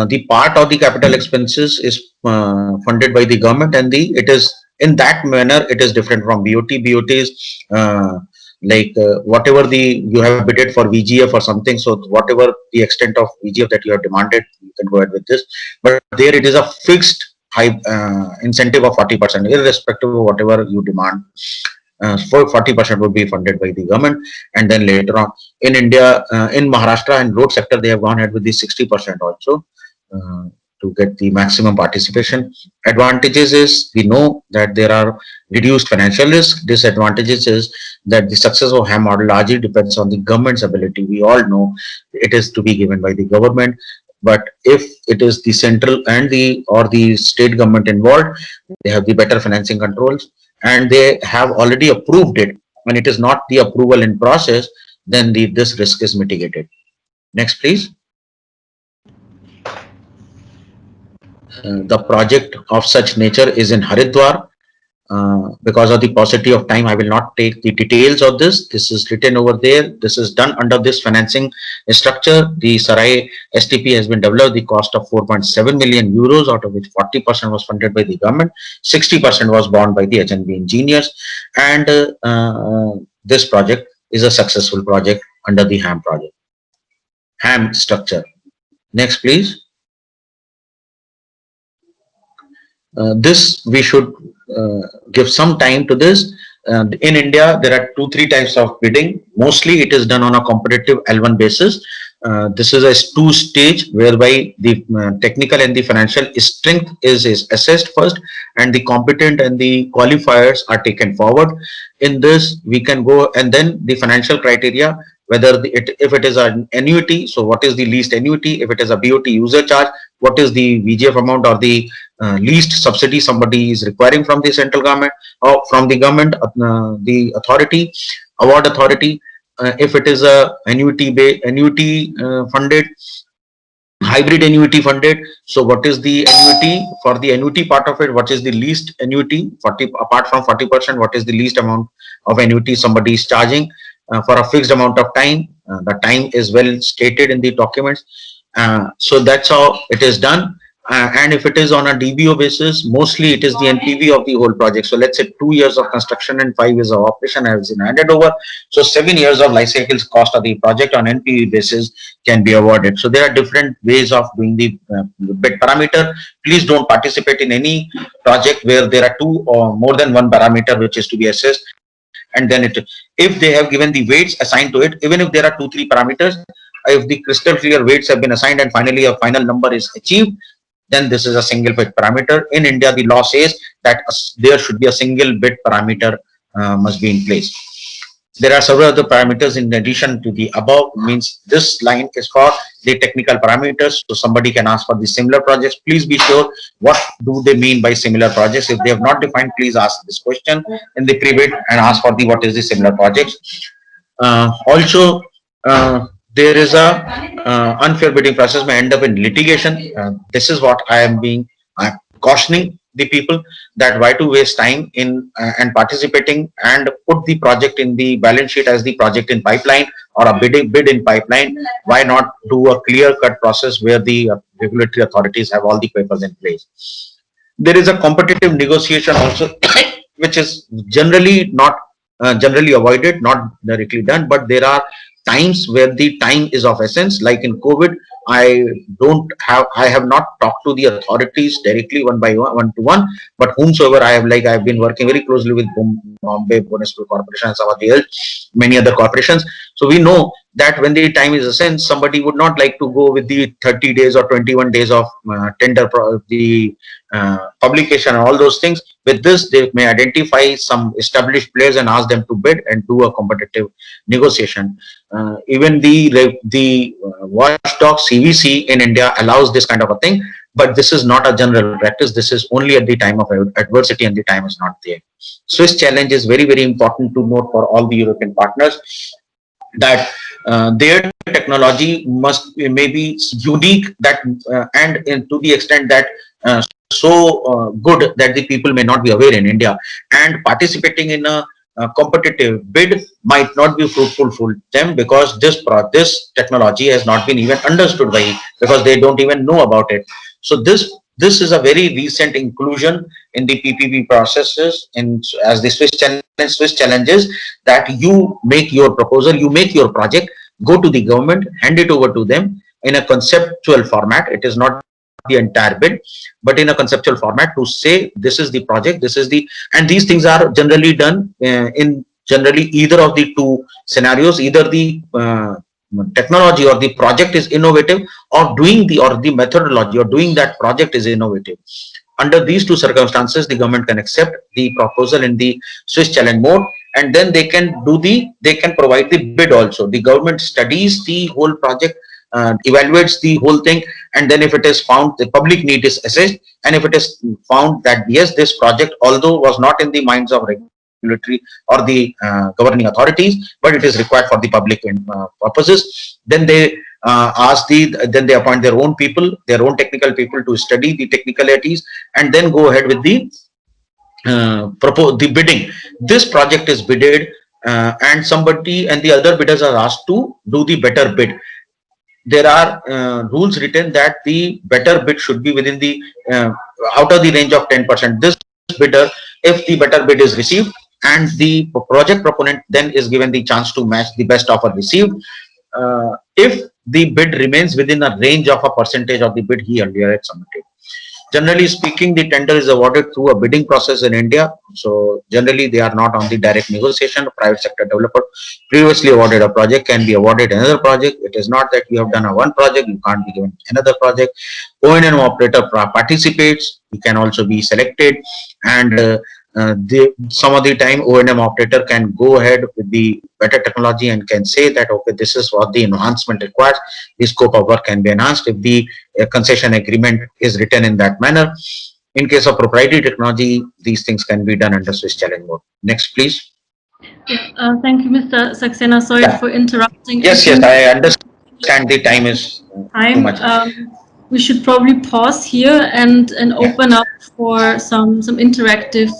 the part of the capital expenses is funded by the government, and it is in that manner it is different from BOT. BOT is whatever you have bidded for VGF or something. So whatever the extent of VGF that you have demanded, you can go ahead with this. But there it is a fixed high incentive of 40%, irrespective of whatever you demand. For 40% would be funded by the government, and then later on in India, in Maharashtra and road sector, they have gone ahead with the 60% also to get the maximum participation. Advantages is we know that there are reduced financial risk. Disadvantages is that the success of HAM model largely depends on the government's ability. We all know it is to be given by the government. But if it is the central and the state government involved, they have the better financing controls, and they have already approved it, and it is not the approval in process, then this risk is mitigated. Next, please. The project of such nature is in Haridwar. Because of the paucity of time, I will not take the details of this. This is written over there. This is done under this financing structure. The Sarai STP has been developed. The cost of 4.7 million euros, out of which 40% was funded by the government, 60% was borne by the HNB engineers, and this project is a successful project under the HAM structure. Next, please. This we should give some time to this. In India, there are 2-3 types of bidding. Mostly it is done on a competitive L1 basis. This is a 2-stage whereby the technical and the financial strength is assessed first, and the competent and the qualifiers are taken forward. In this, we can go, and then the financial criteria, whether if it is an annuity, so what is the least annuity? If it is a BOT user charge, what is the VGF amount or the least subsidy somebody is requiring from the central government or from the government, the authority, award authority. If it is a annuity funded, hybrid annuity funded, so what is the annuity? For the annuity part of it, what is the least annuity? 40, apart from 40%, what is the least amount of annuity somebody is charging for a fixed amount of time? The time is well stated in the documents. So that's how it is done. And if it is on a DBO basis, mostly it is the NPV of the whole project. So let's say 2 years of construction and 5 years of operation has been handed over. So 7 years of life cycle cost of the project on NPV basis can be awarded. So there are different ways of doing the bid parameter. Please don't participate in any project where there are 2 or more than 1 parameter which is to be assessed. And then if they have given the weights assigned to it, even if there are 2-3 parameters, if the crystal clear weights have been assigned and finally a final number is achieved, then this is a single bid parameter. In India, the law says that there should be a single bid parameter must be in place. There are several other parameters in addition to the above. Means this line is for the technical parameters. So somebody can ask for the similar projects. Please be sure what do they mean by similar projects. If they have not defined, please ask this question in the pre-bid and ask for the what is the similar projects. Also, there is a unfair bidding process may end up in litigation. This is what I am cautioning the people, that why to waste time in and participating and put the project in the balance sheet as the project in pipeline or a bid in pipeline. Why not do a clear-cut process where the regulatory authorities have all the papers in place? There is a competitive negotiation also, which is generally not generally avoided, not directly done, but there are times where the time is of essence. Like in COVID, I have not talked to the authorities directly one to one, but whomsoever I have been working very closely with Bombay Municipal Corporation and some of the many other corporations. So we know that when the time is essence, somebody would not like to go with the 30 days or 21 days of tender, the publication and all those things. With this, they may identify some established players and ask them to bid and do a competitive negotiation. Even the watchdog CVC in India allows this kind of a thing, but this is not a general practice. This is only at the time of adversity, and the time is not there. Swiss challenge is very, very important to note for all the European partners, that their technology may be unique, that and to the extent that good that the people may not be aware in India, and participating in a competitive bid might not be fruitful for them, because this technology has not been even understood by, because they don't even know about it. So this is a very recent inclusion in the PPP processes as the Swiss challenges, that you make your proposal, you make your project, go to the government, hand it over to them in a conceptual format. It is not the entire bid, but in a conceptual format, to say this is the project, and these things are generally done in generally either of the two scenarios. Either the technology or the project is innovative, or the methodology or doing that project is innovative. Under these two circumstances, the government can accept the proposal in the Swiss challenge mode, and then they can provide the bid also. The government studies the whole project, evaluates the whole thing, and then if it is found the public need is assessed, and if it is found that yes, this project, although was not in the minds of regulatory or the governing authorities, but it is required for the public purposes, then they then they appoint their own people, their own technical people, to study the technicalities, and then go ahead with the bidding. This project is bidded, and the other bidders are asked to do the better bid. There are rules written that the better bid should be within the out of the range of 10%. This bidder, if the better bid is received, and the project proponent then is given the chance to match the best offer received, if the bid remains within a range of a percentage of the bid he earlier had submitted. Generally speaking, the tender is awarded through a bidding process in India. So generally they are not on the direct negotiation. Private sector developer previously awarded a project can be awarded another project. It is not that you have done a one project, you can't be given another project. O&M operator participates, he can also be selected, and some of the time O&M operator can go ahead with the better technology and can say that okay, this is what the enhancement requires, the scope of work can be enhanced if the concession agreement is written in that manner. In case of proprietary technology, these things can be done under Swiss challenge mode. Next, please. Thank you, Mr. Saxena. Sorry for interrupting. Yes, I understand the time is too much. We should probably pause here and open up for some interactive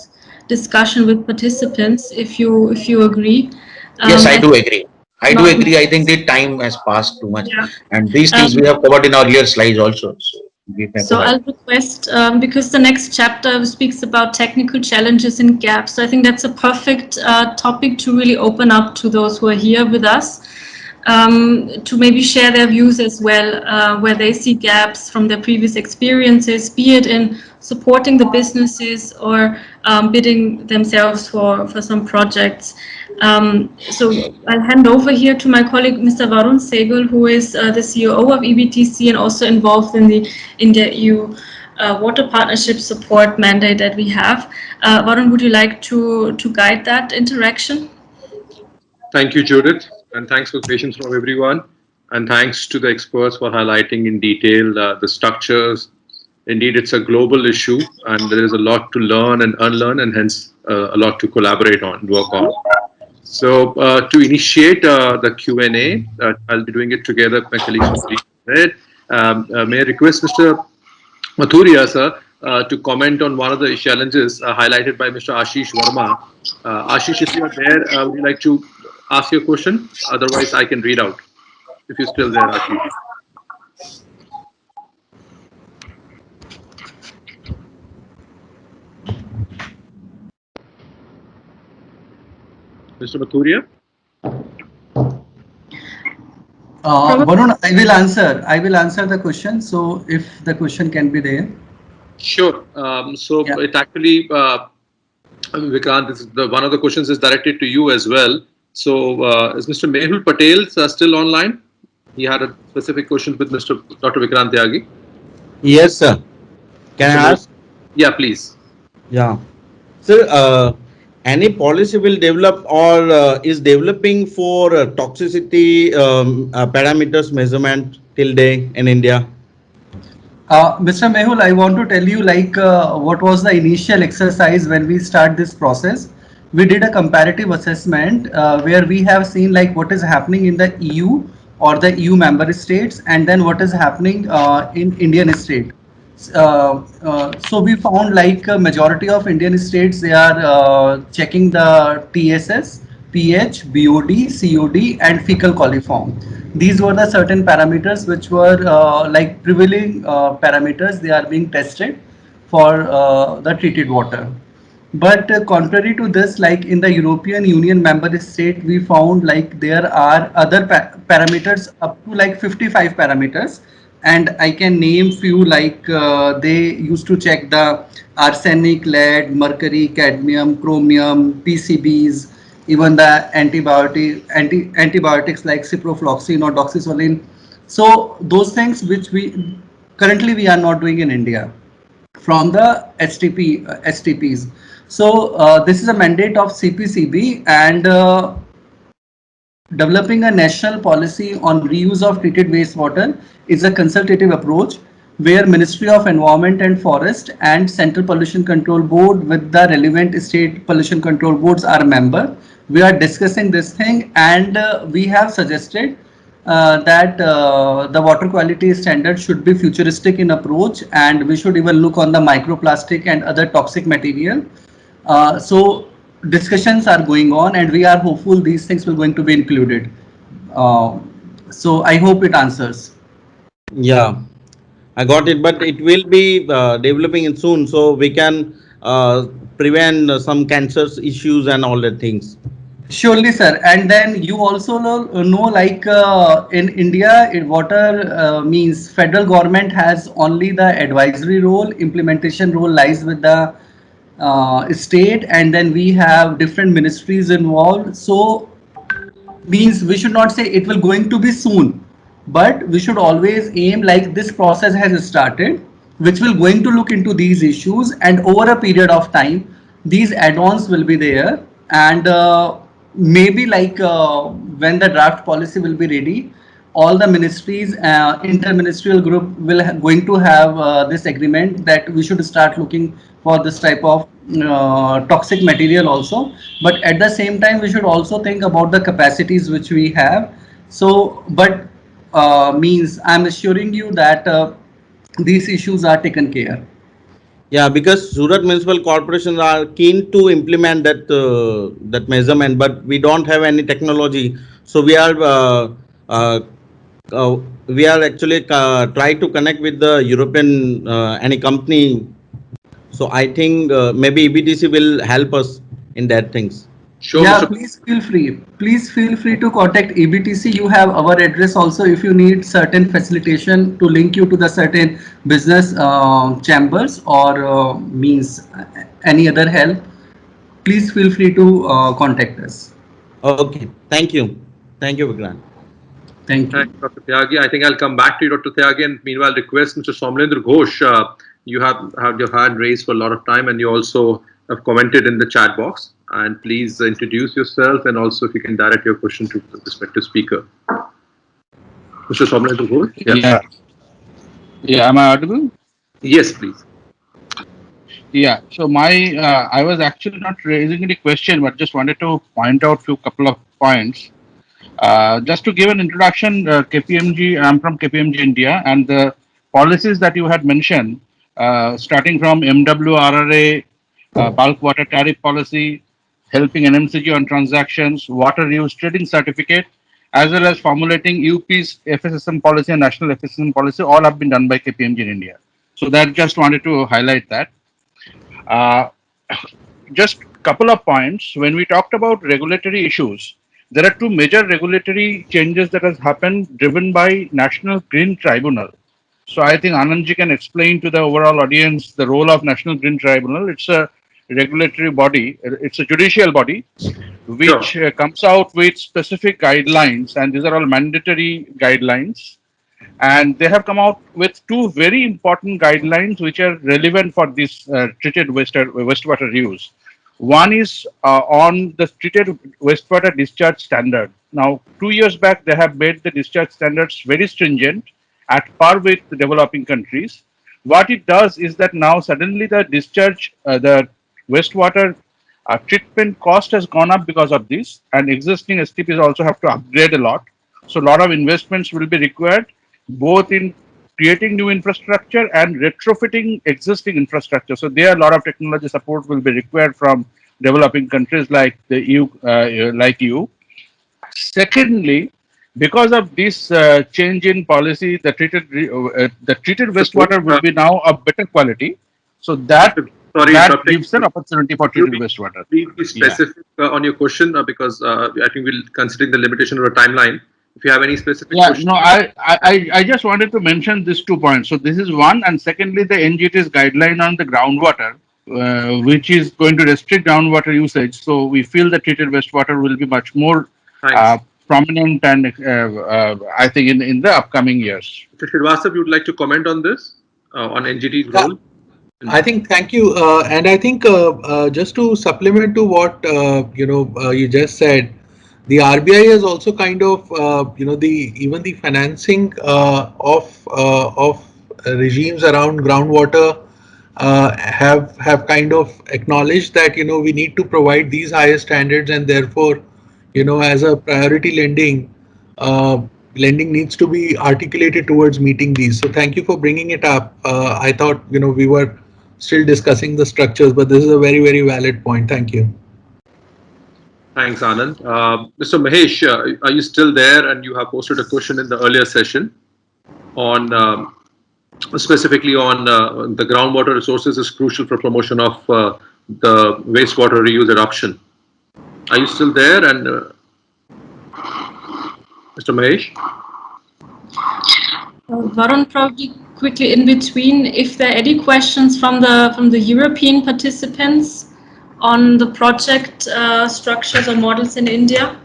discussion with participants, if you agree. Yes, I do agree. I think the time has passed too much, and these things we have covered in earlier slides also. So I'll request, because the next chapter speaks about technical challenges and gaps. So I think that's a perfect topic to really open up to those who are here with us, to maybe share their views as well, where they see gaps from their previous experiences, be it in supporting the businesses or bidding themselves for some projects. So I'll hand over here to my colleague, Mr. Varun Sehgal, who is the COO of EBTC and also involved in the India-EU water partnership support mandate that we have. Varun, would you like to guide that interaction? Thank you, Judith, and thanks for patience from everyone. And thanks to the experts for highlighting in detail the structures. Indeed, it's a global issue, and there is a lot to learn and unlearn, and hence a lot to collaborate on, work on. So to initiate the Q&A, I'll be doing it together with my colleagues. May I request Mr. Mathuria, sir, to comment on one of the challenges highlighted by Mr. Ashish Verma. Ashish, if you are there, would you like to ask your question? Otherwise, I can read out, if you're still there, Ashish. Mr. Mathuria? Varun, I will answer the question. So if the question can be there. Sure. It actually, Vikrant, one of the questions is directed to you as well. So is Mr. Mehul Patel still online? He had a specific question with Dr. Vikrant Tyagi. Yes, sir. Can I ask? Yeah, please. Yeah. Sir, any policy will develop or is developing for toxicity parameters measurement till day in India? Mr. Mehul, I want to tell you what was the initial exercise when we start this process. We did a comparative assessment where we have seen like what is happening in the EU or the EU member states and then what is happening in Indian state. So we found like a majority of Indian states, they are checking the TSS, pH, BOD, COD and fecal coliform. These were the certain parameters which were like prevailing parameters. They are being tested for the treated water. But contrary to this, like in the European Union member state, we found like there are other parameters up to like 55 parameters. And I can name few like they used to check the arsenic, lead, mercury, cadmium, chromium, PCBs, even the antibiotics like ciprofloxacin or doxycycline. So those things which we currently we are not doing in India from the STPs. So this is a mandate of CPCB and developing a national policy on reuse of treated wastewater is a consultative approach where Ministry of Environment and Forest and Central Pollution Control Board with the relevant state pollution control boards are a member. We are discussing this thing and we have suggested that the water quality standard should be futuristic in approach and we should even look on the microplastic and other toxic material. So discussions are going on and we are hopeful these things will going to be included. So I hope it answers. Yeah, I got it, but it will be developing in soon, so we can prevent some cancers issues and all the things. Surely, sir. And then you also know like in India, water means federal government has only the advisory role, implementation role lies with the state, and then we have different ministries involved. So means we should not say it will going to be soon, but we should always aim like this process has started, which will going to look into these issues and over a period of time, these add-ons will be there and maybe like when the draft policy will be ready, all the ministries, interministerial group will going to have this agreement that we should start looking for this type of toxic material also. But at the same time, we should also think about the capacities which we have. So, but means I'm assuring you that these issues are taken care. Yeah, because Surat municipal corporations are keen to implement that measurement, but we don't have any technology. So uh, we are actually try to connect with the European any company. So I think maybe EBTC will help us in that things. Sure, Yeah, Mr. please feel free. Please feel free to contact EBTC. You have our address also if you need certain facilitation to link you to the certain business chambers or means any other help. Please feel free to contact us. Okay, thank you. Thank you, Vikrant. Thank you. Thanks, Dr. Tyagi. I think I'll come back to you, Dr. Tyagi, and meanwhile request Mr. Somlendra Ghosh. You have your hand raised for a lot of time, and you also have commented in the chat box. And please introduce yourself, and also if you can direct your question to the respective speaker. Mr. Somlendra Ghosh. Yeah. Yeah. Am I audible? Yes, please. Yeah. So I was actually not raising any question, but just wanted to point out couple of points. Just to give an introduction, KPMG, I'm from KPMG India, and the policies that you had mentioned, starting from MWRRA, bulk water tariff policy, helping NMCG on transactions, water use trading certificate, as well as formulating UP's FSSM policy and national FSSM policy, all have been done by KPMG in India. So that just wanted to highlight that. Just couple of points. When we talked about regulatory issues, there are two major regulatory changes that has happened driven by National Green Tribunal. So I think Anandji can explain to the overall audience the role of National Green Tribunal. It's a regulatory body, it's a judicial body, which comes out with specific guidelines, and these are all mandatory guidelines. And they have come out with two very important guidelines which are relevant for this treated wastewater use. One is on the treated wastewater discharge standard. Now, 2 years back, they have made the discharge standards very stringent, at par with the developing countries. What it does is that now suddenly the discharge, the wastewater treatment cost has gone up because of this, and existing STPs also have to upgrade a lot. So, a lot of investments will be required, both in creating new infrastructure and retrofitting existing infrastructure. So there a lot of technology support will be required from developing countries like the EU. Secondly, because of this change in policy, the treated wastewater will be now of better quality. So that Sorry, that interrupting. gives an opportunity for treated wastewater. Please be specific on your question because I think we'll considering the limitation of a timeline. If you have any specific question. No, I just wanted to mention these 2 points. So this is one, and secondly, the NGT's guideline on the groundwater, which is going to restrict groundwater usage. So we feel that treated wastewater will be much more prominent, and I think in the upcoming years. Mr. Srivastava, you would like to comment on this, on NGT's role? I think, thank you. And I think just to supplement to what, you just said, the RBI has also kind of, even the financing of regimes around groundwater have kind of acknowledged that, we need to provide these higher standards, and therefore, as a priority lending needs to be articulated towards meeting these. So thank you for bringing it up. I thought, we were still discussing the structures, but this is a very, very valid point. Thank you. Thanks, Anand. Mr. Mahesh, are you still there? And you have posted a question in the earlier session on specifically on the groundwater resources is crucial for promotion of the wastewater reuse adoption. Are you still there? And Mr. Mahesh? Varun, probably quickly in between, if there are any questions from the European participants on the project structures or models in India,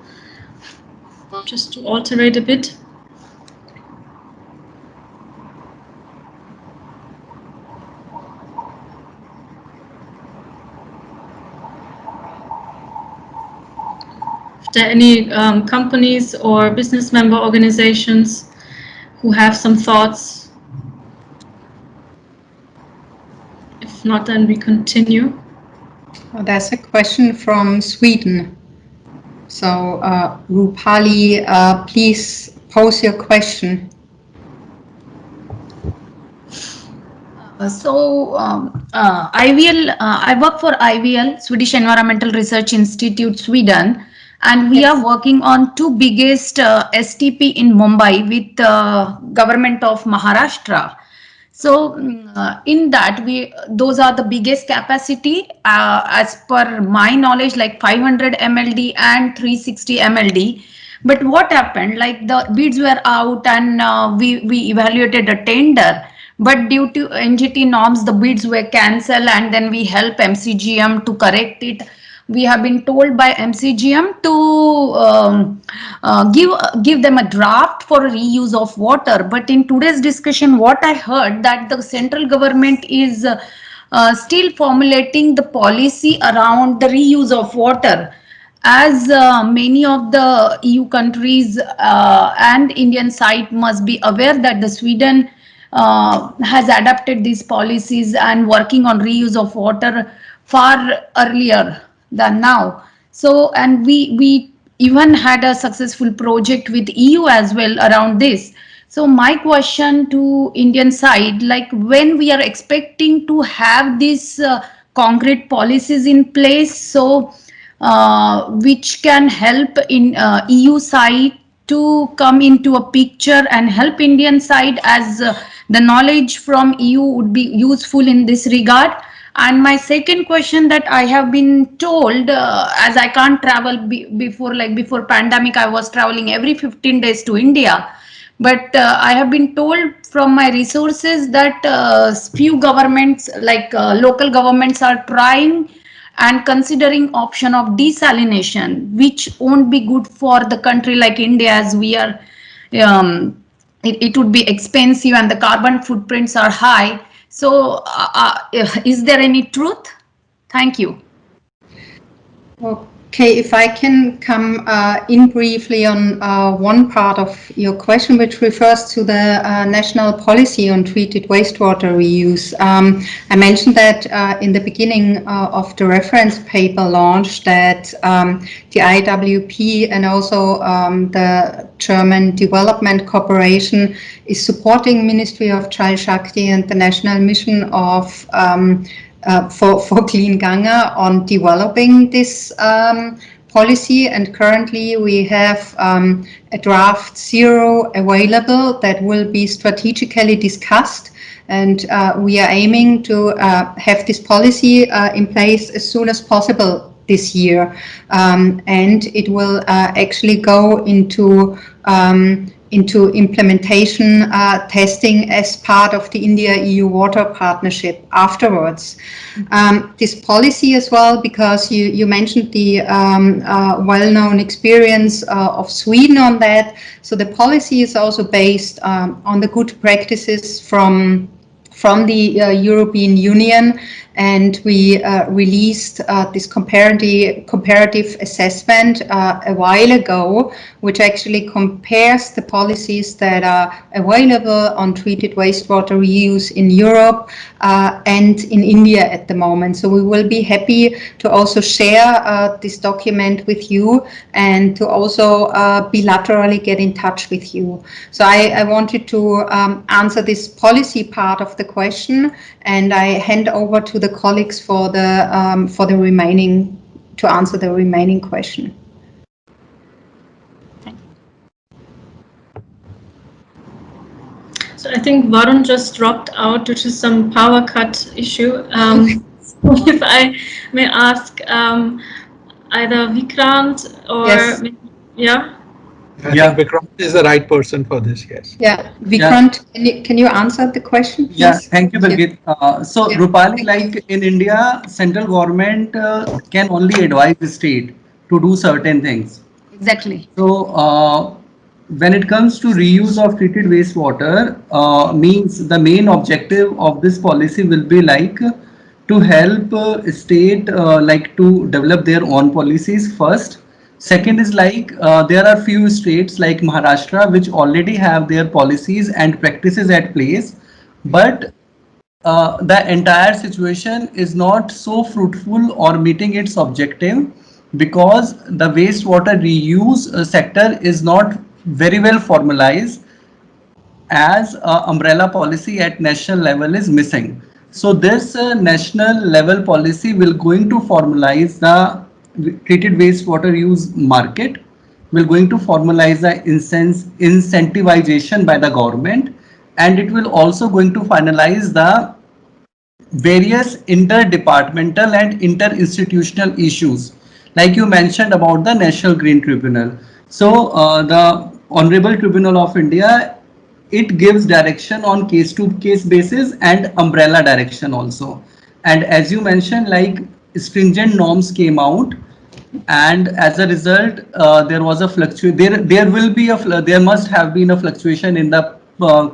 just to alterate a bit. If there are any companies or business member organizations who have some thoughts. If not, then we continue. There's a question from Sweden. So, Rupali, please pose your question. I work for IVL, Swedish Environmental Research Institute, Sweden, and we are working on 2 biggest STP in Mumbai with the government of Maharashtra. So in that, those are the biggest capacity as per my knowledge, like 500 MLD and 360 MLD. But what happened, like the bids were out and we evaluated a tender. But due to NGT norms, the bids were cancelled, and then we help MCGM to correct it. We have been told by MCGM to give them a draft for reuse of water. But in today's discussion, what I heard that the central government is still formulating the policy around the reuse of water. As many of the EU countries and Indian side must be aware that the Sweden has adopted these policies and working on reuse of water far earlier than now. So, and we even had a successful project with EU as well around this. So my question to Indian side, like when we are expecting to have these concrete policies in place, so which can help in EU side to come into a picture and help Indian side, as the knowledge from EU would be useful in this regard. And my second question, that I have been told, as I can't travel before pandemic, I was traveling every 15 days to India. But I have been told from my resources that few governments, like local governments, are trying and considering option of desalination, which won't be good for the country like India, as we are, it would be expensive and the carbon footprints are high. So is there any truth? Thank you. Okay, if I can come in briefly on one part of your question, which refers to the national policy on treated wastewater reuse. I mentioned that in the beginning of the reference paper launch that the IWP and also the German Development Corporation is supporting Ministry of Jal Shakti and the National Mission of for Clean Ganga on developing this policy, and currently we have a draft 0 available that will be strategically discussed, and we are aiming to have this policy in place as soon as possible this year, and it will actually go into implementation testing as part of the India-EU water partnership afterwards. This policy as well, because you mentioned the well-known experience of Sweden on that. So the policy is also based on the good practices from the European Union, and we released this comparative assessment a while ago, which actually compares the policies that are available on treated wastewater reuse in Europe and in India at the moment. So we will be happy to also share this document with you and to also bilaterally get in touch with you. So I wanted to answer this policy part of the question, and I hand over to the colleagues for the remaining, to answer the remaining question. So I think Varun just dropped out due to some power cut issue. If I may ask either Vikrant or yes. Yeah. I think Vikrant is the right person for this, yes. Yeah, Vikrant, can you answer the question, please? Yeah, thank you, Birgit. So, Rupali, like in India, central government can only advise the state to do certain things. Exactly. So, when it comes to reuse of treated wastewater, means the main objective of this policy will be like to help state like to develop their own policies first. Second is like there are few states like Maharashtra which already have their policies and practices at place, but the entire situation is not so fruitful or meeting its objective because the wastewater reuse sector is not very well formalized, as umbrella policy at national level is missing. So this national level policy will going to formalize the treated wastewater use market, will going to formalize the incentivization by the government, and it will also going to finalize the various interdepartmental and interinstitutional issues, like you mentioned about the National Green Tribunal. So the Honorable Tribunal of India, it gives direction on case to case basis and umbrella direction also. And as you mentioned, like stringent norms came out, and as a result there was a fluctuation, there must have been a fluctuation in the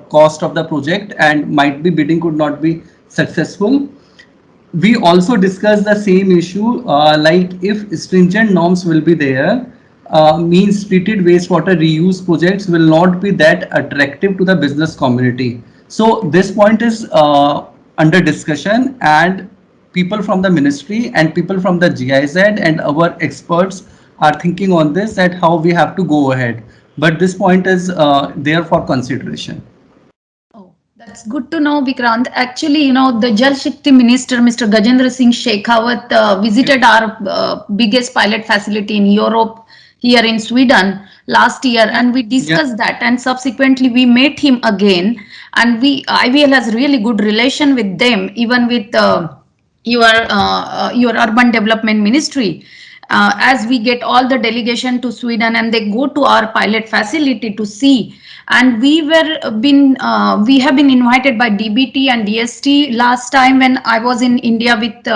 cost of the project, and might be bidding could not be successful. We also discussed the same issue, like if stringent norms will be there, means treated wastewater reuse projects will not be that attractive to the business community. So this point is under discussion, and people from the ministry and people from the GIZ and our experts are thinking on this, that how we have to go ahead. But this point is there for consideration. That's good to know, Vikrant. Actually, you know, the Jal Shakti Minister, Mr. Gajendra Singh Shekhawat, visited our biggest pilot facility in Europe, here in Sweden last year, and we discussed that, and subsequently we met him again, and IVL has really good relation with them, even with your urban development ministry. As we get all the delegation to Sweden and they go to our pilot facility to see, and we have been invited by DBT and DST last time when I was in India with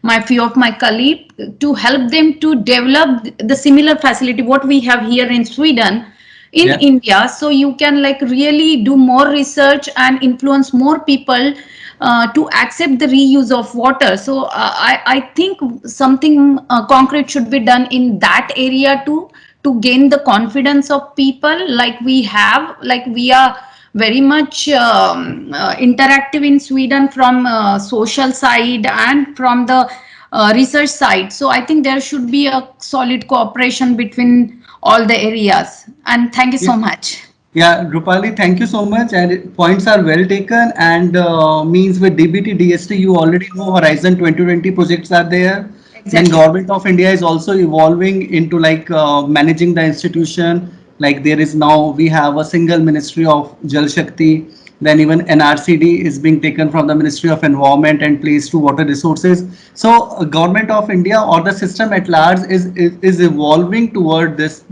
my few of my colleagues to help them to develop the similar facility what we have here in Sweden in India, so you can like really do more research and influence more people to accept the reuse of water. So I think something concrete should be done in that area too, to gain the confidence of people, like we are very much interactive in Sweden from social side and from the research side. So I think there should be a solid cooperation between all the areas. And thank you so much. Yeah, Rupali, thank you so much. And points are well taken. And means with DBT, DST, you already know Horizon 2020 projects are there. Then Government of India is also evolving into like managing the institution. Like there is now, we have a single Ministry of Jal Shakti. Then even NRCD is being taken from the Ministry of Environment and placed to water resources. So Government of India or the system at large is evolving toward this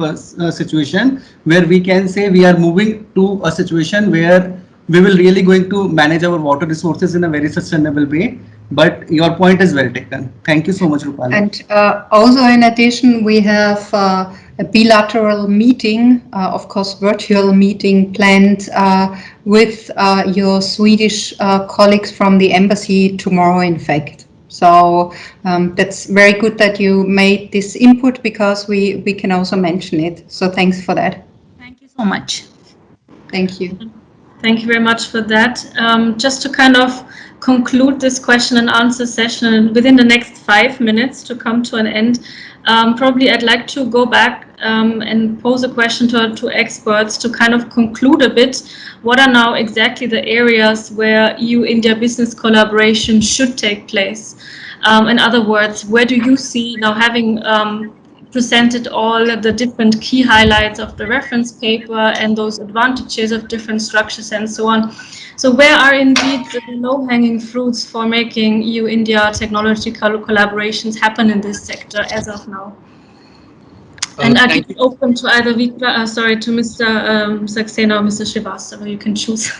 situation where we can say we are moving to a situation where we will really going to manage our water resources in a very sustainable way. But your point is well taken. Thank you so much, Rupali. And also in addition, we have a bilateral meeting, of course, virtual meeting planned with your Swedish colleagues from the embassy tomorrow, in fact. So that's very good that you made this input, because we can also mention it. So thanks for that. Thank you so much. Thank you. Thank you very much for that. Just to kind of conclude this question and answer session within the next 5 minutes to come to an end, probably I'd like to go back and pose a question to our two experts to kind of conclude a bit. What are now exactly the areas where EU-India business collaboration should take place? In other words, where do you see now, having presented all the different key highlights of the reference paper and those advantages of different structures and so on. So where are indeed the low-hanging fruits for making EU-India technological collaborations happen in this sector as of now? And I keep open to either to Mr. Saxena or Mr. Srivastava. You can choose.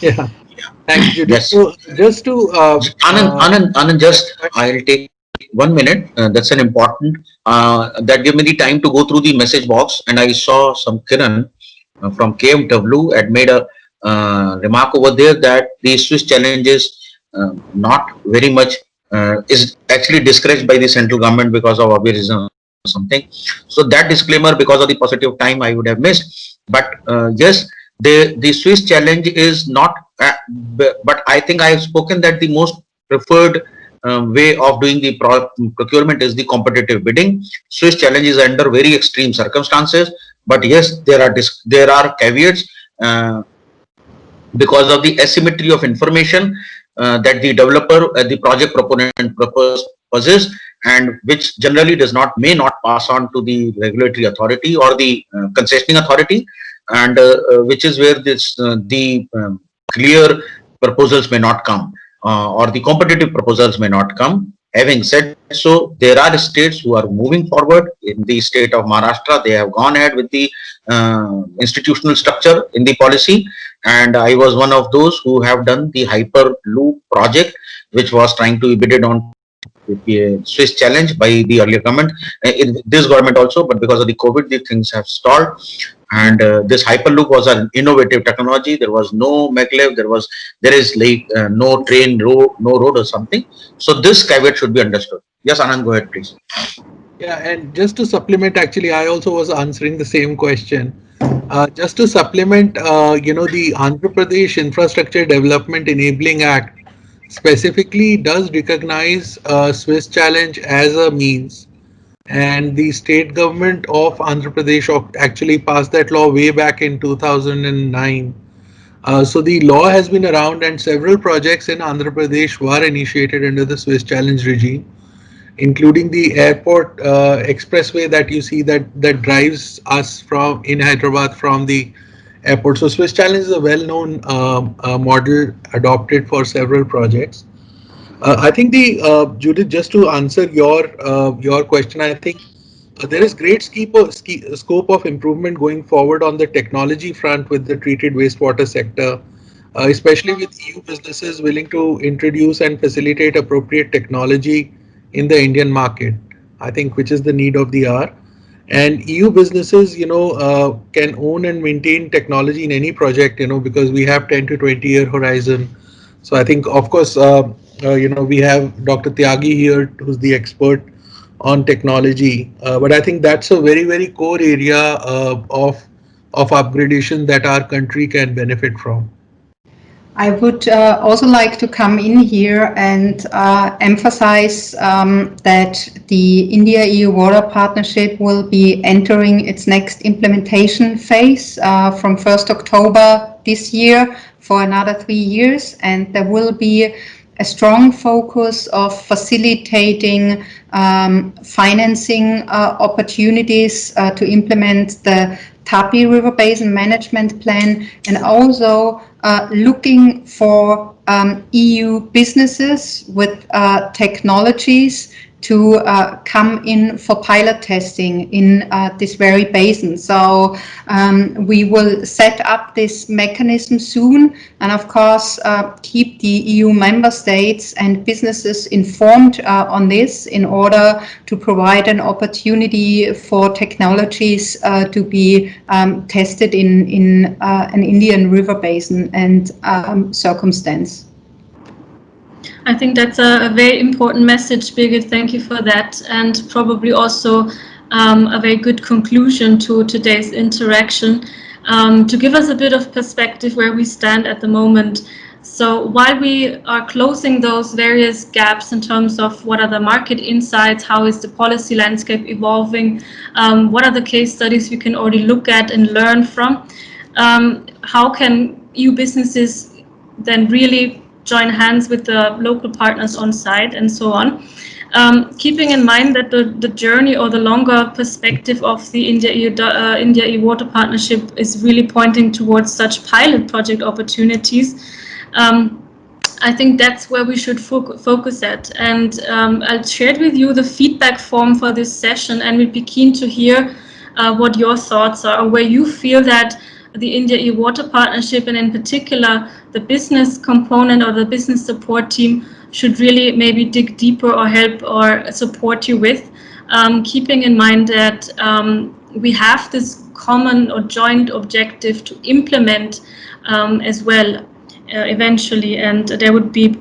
Yeah. Thank you. Yes. So just to Anand, just I'll take 1 minute. That's an important. That gave me the time to go through the message box, and I saw some Kiran from KMW had made a remark over there that the Swiss challenge is not very much is actually discouraged by the central government because of obvious reason or something. So that disclaimer, because of the positive time, I would have missed. But yes, the Swiss challenge is not. But I think I have spoken that the most preferred way of doing the procurement is the competitive bidding. Swiss challenge is under very extreme circumstances, but yes, there are caveats because of the asymmetry of information that the developer, the project proponent possesses, and which generally may not pass on to the regulatory authority or the concessioning authority, and which is where the clear proposals may not come. Or the competitive proposals may not come. Having said so, there are states who are moving forward. In the state of Maharashtra, they have gone ahead with the institutional structure in the policy, and I was one of those who have done the Hyperloop project, which was trying to be bidded on the Swiss challenge by the earlier government, this government also, but because of the COVID, the things have stalled. And this Hyperloop was an innovative technology. There was no maglev, there is like no train, no road or something. So this caveat should be understood. Yes, Anand, go ahead, please. Yeah, and just to supplement, actually, I also was answering the same question. Just to supplement, the Andhra Pradesh Infrastructure Development Enabling Act specifically does recognize Swiss challenge as a means. And the state government of Andhra Pradesh actually passed that law way back in 2009. So the law has been around, and several projects in Andhra Pradesh were initiated under the Swiss challenge regime, including the airport expressway that you see that drives us in Hyderabad from the airport. So Swiss challenge is a well-known model adopted for several projects. I think Judith, just to answer your question, I think there is great scope of improvement going forward on the technology front with the treated wastewater sector, especially with EU businesses willing to introduce and facilitate appropriate technology in the Indian market, I think, which is the need of the hour. And EU businesses, can own and maintain technology in any project, because we have 10 to 20 year horizon. So I think, of course, we have Dr. Tyagi here, who's the expert on technology, but I think that's a very, very core area of upgradation that our country can benefit from. I would also like to come in here and emphasize that the India-EU Water Partnership will be entering its next implementation phase from 1st October this year for another 3 years, and there will be a strong focus of facilitating financing opportunities to implement the Tapi River Basin Management Plan, and also looking for EU businesses with technologies to come in for pilot testing in this very basin. So we will set up this mechanism soon, and of course keep the EU member states and businesses informed on this in order to provide an opportunity for technologies to be tested in an Indian river basin and circumstance. I think that's a very important message, Birgit. Thank you for that, and probably also a very good conclusion to today's interaction, to give us a bit of perspective where we stand at the moment. So while we are closing those various gaps in terms of what are the market insights, how is the policy landscape evolving, what are the case studies we can already look at and learn from, how can EU businesses then really join hands with the local partners on site and so on. Keeping in mind that the journey or the longer perspective of the India-EU Water Partnership is really pointing towards such pilot project opportunities, I think that's where we should focus at. And I'll share with you the feedback form for this session, and we'd be keen to hear what your thoughts are, or where you feel that the India-EU Water Partnership, and in particular the business component or the business support team, should really maybe dig deeper or help or support you with, keeping in mind that we have this common or joint objective to implement as well eventually, and there would be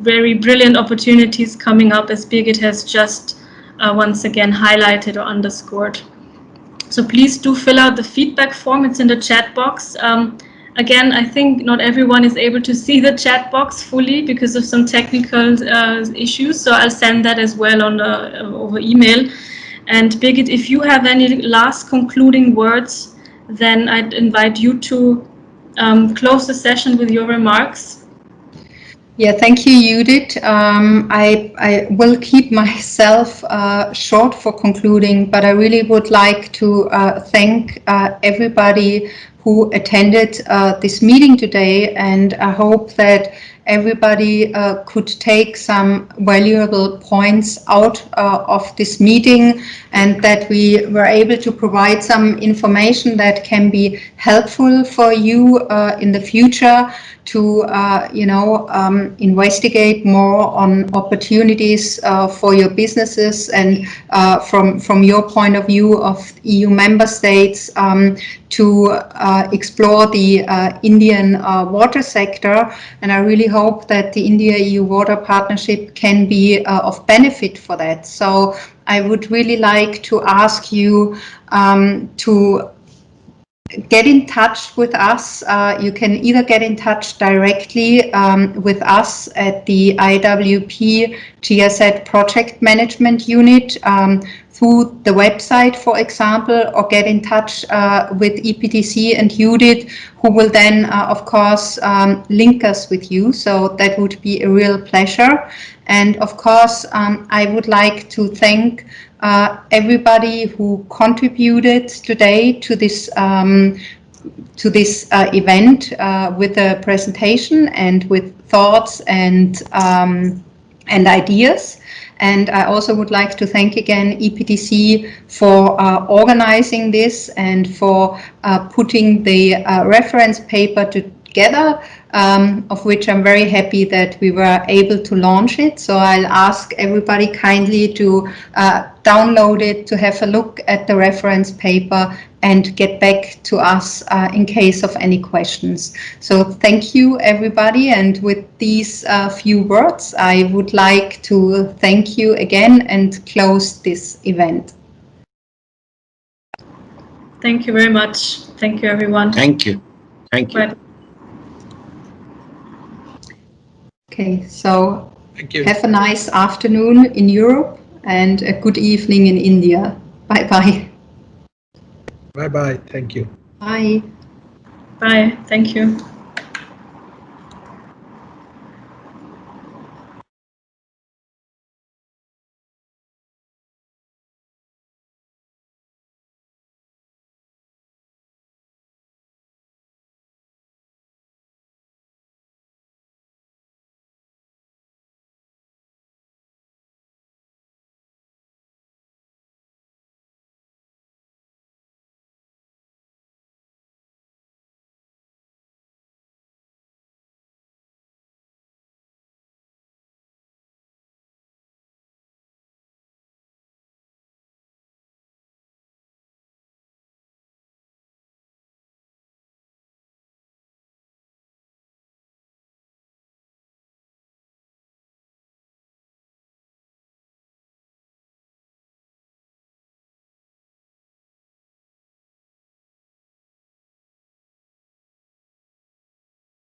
very brilliant opportunities coming up, as Birgit has just once again highlighted or underscored. So please do fill out the feedback form. It's in the chat box. Again, I think not everyone is able to see the chat box fully because of some technical issues. So I'll send that as well on over email. And Birgit, if you have any last concluding words, then I'd invite you to close the session with your remarks. Yeah, thank you, Judith. I will keep myself short for concluding, but I really would like to thank everybody who attended this meeting today, and I hope that everybody could take some valuable points out of this meeting, and that we were able to provide some information that can be helpful for you in the future to investigate more on opportunities for your businesses, and from your point of view of EU member states, to explore the Indian water sector. And I really hope that the India-EU Water Partnership can be of benefit for that. So I would really like to ask you to get in touch with us. You can either get in touch directly with us at the IWP GIZ Project Management Unit through the website, for example, or get in touch with EPTC and Judith, who will then, of course, link us with you. So that would be a real pleasure. And of course, I would like to thank everybody who contributed today to this event with a presentation and with thoughts and ideas. And I also would like to thank again EPTC for organizing this and for putting the reference paper together, of which I'm very happy that we were able to launch it. So I'll ask everybody kindly to download it, to have a look at the reference paper and get back to us in case of any questions. So thank you, everybody. And with these few words, I would like to thank you again and close this event. Thank you very much. Thank you, everyone. Thank you. Thank you. Bye. Okay, so Thank you. have a nice afternoon in Europe and a good evening in India. Bye-bye. Bye-bye. Thank you. Bye. Bye. Thank you.